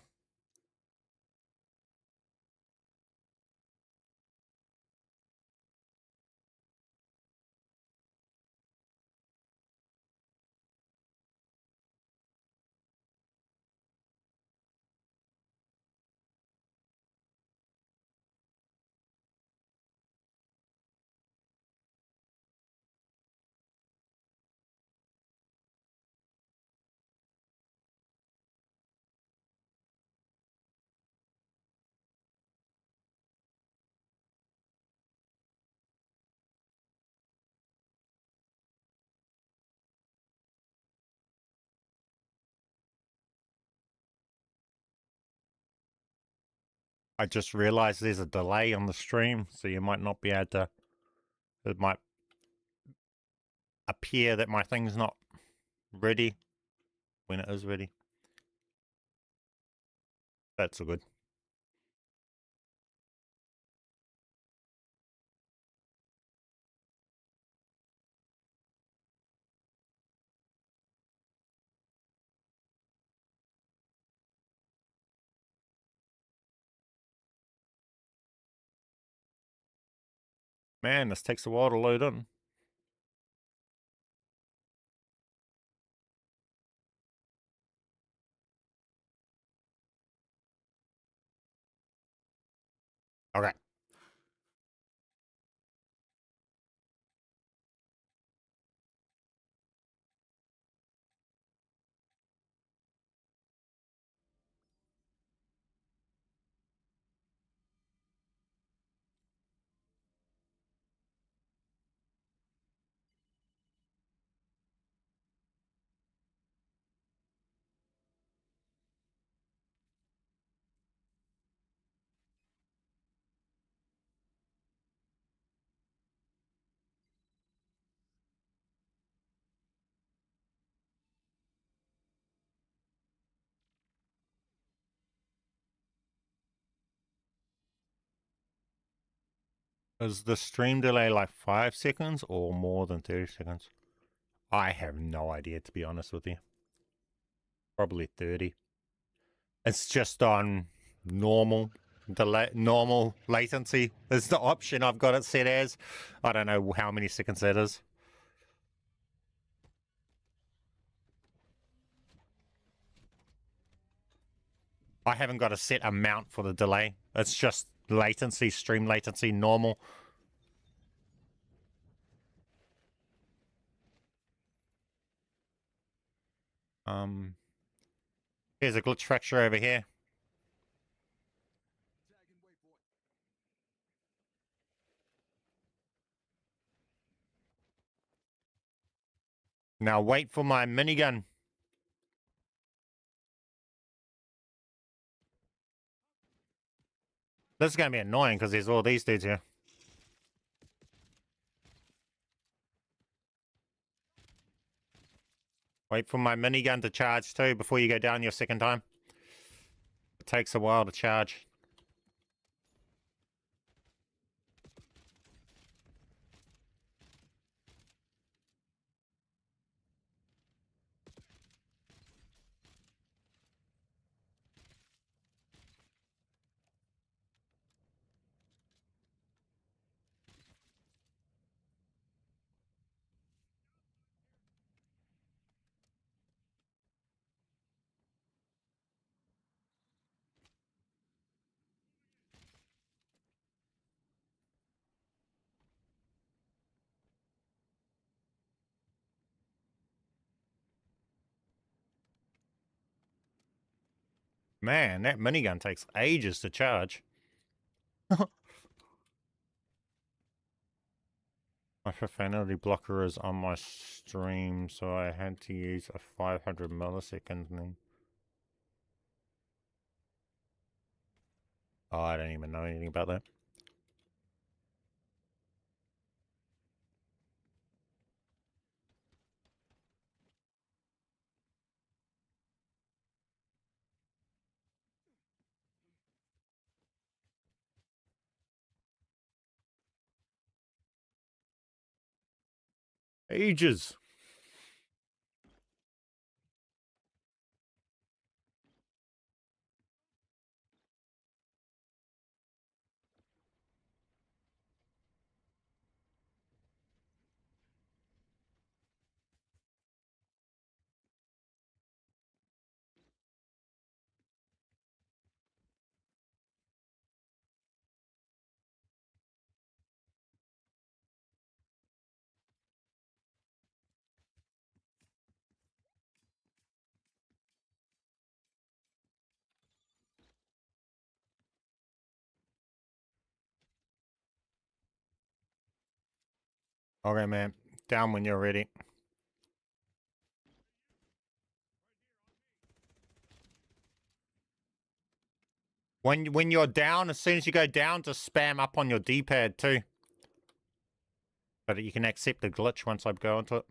I just realized there's a delay on the stream, so you might not be able to... It might appear that my thing's not ready when it is ready. That's all good. Man, this takes a while to load in. Okay. Is the stream delay like 5 seconds or more than 30 seconds? I have no idea, to be honest with you. Probably 30. It's just on normal delay, normal latency. It's the option I've got it set as. I don't know how many seconds that is. I haven't got a set amount for the delay. It's just latency, stream latency, normal. Here's a glitch fracture over here. Now wait for my minigun. This is going to be annoying because there's all these dudes here. Wait for my minigun to charge too before you go down your second time. It takes a while to charge. Man, that minigun takes ages to charge. My profanity blocker is on my stream, so I had to use a 500 millisecond thing. Oh, I don't even know anything about that. Ages. Okay, man. Down when you're ready. When you're down, as soon as you go down, just spam up on your D-pad too. So that you can accept the glitch once I go into it.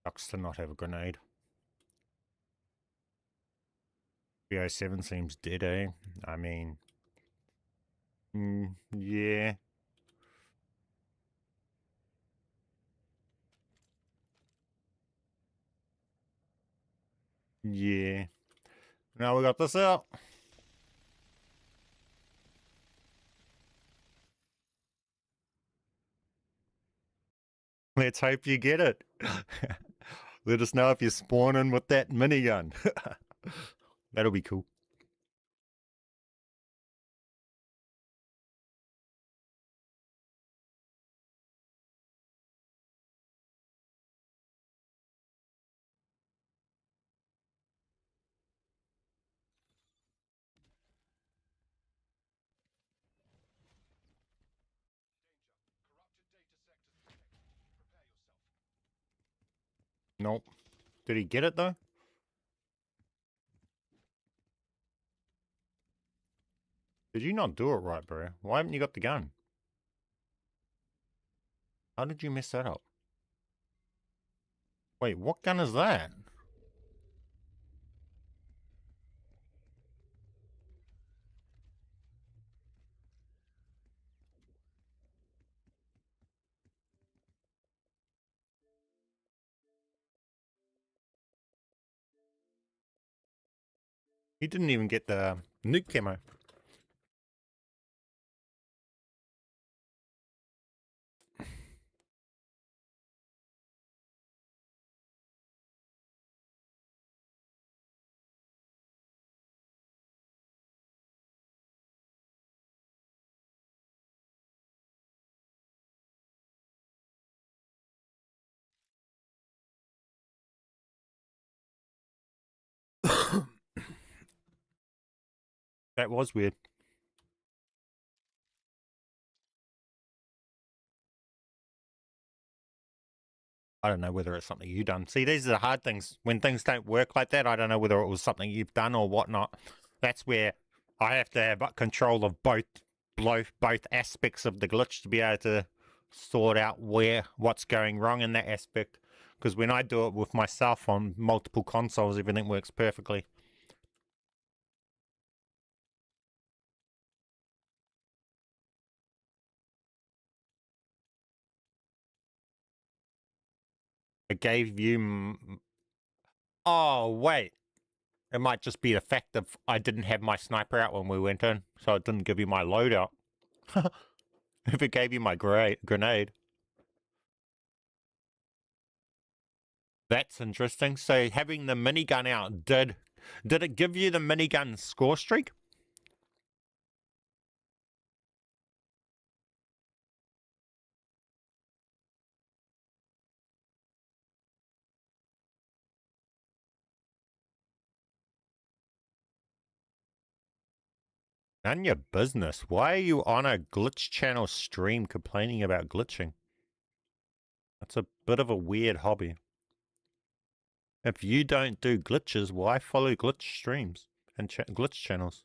Sucks to not have a grenade. BO7 seems dead, eh? I mean... yeah. Yeah. Now we got this out. Let's hope you get it. Let us know if you're spawning with that minigun. That'll be cool. Nope. Did he get it though? Did you not do it right, bro? Why haven't you got the gun? How did you mess that up? Wait, what gun is that? He didn't even get the nuke camo. That was weird. I don't know whether it's something you've done. See, these are the hard things. When things don't work like that, I don't know whether it was something you've done or whatnot. That's where I have to have control of both aspects of the glitch to be able to sort out what's going wrong in that aspect. Because when I do it with myself on multiple consoles, everything works perfectly. I gave you... Oh, wait. It might just be the fact of I didn't have my sniper out when we went in, so it didn't give you my loadout. If it gave you my grenade. That's interesting. So having the minigun out, did it give you the minigun score streak? None your business. Why are you on a glitch channel stream complaining about glitching? That's a bit of a weird hobby. If you don't do glitches, why follow glitch streams and glitch channels?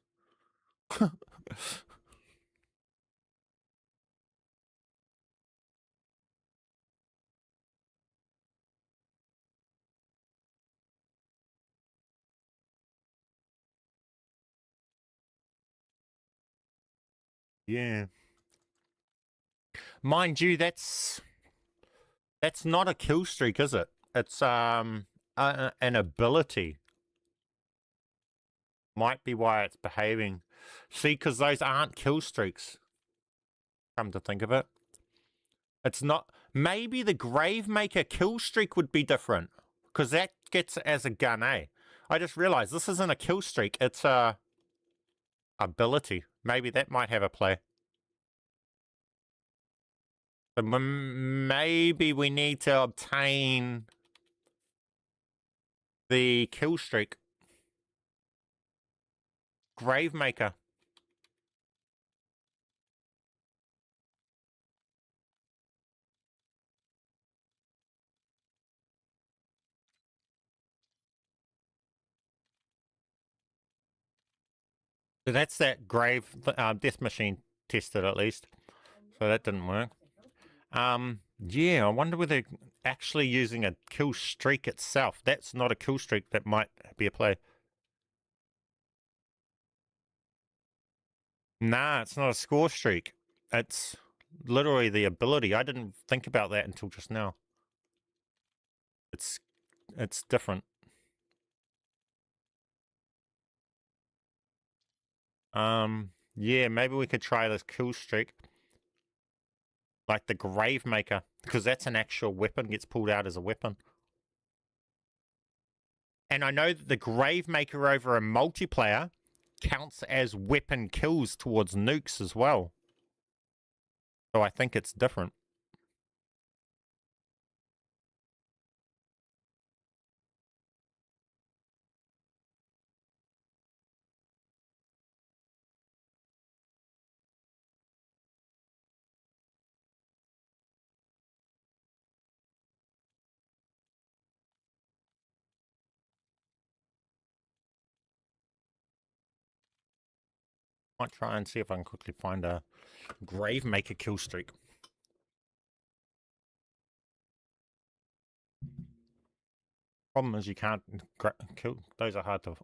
Yeah. Mind you, that's not a kill streak, is it? It's an ability. Might be why it's behaving. See, because those aren't kill streaks. Come to think of it. It's not. Maybe the Gravemaker kill streak would be different. Because that gets it as a gun, eh? I just realized this isn't a kill streak. It's a ability. Maybe that might have a play. So maybe we need to obtain the kill streak. Gravemaker. So that's that grave death machine tested at least. So that didn't work. Yeah, I wonder whether actually using a kill streak itself. That's not a kill streak. That might be a play. Nah, it's not a score streak. It's literally the ability. I didn't think about that until just now. It's different. Yeah, maybe we could try this kill streak. Like the Gravemaker, because that's an actual weapon, gets pulled out as a weapon. And I know that the Gravemaker over a multiplayer counts as weapon kills towards nukes as well. So I think it's different. Might try and see if I can quickly find a Gravemaker kill streak. Problem is you can't kill. Those are hard to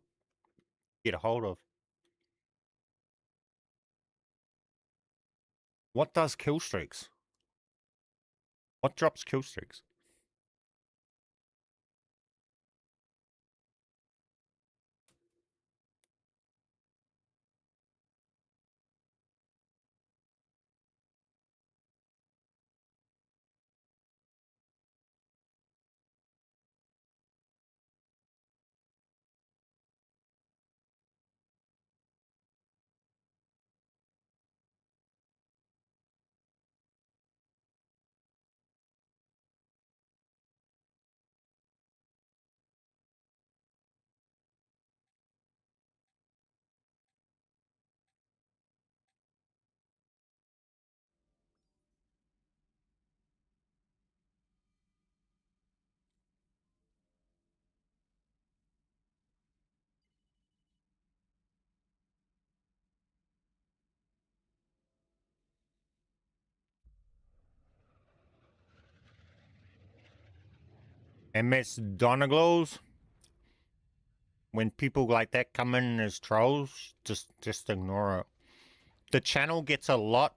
get a hold of. What does kill streaks? What drops kill streaks? MS Donaglos. When people like that come in as trolls, just ignore it. The channel gets a lot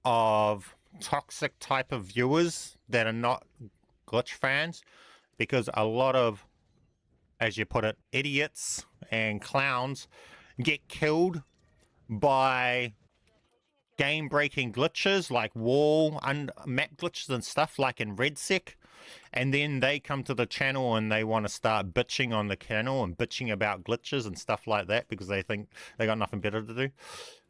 of toxic type of viewers that are not glitch fans, because a lot of, as you put it, idiots and clowns get killed by game-breaking glitches like wall and map glitches and stuff like in RedSec, and then they come to the channel and they want to start bitching on the channel and bitching about glitches and stuff like that because they think they got nothing better to do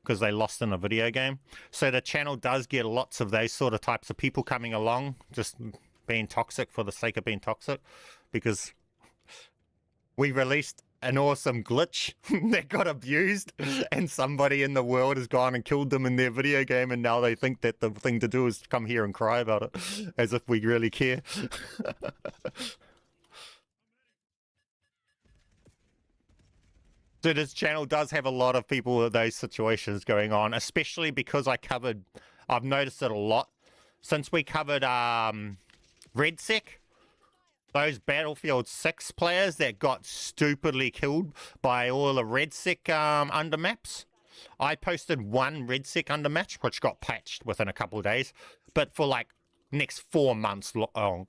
because they lost in a video game. So the channel does get lots of those sort of types of people coming along, just being toxic for the sake of being toxic, because we released an awesome glitch that got abused, and somebody in the world has gone and killed them in their video game, and now they think that the thing to do is come here and cry about it, as if we really care. So this channel does have a lot of people with those situations going on, especially because I've noticed it a lot since we covered RedSec. Those Battlefield 6 players that got stupidly killed by all the RedSec undermaps. I posted one RedSec undermatch, which got patched within a couple of days, but for like next 4 months long.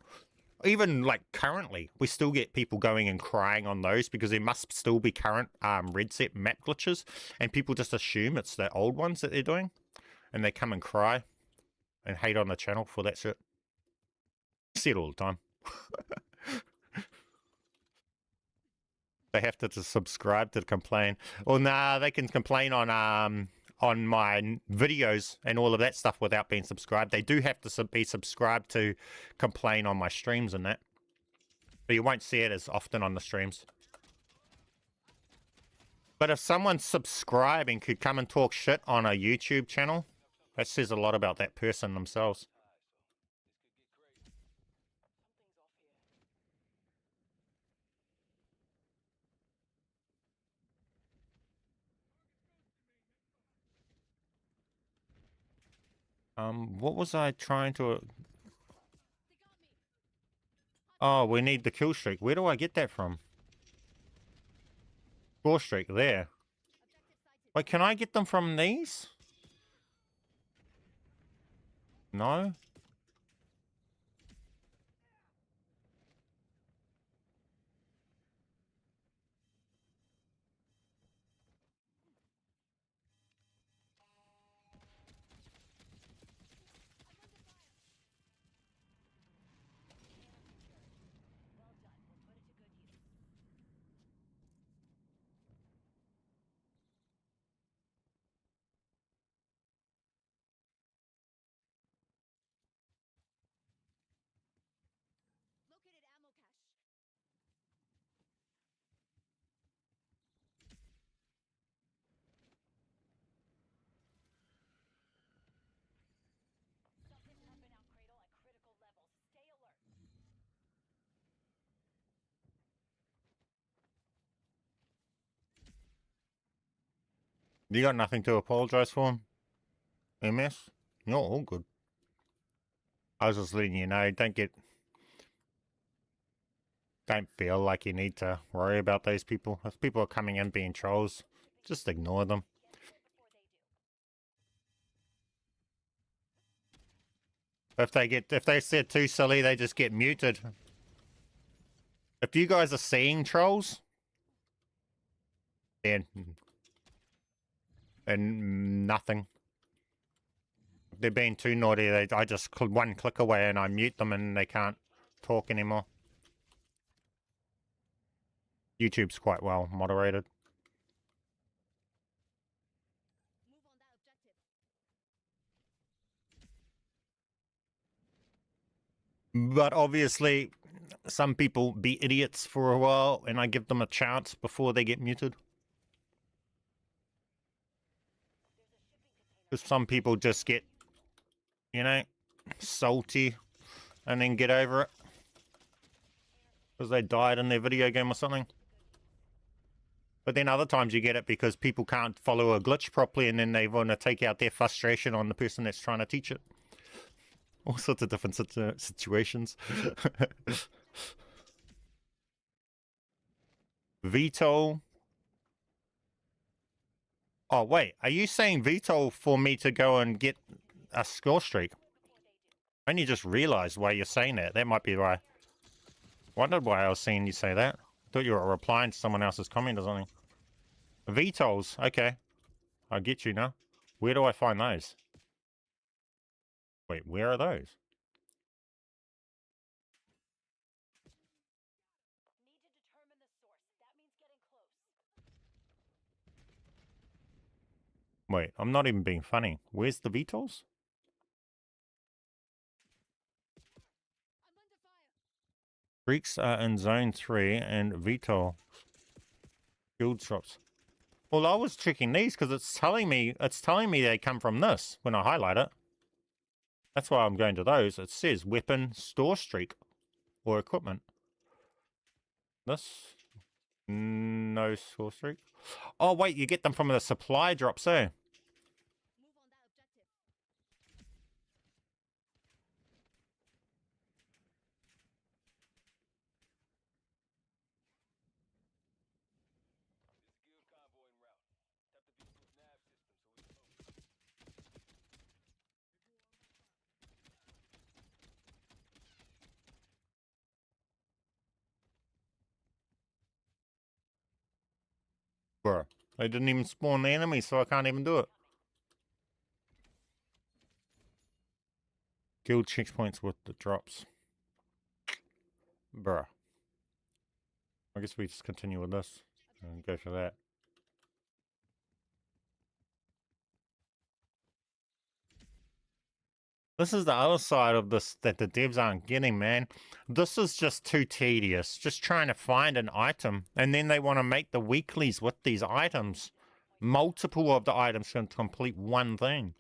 Even like currently, we still get people going and crying on those because there must still be current RedSec map glitches, and people just assume it's the old ones that they're doing, and they come and cry and hate on the channel for that shit. I see it all the time. They have to subscribe to complain. Well, nah, they can complain on my videos and all of that stuff without being subscribed. They do have to be subscribed to complain on my streams and that. But you won't see it as often on the streams. But if someone's subscribing could come and talk shit on a YouTube channel, that says a lot about that person themselves. What was I trying to... Oh, we need the kill streak. Where do I get that from? Score streak, there. Wait, can I get them from these? No? Located ammo cache. Something's pumping out Cradle at critical levels. Stay alert. You got nothing to apologize for, MS? You're all good. I was just letting you know, don't feel like you need to worry about those people. If people are coming in being trolls, just ignore them. If they said too silly, they just get muted. If you guys are seeing trolls, then and nothing. If they're being too naughty, I just one click away and I mute them and they can't talk anymore. YouTube's quite well moderated. Move on that objective. But obviously, some people be idiots for a while, and I give them a chance before they get muted. Because some people just get, you know, salty and then get over it. Because they died in their video game or something. But then other times you get it because people can't follow a glitch properly, and then they want to take out their frustration on the person that's trying to teach it. All sorts of different situations. Veto. Oh, wait. Are you saying veto for me to go and get a score streak? I only just realized why you're saying that. That might be why. Wondered why I was seeing you say that. Thought you were replying to someone else's comment or something. Vetols. Okay. I get you now. Where do I find those? Wait, where are those? Need to determine the source. That means getting close. Wait, I'm not even being funny. Where's the vetols? I'm under fire. Greeks are in zone 3 and veto. Guild shops. Well, I was checking these because it's telling me they come from this when I highlight it. That's why I'm going to those. It says weapon store streak or equipment. This no store streak. Oh wait, you get them from the supply drops, eh? Move on that objective. There's a guild convoy en route. Tap the vehicle's nav system so we can locate. Bruh. They didn't even spawn the enemy, so I can't even do it. Guild checkpoints with the drops. Bruh. I guess we just continue with this and go for that. This is the other side of this that the devs aren't getting, man. This is just too tedious. Just trying to find an item. And then they want to make the weeklies with these items. Multiple of the items can complete one thing.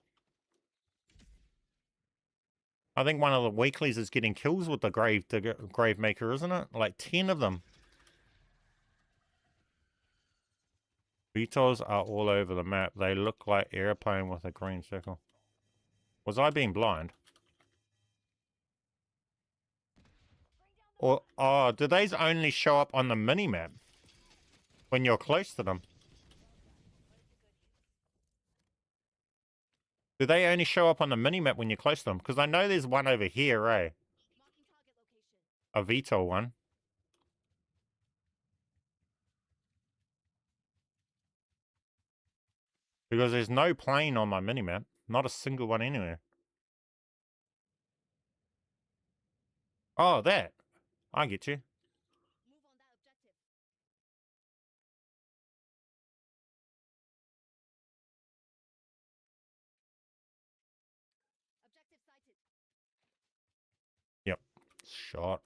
I think one of the weeklies is getting kills with the grave maker, isn't it? Like 10 of them. Beetles are all over the map. They look like airplane with a green circle. Was I being blind? Or, oh, do these only show up on the mini-map? When you're close to them? Do they only show up on the mini-map when you're close to them? Because I know there's one over here, eh? Marking target location. A VTOL one. Because there's no plane on my minimap. Not a single one anywhere. Oh, that. I get you. Move on that objective. Objective sighted. Yep. Shot.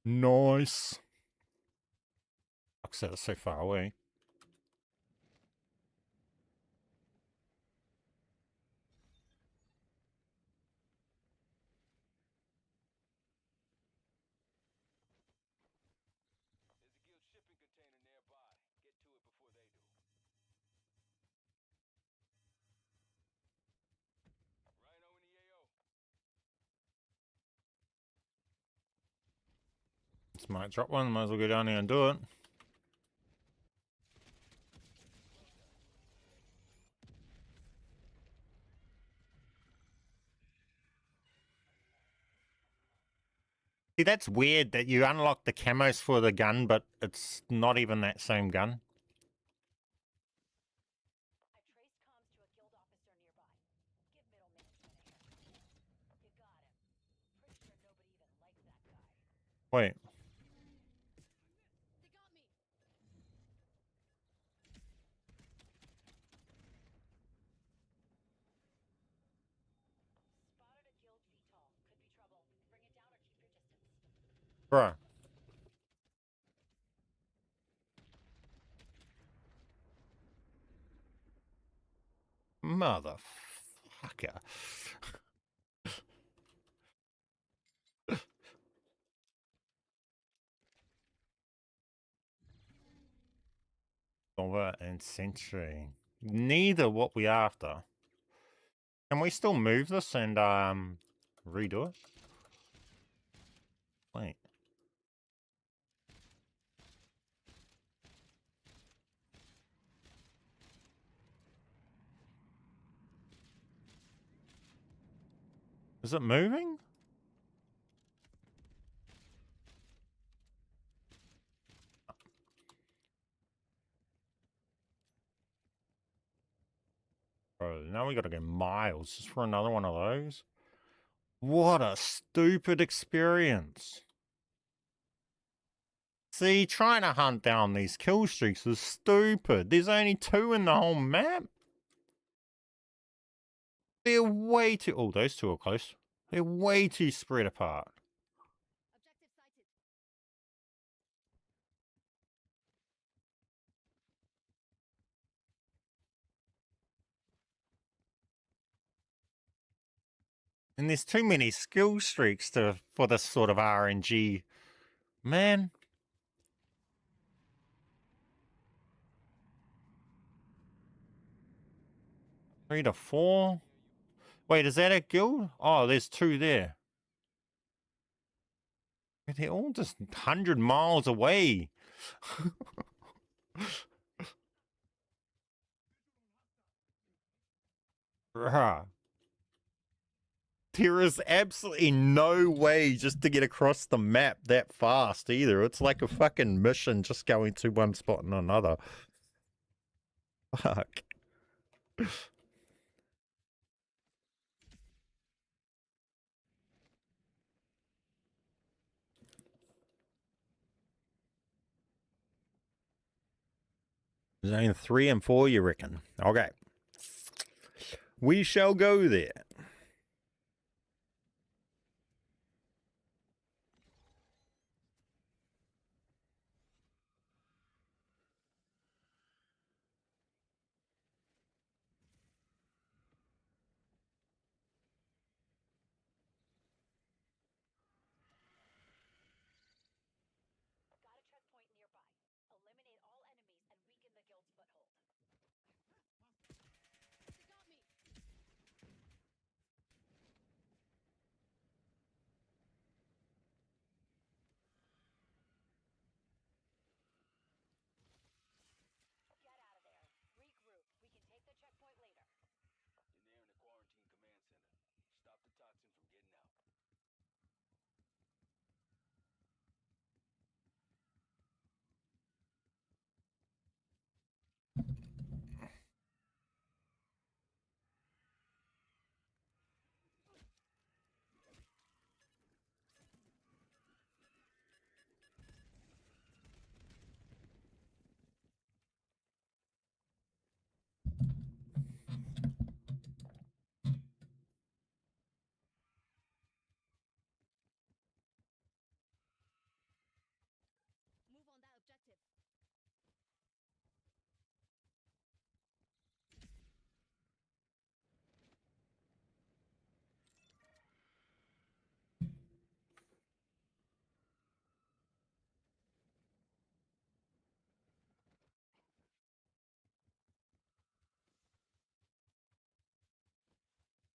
Nice. Like I said, it's so far away. There's a guild shipping container nearby. Get to it before they do. Rhino in the AO. This might drop one. Might as well go down here and do it. See, that's weird that you unlock the camos for the gun, but it's not even that same gun. I've traced comms to a guild officer nearby. Give middle management a haircut. You got him. Pretty sure nobody even likes that guy. Wait. They got me. Spotted a guild VTOL. Could be trouble. Bring it down or keep your distance. Bruh. Motherfucker. Silver and Century. Neither what we after. Can we still move this and redo it? Wait. Is it moving? Bro, now we gotta go miles just for another one of those. What a stupid experience. See, trying to hunt down these kill streaks is stupid. There's only 2 in the whole map. They're way too... Oh, those 2 are close. They're way too spread apart. And there's too many skill streaks for this sort of RNG. Man. Three to four. Wait, is that a guild? Oh, there's two there. They're all just 100 miles away. Bruh. There is absolutely no way just to get across the map that fast either. It's like a fucking mission just going to one spot and another. Fuck. Zone 3 and 4, you reckon? Okay. We shall go there. Got a checkpoint nearby. Eliminate all enemies and weaken the guild's foothold. They got me. Get out of there. Regroup. We can take the checkpoint later. In there in the quarantine command center. Stop the toxin from getting out. Move on that objective.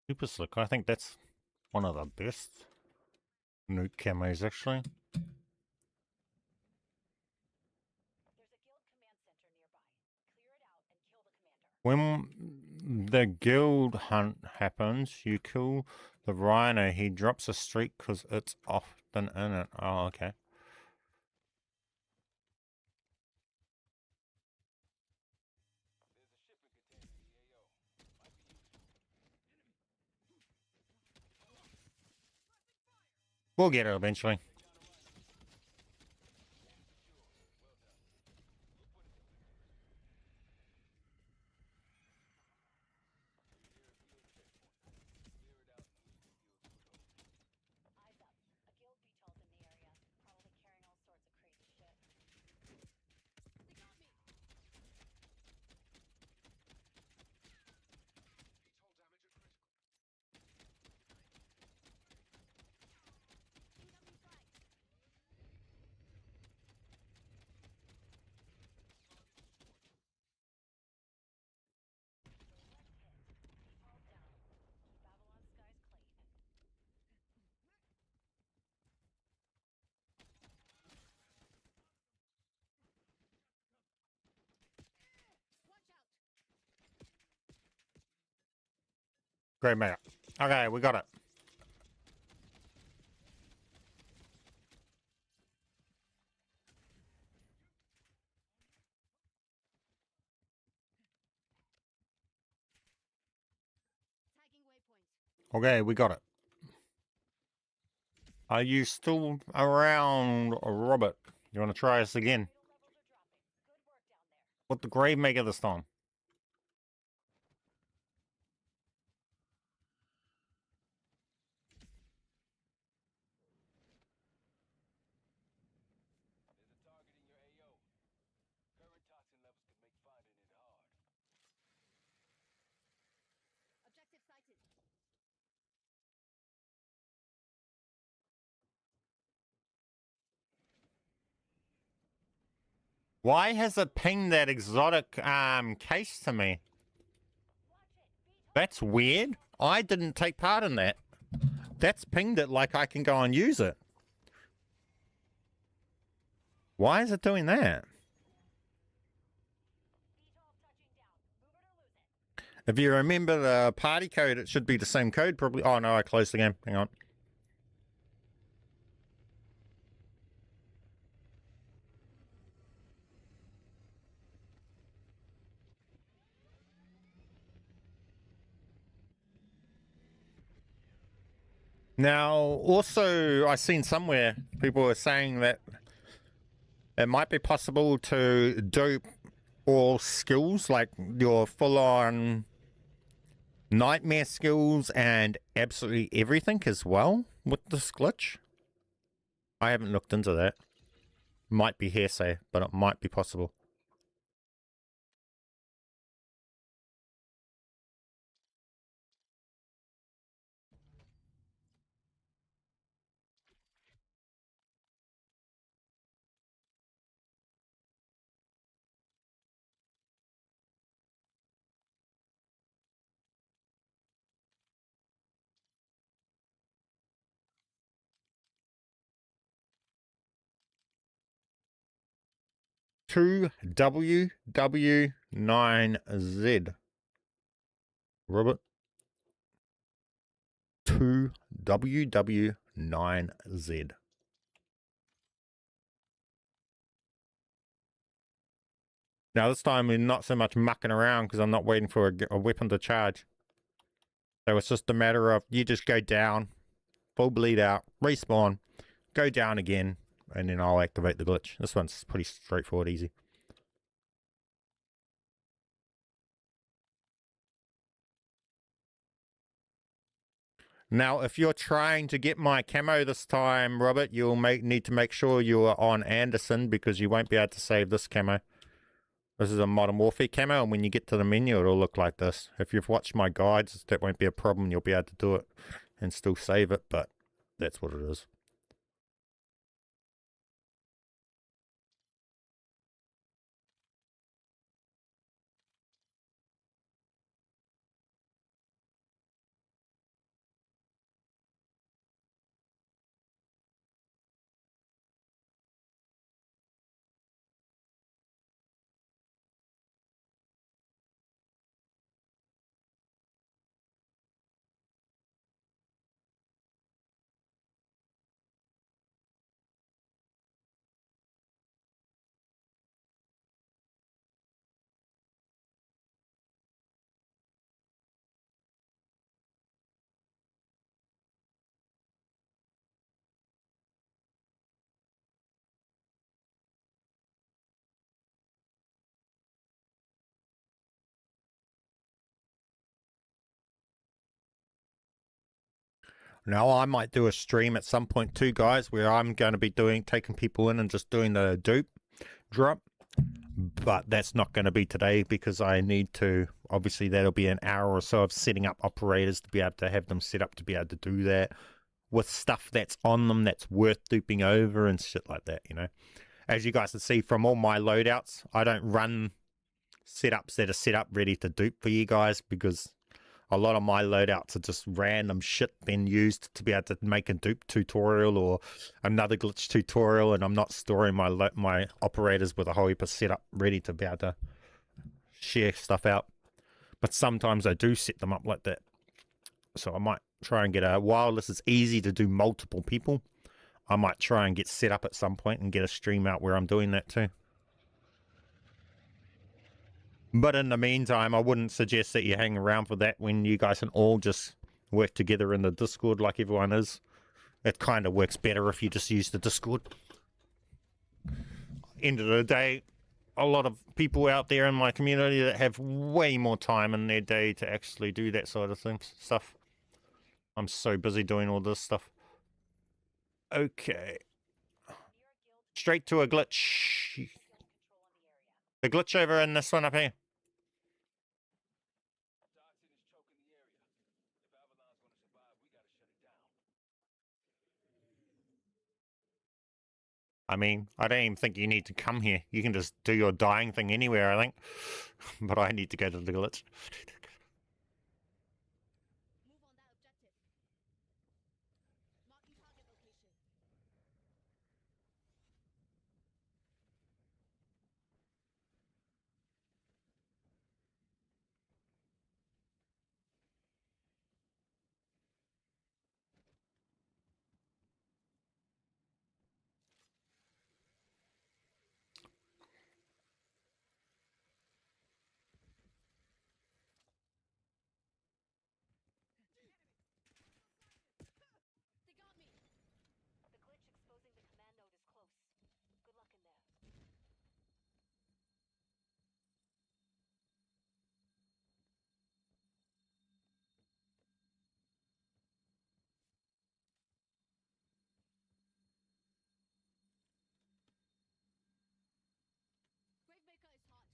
Super slick. I think that's one of the best nuke camos, actually. There's a guild command center nearby. Clear it out and kill the commander. When the guild hunt happens, you kill the rhino. He drops a streak because it's often in it. Oh, okay. There's a shipping container in the AO. Might be useful. We'll get it eventually. Eyes up. A guild beetle's in the area. Probably carrying all sorts of crazy shit. They got me. Incoming flag. Beetle's down. Keep Babylon's skies clean. Watch out. Great map. Okay, we got it. Tagging waypoint. Okay, we got it. Are you still around, Robert? You want to try us again? Vital levels are dropping. Good work down there. What the grave maker this time? There's a target in your AO. Current toxin levels could make finding it hard. Objective sighted. Why has it pinged that exotic case to me? That's weird. I didn't take part in that. That's pinged it like I can go and use it. Why is it doing that? If you remember the party code, it should be the same code probably. Oh no, I closed the game. Hang on. Now, also, I've seen somewhere people were saying that it might be possible to dupe all skills, like your full-on nightmare skills and absolutely everything as well with this glitch. I haven't looked into that. Might be hearsay, but it might be possible. WW9Z. Robert. 2WW9Z. Now this time we're not so much mucking around because I'm not waiting for a weapon to charge. So it's just a matter of you just go down, full bleed out, respawn, go down again, and then I'll activate the glitch. This one's pretty straightforward, easy. Now, if you're trying to get my camo this time, Robert, you'll need to make sure you are on Anderson because you won't be able to save this camo. This is a Modern Warfare camo, and when you get to the menu, it'll look like this. If you've watched my guides, that won't be a problem. You'll be able to do it and still save it, but that's what it is. Now, I might do a stream at some point too, guys, where I'm going to be taking people in and just doing the dupe drop. But that's not going to be today because I need to, obviously that'll be an hour or so of setting up operators to be able to have them set up to be able to do that with stuff that's on them that's worth duping over and shit like that, you know. As you guys can see from all my loadouts, I don't run setups that are set up ready to dupe for you guys because a lot of my loadouts are just random shit being used to be able to make a dupe tutorial or another glitch tutorial, and I'm not storing my operators with a whole heap of setup ready to be able to share stuff out. But sometimes I do set them up like that. So I might try and get while this is easy to do multiple people, I might try and get set up at some point and get a stream out where I'm doing that too. But in the meantime, I wouldn't suggest that you hang around for that when you guys can all just work together in the Discord like everyone is. It kind of works better if you just use the Discord. End of the day, a lot of people out there in my community that have way more time in their day to actually do that sort of stuff. I'm so busy doing all this stuff. Okay. Straight to a glitch. The glitch over in this one up here. Toxin is choking the area. If Avalon's gonna survive, we gotta shut it down. I mean, I don't even think you need to come here. You can just do your dying thing anywhere, I think. But I need to go to the glitch. Move on that objective. Marking target location. They got me. The glitch exposing the command node is close. Good luck in there. Gravemaker is hot.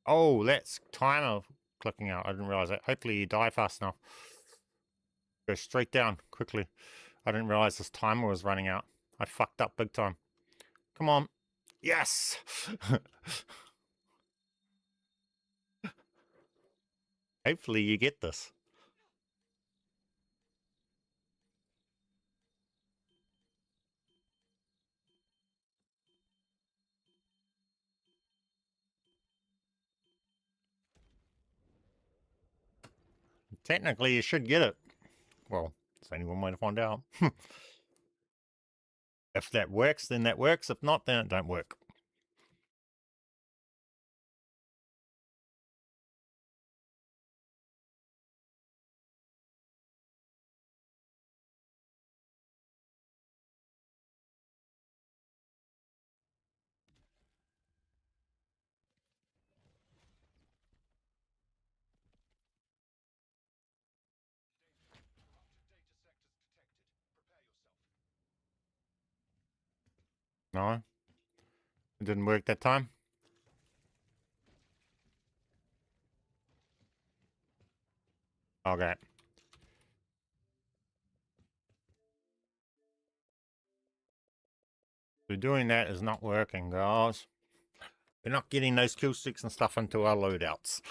Oh, that's timer clicking out. I didn't realize that. Hopefully you die fast enough. Go straight down quickly. I didn't realize this timer was running out. I fucked up big time. Come on. Yes! Hopefully you get this. Technically, you should get it. Well, there's only one way to find out. If that works, then that works. If not, then it don't work. No? It didn't work that time? Okay. So doing that is not working, guys. We're not getting those kill sticks and stuff into our loadouts.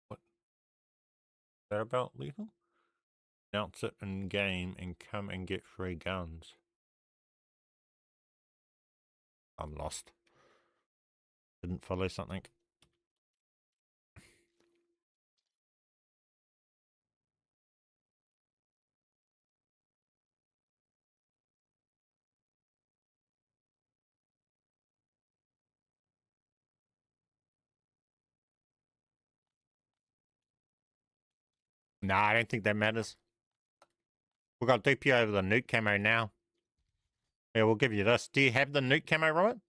What? Is that about lethal? Announce it in game and come and get free guns. I'm lost. Didn't follow something. Nah, I don't think that matters. We've got DP over the nuke camo now. Yeah, we'll give you this. Do you have the nuke camo, Robert?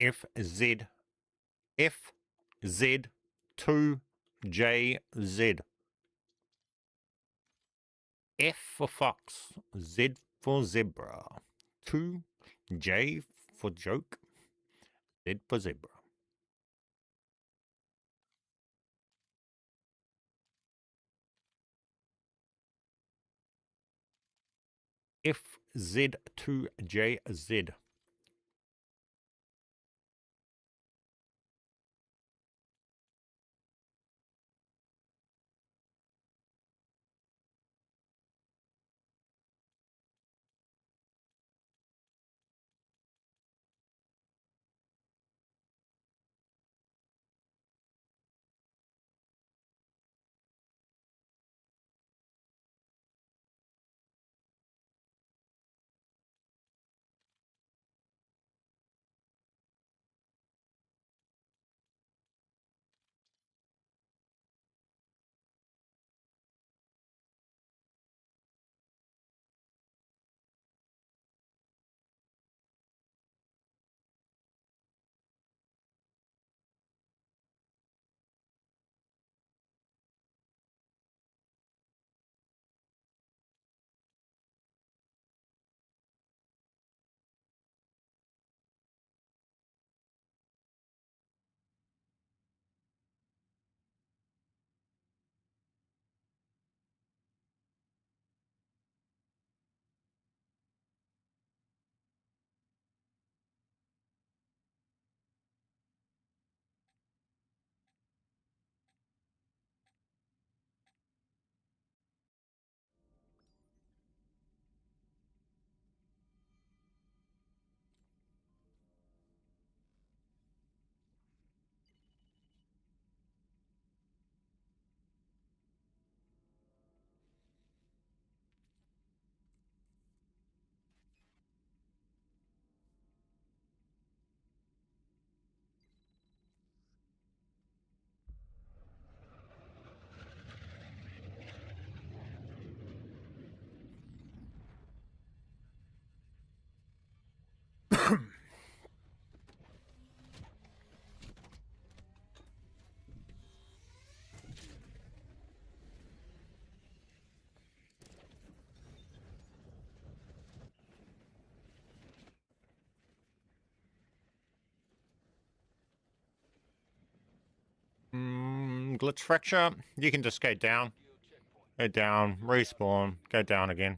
FZ. FZ2JZ. F for fox. Z for zebra. 2. J for joke. Z for zebra. FZ2JZ. glitch fracture, you can just go down, respawn, go down again.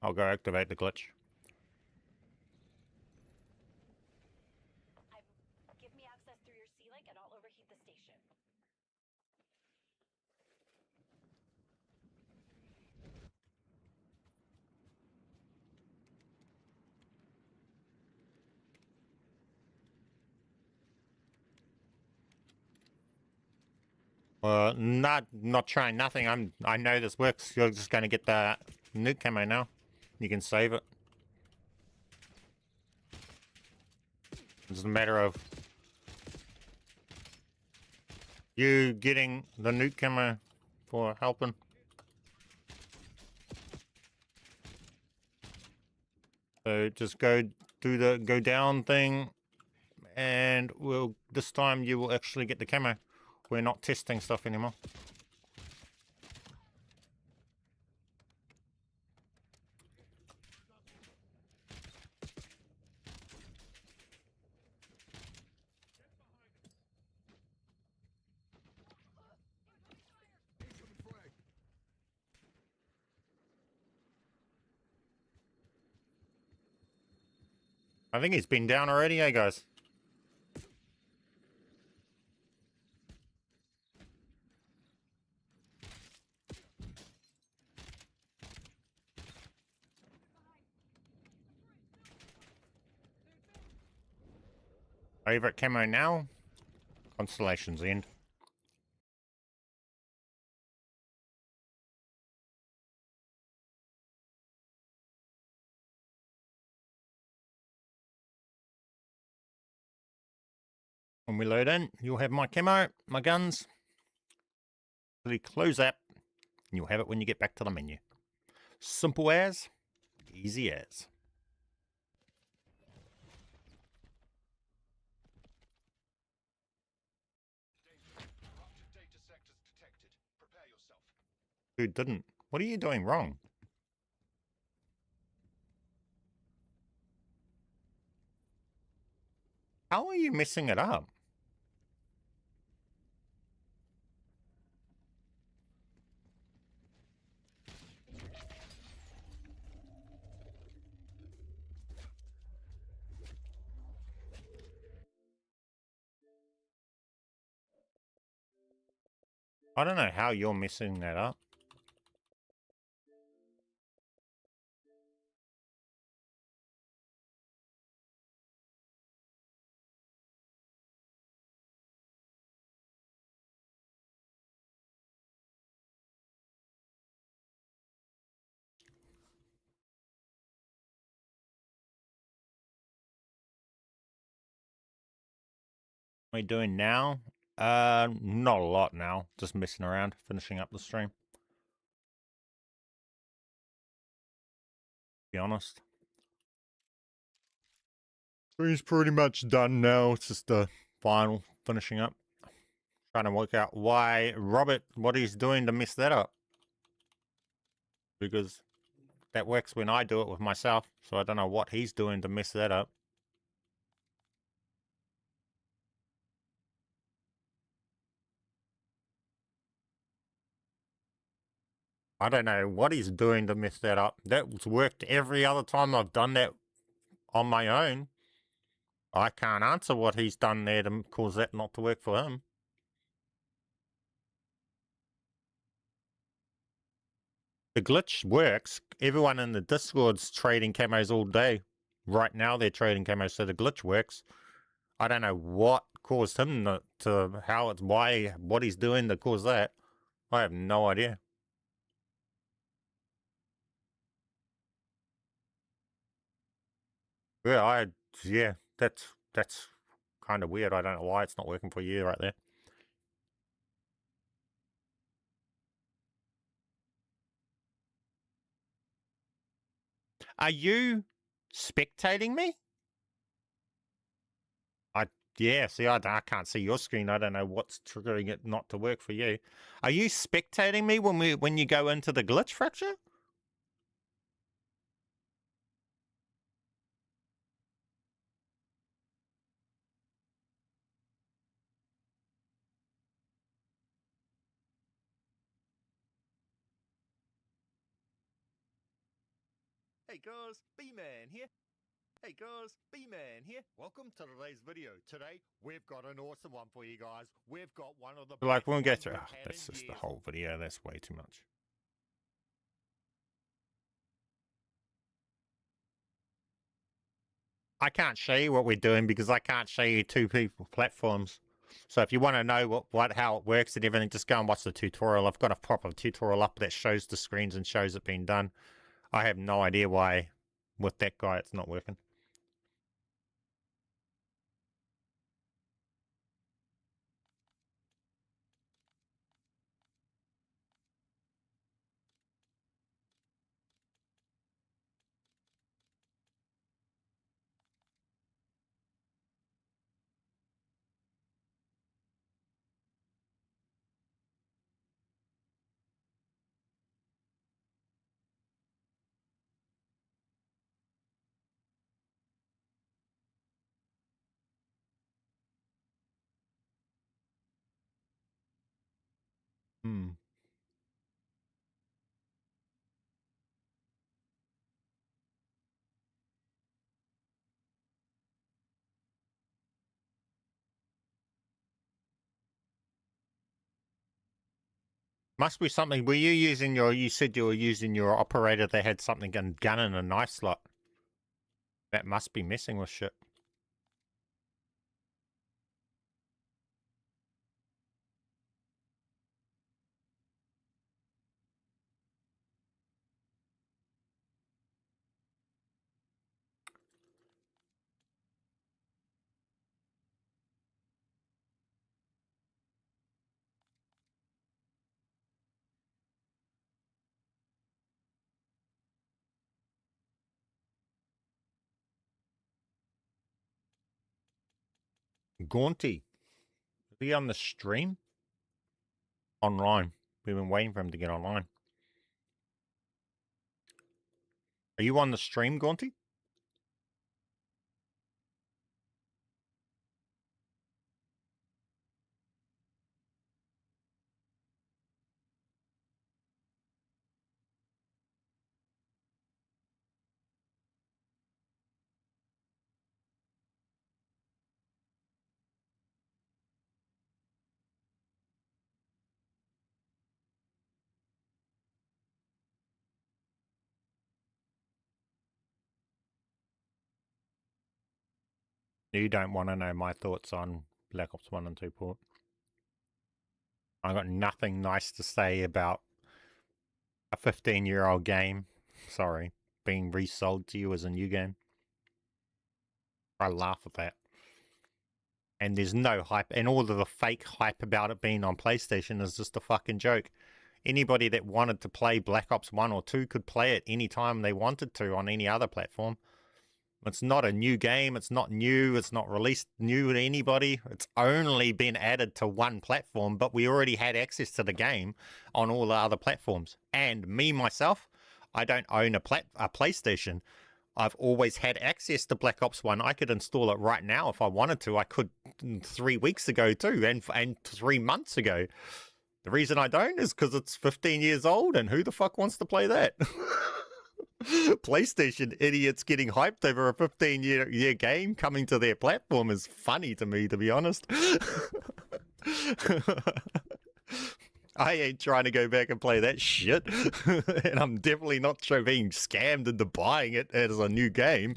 I'll go activate the glitch. Give me access through your sea link and I'll overheat the station. Not trying nothing. I know this works. You're just gonna get the nuke camo now. You can save it. It's a matter of you getting the nuke camo for helping. So just go do the go down thing, and this time you will actually get the camo. We're not testing stuff anymore. I think he's been down already, eh, guys? Favorite camo now? Constellation's End. When we load in, you'll have my camo, my guns. Really close that, and you'll have it when you get back to the menu. Simple as, easy as. Corrupted data sectors detected. Prepare yourself. Who didn't? What are you doing wrong? How are you messing it up? I don't know how you're messing that up. What are we doing now? Not a lot now. Just messing around, finishing up the stream. To be honest. Stream's pretty much done now. It's just the final finishing up. Trying to work out why Robert, what he's doing to mess that up. Because that works when I do it with myself. So I don't know what he's doing to mess that up. I don't know what he's doing to mess that up. That's worked every other time I've done that on my own. I can't answer what he's done there to cause that not to work for him. The glitch works. Everyone in the Discord's trading camos all day. Right now they're trading camos, so the glitch works. I don't know what caused him what he's doing to cause that. I have no idea. Yeah, that's kind of weird. I don't know why it's not working for you right there. Are you spectating me? Yeah, see, I can't see your screen. I don't know what's triggering it not to work for you. Are you spectating me when you go into the glitch fracture? Hey guys, bman here. Hey guys, bman here. Welcome to today's video. Today, we've got an awesome one for you guys. We've got one of the Like, best we'll get ones through. we've Oh, had that's in just the years. whole video. That's way too much. I can't show you what we're doing because I can't show you two people platforms. So if you want to know how it works and everything, just go and watch the tutorial. I've got a proper tutorial up that shows the screens and shows it being done. I have no idea why with that guy it's not working. Hmm. Must be something. Were you using you said you were using your operator that had something gun and a knife slot. That must be messing with shit. Gaunty. Is he on the stream? Online. We've been waiting for him to get online. Are you on the stream, Gaunty? You don't want to know my thoughts on Black Ops 1 and 2 port. I got nothing nice to say about a 15-year-old game. Sorry. Being resold to you as a new game. I laugh at that. And there's no hype. And all of the fake hype about it being on PlayStation is just a fucking joke. Anybody that wanted to play Black Ops 1 or 2 could play it anytime they wanted to on any other platform. It's not a new game. It's not new. It's not released new to anybody. It's only been added to one platform, but we already had access to the game on all the other platforms. And me, myself, I don't own a PlayStation. I've always had access to Black Ops 1. I could install it right now if I wanted to. I could 3 weeks ago too, and 3 months ago. The reason I don't is because it's 15 years old, and who the fuck wants to play that? PlayStation idiots getting hyped over a 15-year game coming to their platform is funny to me, to be honest. I ain't trying to go back and play that shit. And I'm definitely not being scammed into buying it as a new game.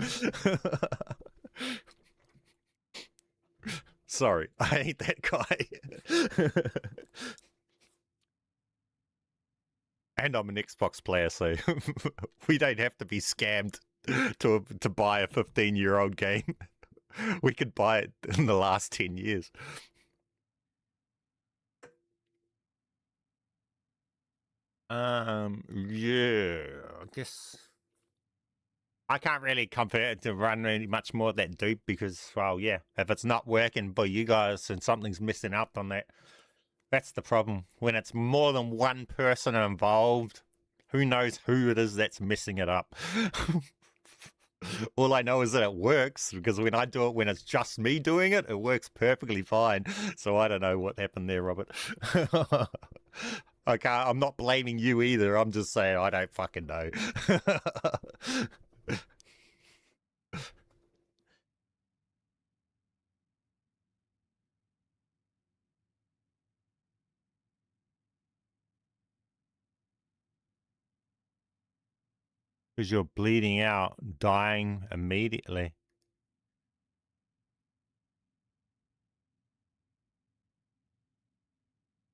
Sorry, I ain't that guy. And I'm an Xbox player, so we don't have to be scammed to buy a 15-year-old game. We could buy it in the last 10 years. Yeah, I guess I can't really compare it to run really much more of that dupe because, well, yeah, if it's not working for you guys and something's missing out on that, that's the problem. When it's more than one person involved, who knows who it is that's messing it up. All I know is that it works, because when I do it, when it's just me doing it, it works perfectly fine. So I don't know what happened there, Robert. I'm not blaming you either. I'm just saying I don't fucking know. Because you're bleeding out, dying immediately.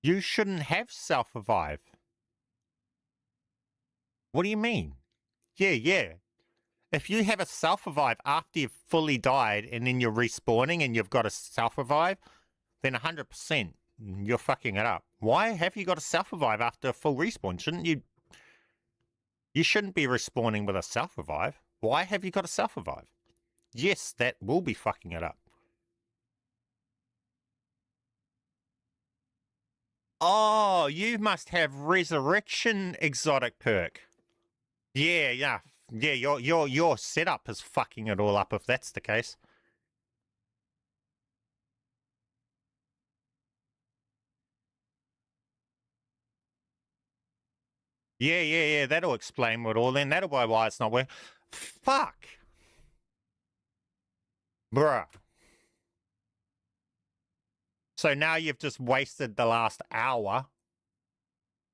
You shouldn't have self-revive. What do you mean? Yeah. If you have a self-revive after you've fully died and then you're respawning and you've got a self-revive, then 100% you're fucking it up. Why have you got a self-revive after a full respawn? Shouldn't you... You shouldn't be respawning with a self-revive. Why have you got a self-revive? Yes, that will be fucking it up. Oh, you must have Resurrection exotic perk. Yeah, your setup is fucking it all up if that's the case. Yeah, that'll explain it all then. That'll be why it's not working. Fuck. Bruh. So now you've just wasted the last hour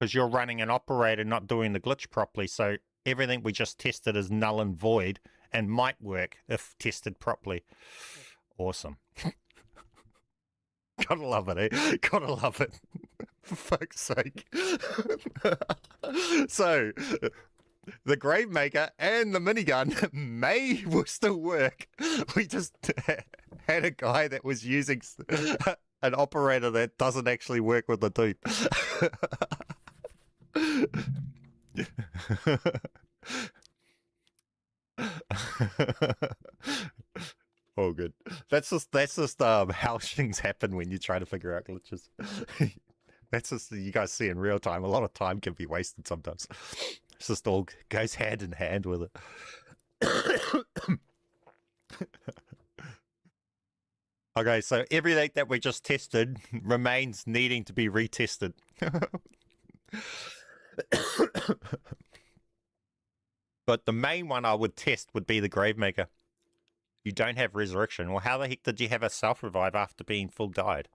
because you're running an operator not doing the glitch properly. So everything we just tested is null and void and might work if tested properly. Awesome. Gotta love it, eh? Gotta love it. For fuck's sake. So, the Grave Maker and the minigun may will still work. We just had a guy that was using an operator that doesn't actually work with the dupe. Oh, good. That's just how things happen when you try to figure out glitches. That's just you guys see in real time. A lot of time can be wasted sometimes. It's just all goes hand in hand with it. Okay, so everything that we just tested remains needing to be retested. But the main one I would test would be the Gravemaker. You don't have Resurrection. Well, how the heck did you have a self-revive after being full died?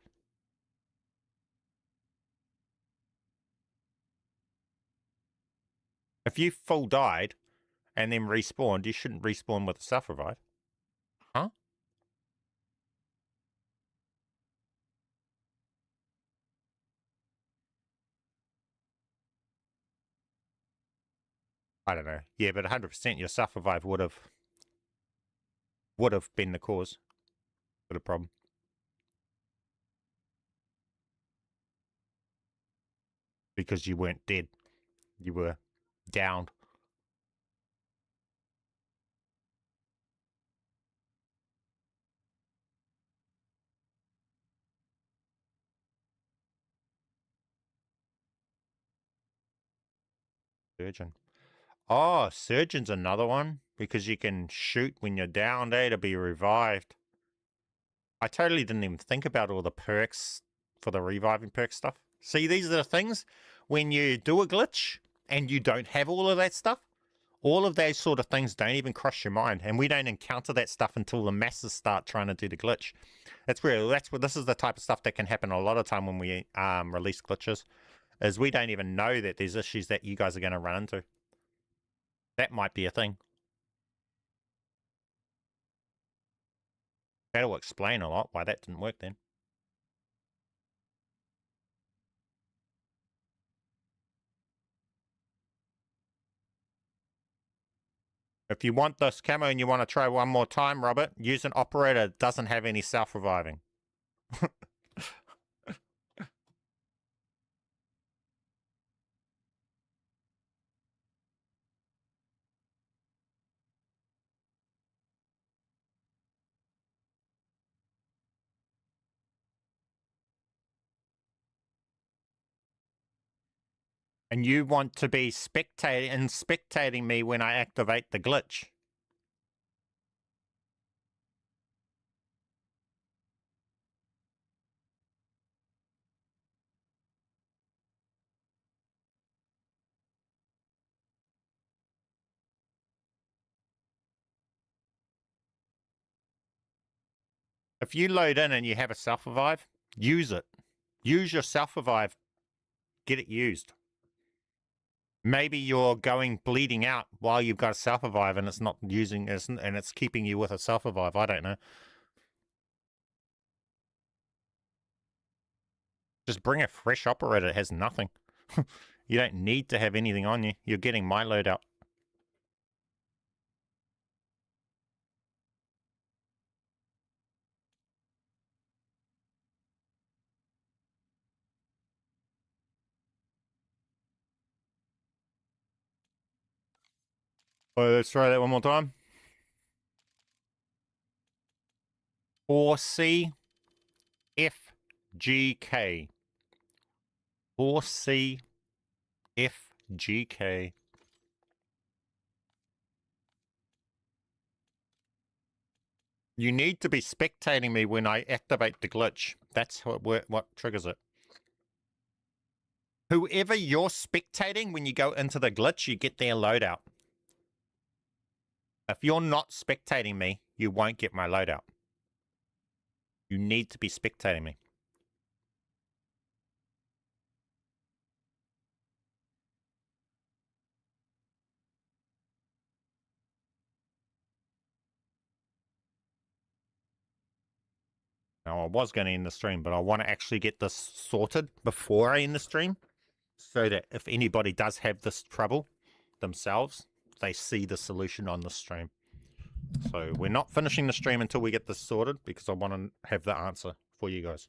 If you full died and then respawned, you shouldn't respawn with a self-revive. Huh? I don't know. Yeah, but 100% your self-revive would have been the cause for the problem. Because you weren't dead. You were downed. Surgeon. Oh, Surgeon's another one. Because you can shoot when you're downed, eh, to be revived. I totally didn't even think about all the perks for the reviving perk stuff. See, these are the things when you do a glitch and you don't have all of that stuff. All of those sort of things don't even cross your mind, and we don't encounter that stuff until the masses start trying to do the glitch. That's where this is the type of stuff that can happen a lot of time when we release glitches, is we don't even know that there's issues that you guys are going to run into. That might be a thing. That'll explain a lot why that didn't work then. If you want this camo and you want to try one more time, Robert, use an operator that doesn't have any self-reviving. And you want to be spectating me when I activate the glitch. If you load in and you have a self-revive, use it. Use your self-revive. Get it used. Maybe you're going bleeding out while you've got a self-revive and it's not using and it's keeping you with a self-revive. I don't know. Just bring a fresh operator that has nothing. You don't need to have anything on you. You're getting my loadout. Oh, let's try that one more time. 4C FGK. 4C FGK. You need to be spectating me when I activate the glitch. That's what triggers it. Whoever you're spectating when you go into the glitch, you get their loadout. If you're not spectating me, you won't get my loadout. You need to be spectating me. Now, I was going to end the stream, but I want to actually get this sorted before I end the stream, so that if anybody does have this trouble themselves, they see the solution on the stream. So we're not finishing the stream until we get this sorted, because I want to have the answer for you guys.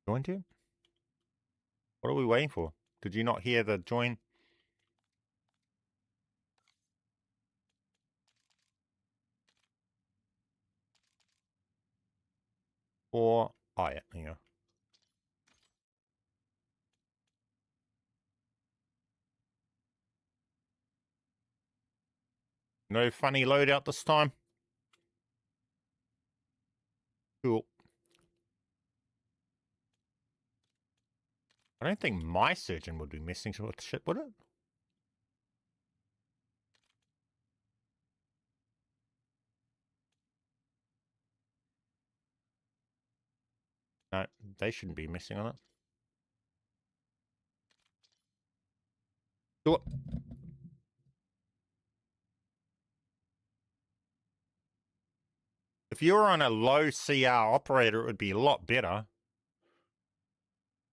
Joined you? What are we waiting for? Did you not hear the join? Or, oh yeah, there you go. No funny loadout this time? Cool. I don't think my surgeon would be missing with shit, would it? No, they shouldn't be missing on it. Do it. If you were on a low CR operator, it would be a lot better.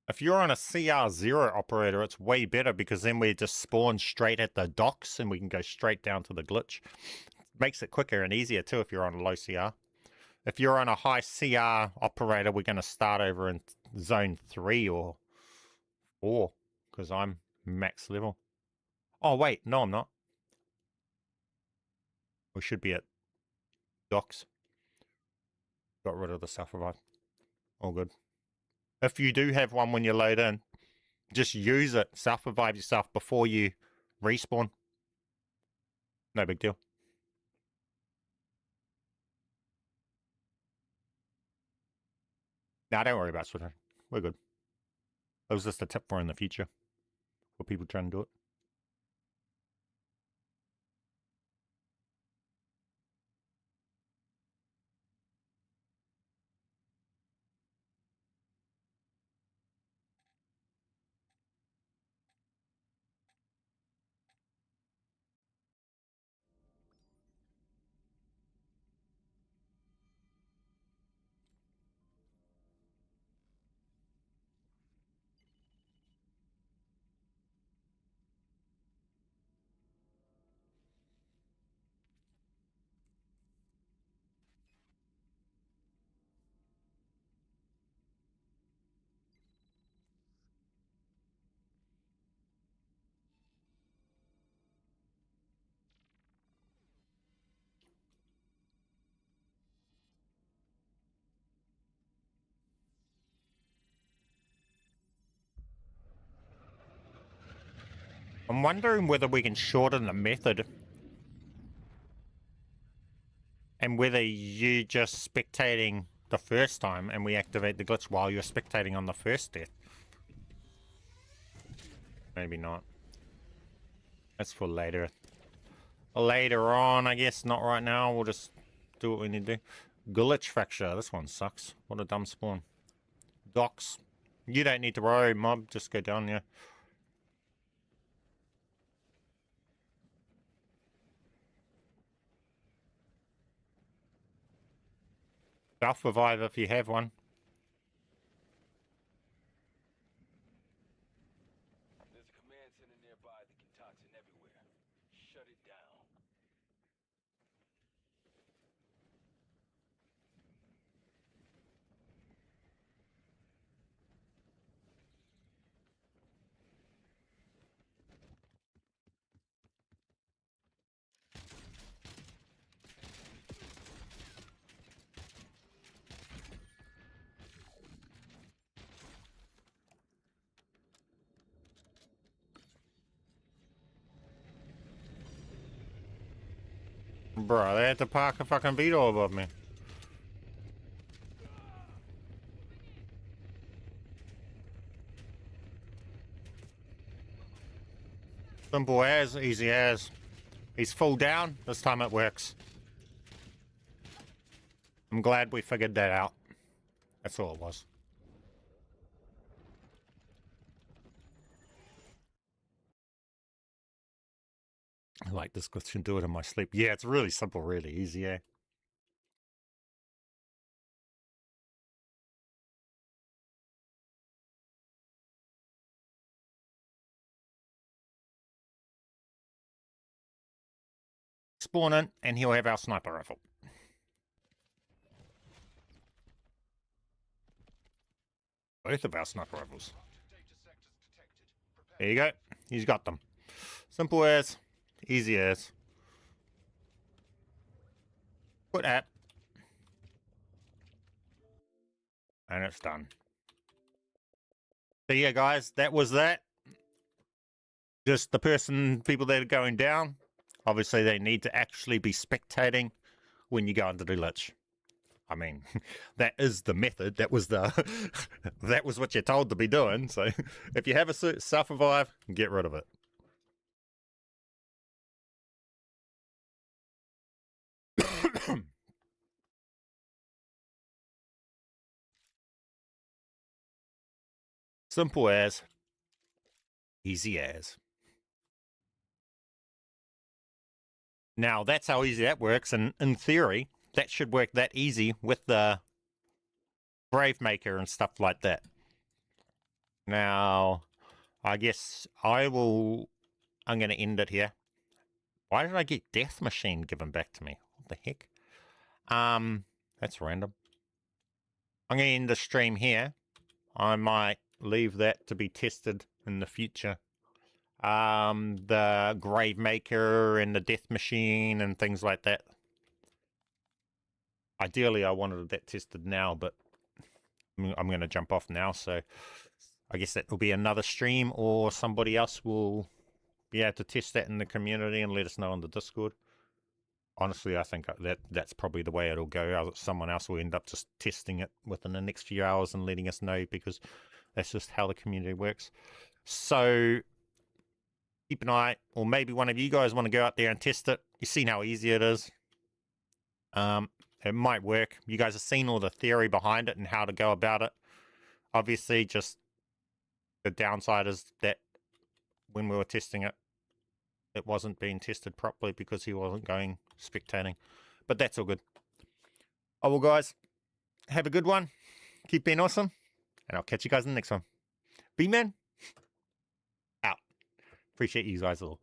If you're on a CR0 operator, it's way better, because then we just spawn straight at the docks and we can go straight down to the glitch. Makes it quicker and easier too if you're on a low CR. If you're on a high CR operator, we're going to start over in zone 3 or 4, because I'm max level. Oh, wait, no, I'm not. We should be at docks. Got rid of the self-revive. All good. If you do have one when you load in, just use it. Self-revive yourself before you respawn. No big deal. Nah, don't worry about switching. We're good. That was just a tip for in the future, for people trying to do it. I'm wondering whether we can shorten the method. And whether you just spectating the first time and we activate the glitch while you're spectating on the first death. Maybe not. That's for later. Later on, I guess. Not right now. We'll just do what we need to do. Glitch fracture. This one sucks. What a dumb spawn. Docks. You don't need to worry, mob. Just go down there. Self-revive if you have one. There's a command center nearby that can toxin everywhere. Shut it down. Bro, they had to park a fucking Beetle above me. Simple as, easy as. He's full down. This time it works. I'm glad we figured that out. That's all it was. I like this glitch and do it in my sleep. Yeah, it's really simple, really easy, eh? Spawn in, and he'll have our sniper rifle. Both of our sniper rifles. There you go. He's got them. Simple as, easy as. Put app. And it's done. So yeah, guys, that was that. Just the people that are going down, obviously they need to actually be spectating when you go into the glitch. I mean, that is the method. That was the that was what you're told to be doing. So if you have a self-revive, get rid of it. Simple as, easy as. Now, that's how easy that works, and in theory, that should work that easy with the Grave Maker and stuff like that. Now, I guess I'm going to end it here. Why did I get Death Machine given back to me? What the heck? That's random. I'm going to end the stream here. I might leave that to be tested in the future. The Grave Maker and the Death Machine and things like that. Ideally, I wanted that tested now, but I'm going to jump off now, so I guess that will be another stream, or somebody else will be able to test that in the community and let us know on the Discord. Honestly, I think that's probably the way it'll go. Someone else will end up just testing it within the next few hours and letting us know, because that's just how the community works. So keep an eye, or maybe one of you guys want to go out there and test it. You've seen how easy it is. It might work. You guys have seen all the theory behind it and how to go about it. Obviously, just the downside is that when we were testing it, it wasn't being tested properly because he wasn't going spectating. But that's all good. Oh, well, guys, have a good one. Keep being awesome. And I'll catch you guys in the next one. bman, out. Appreciate you guys all.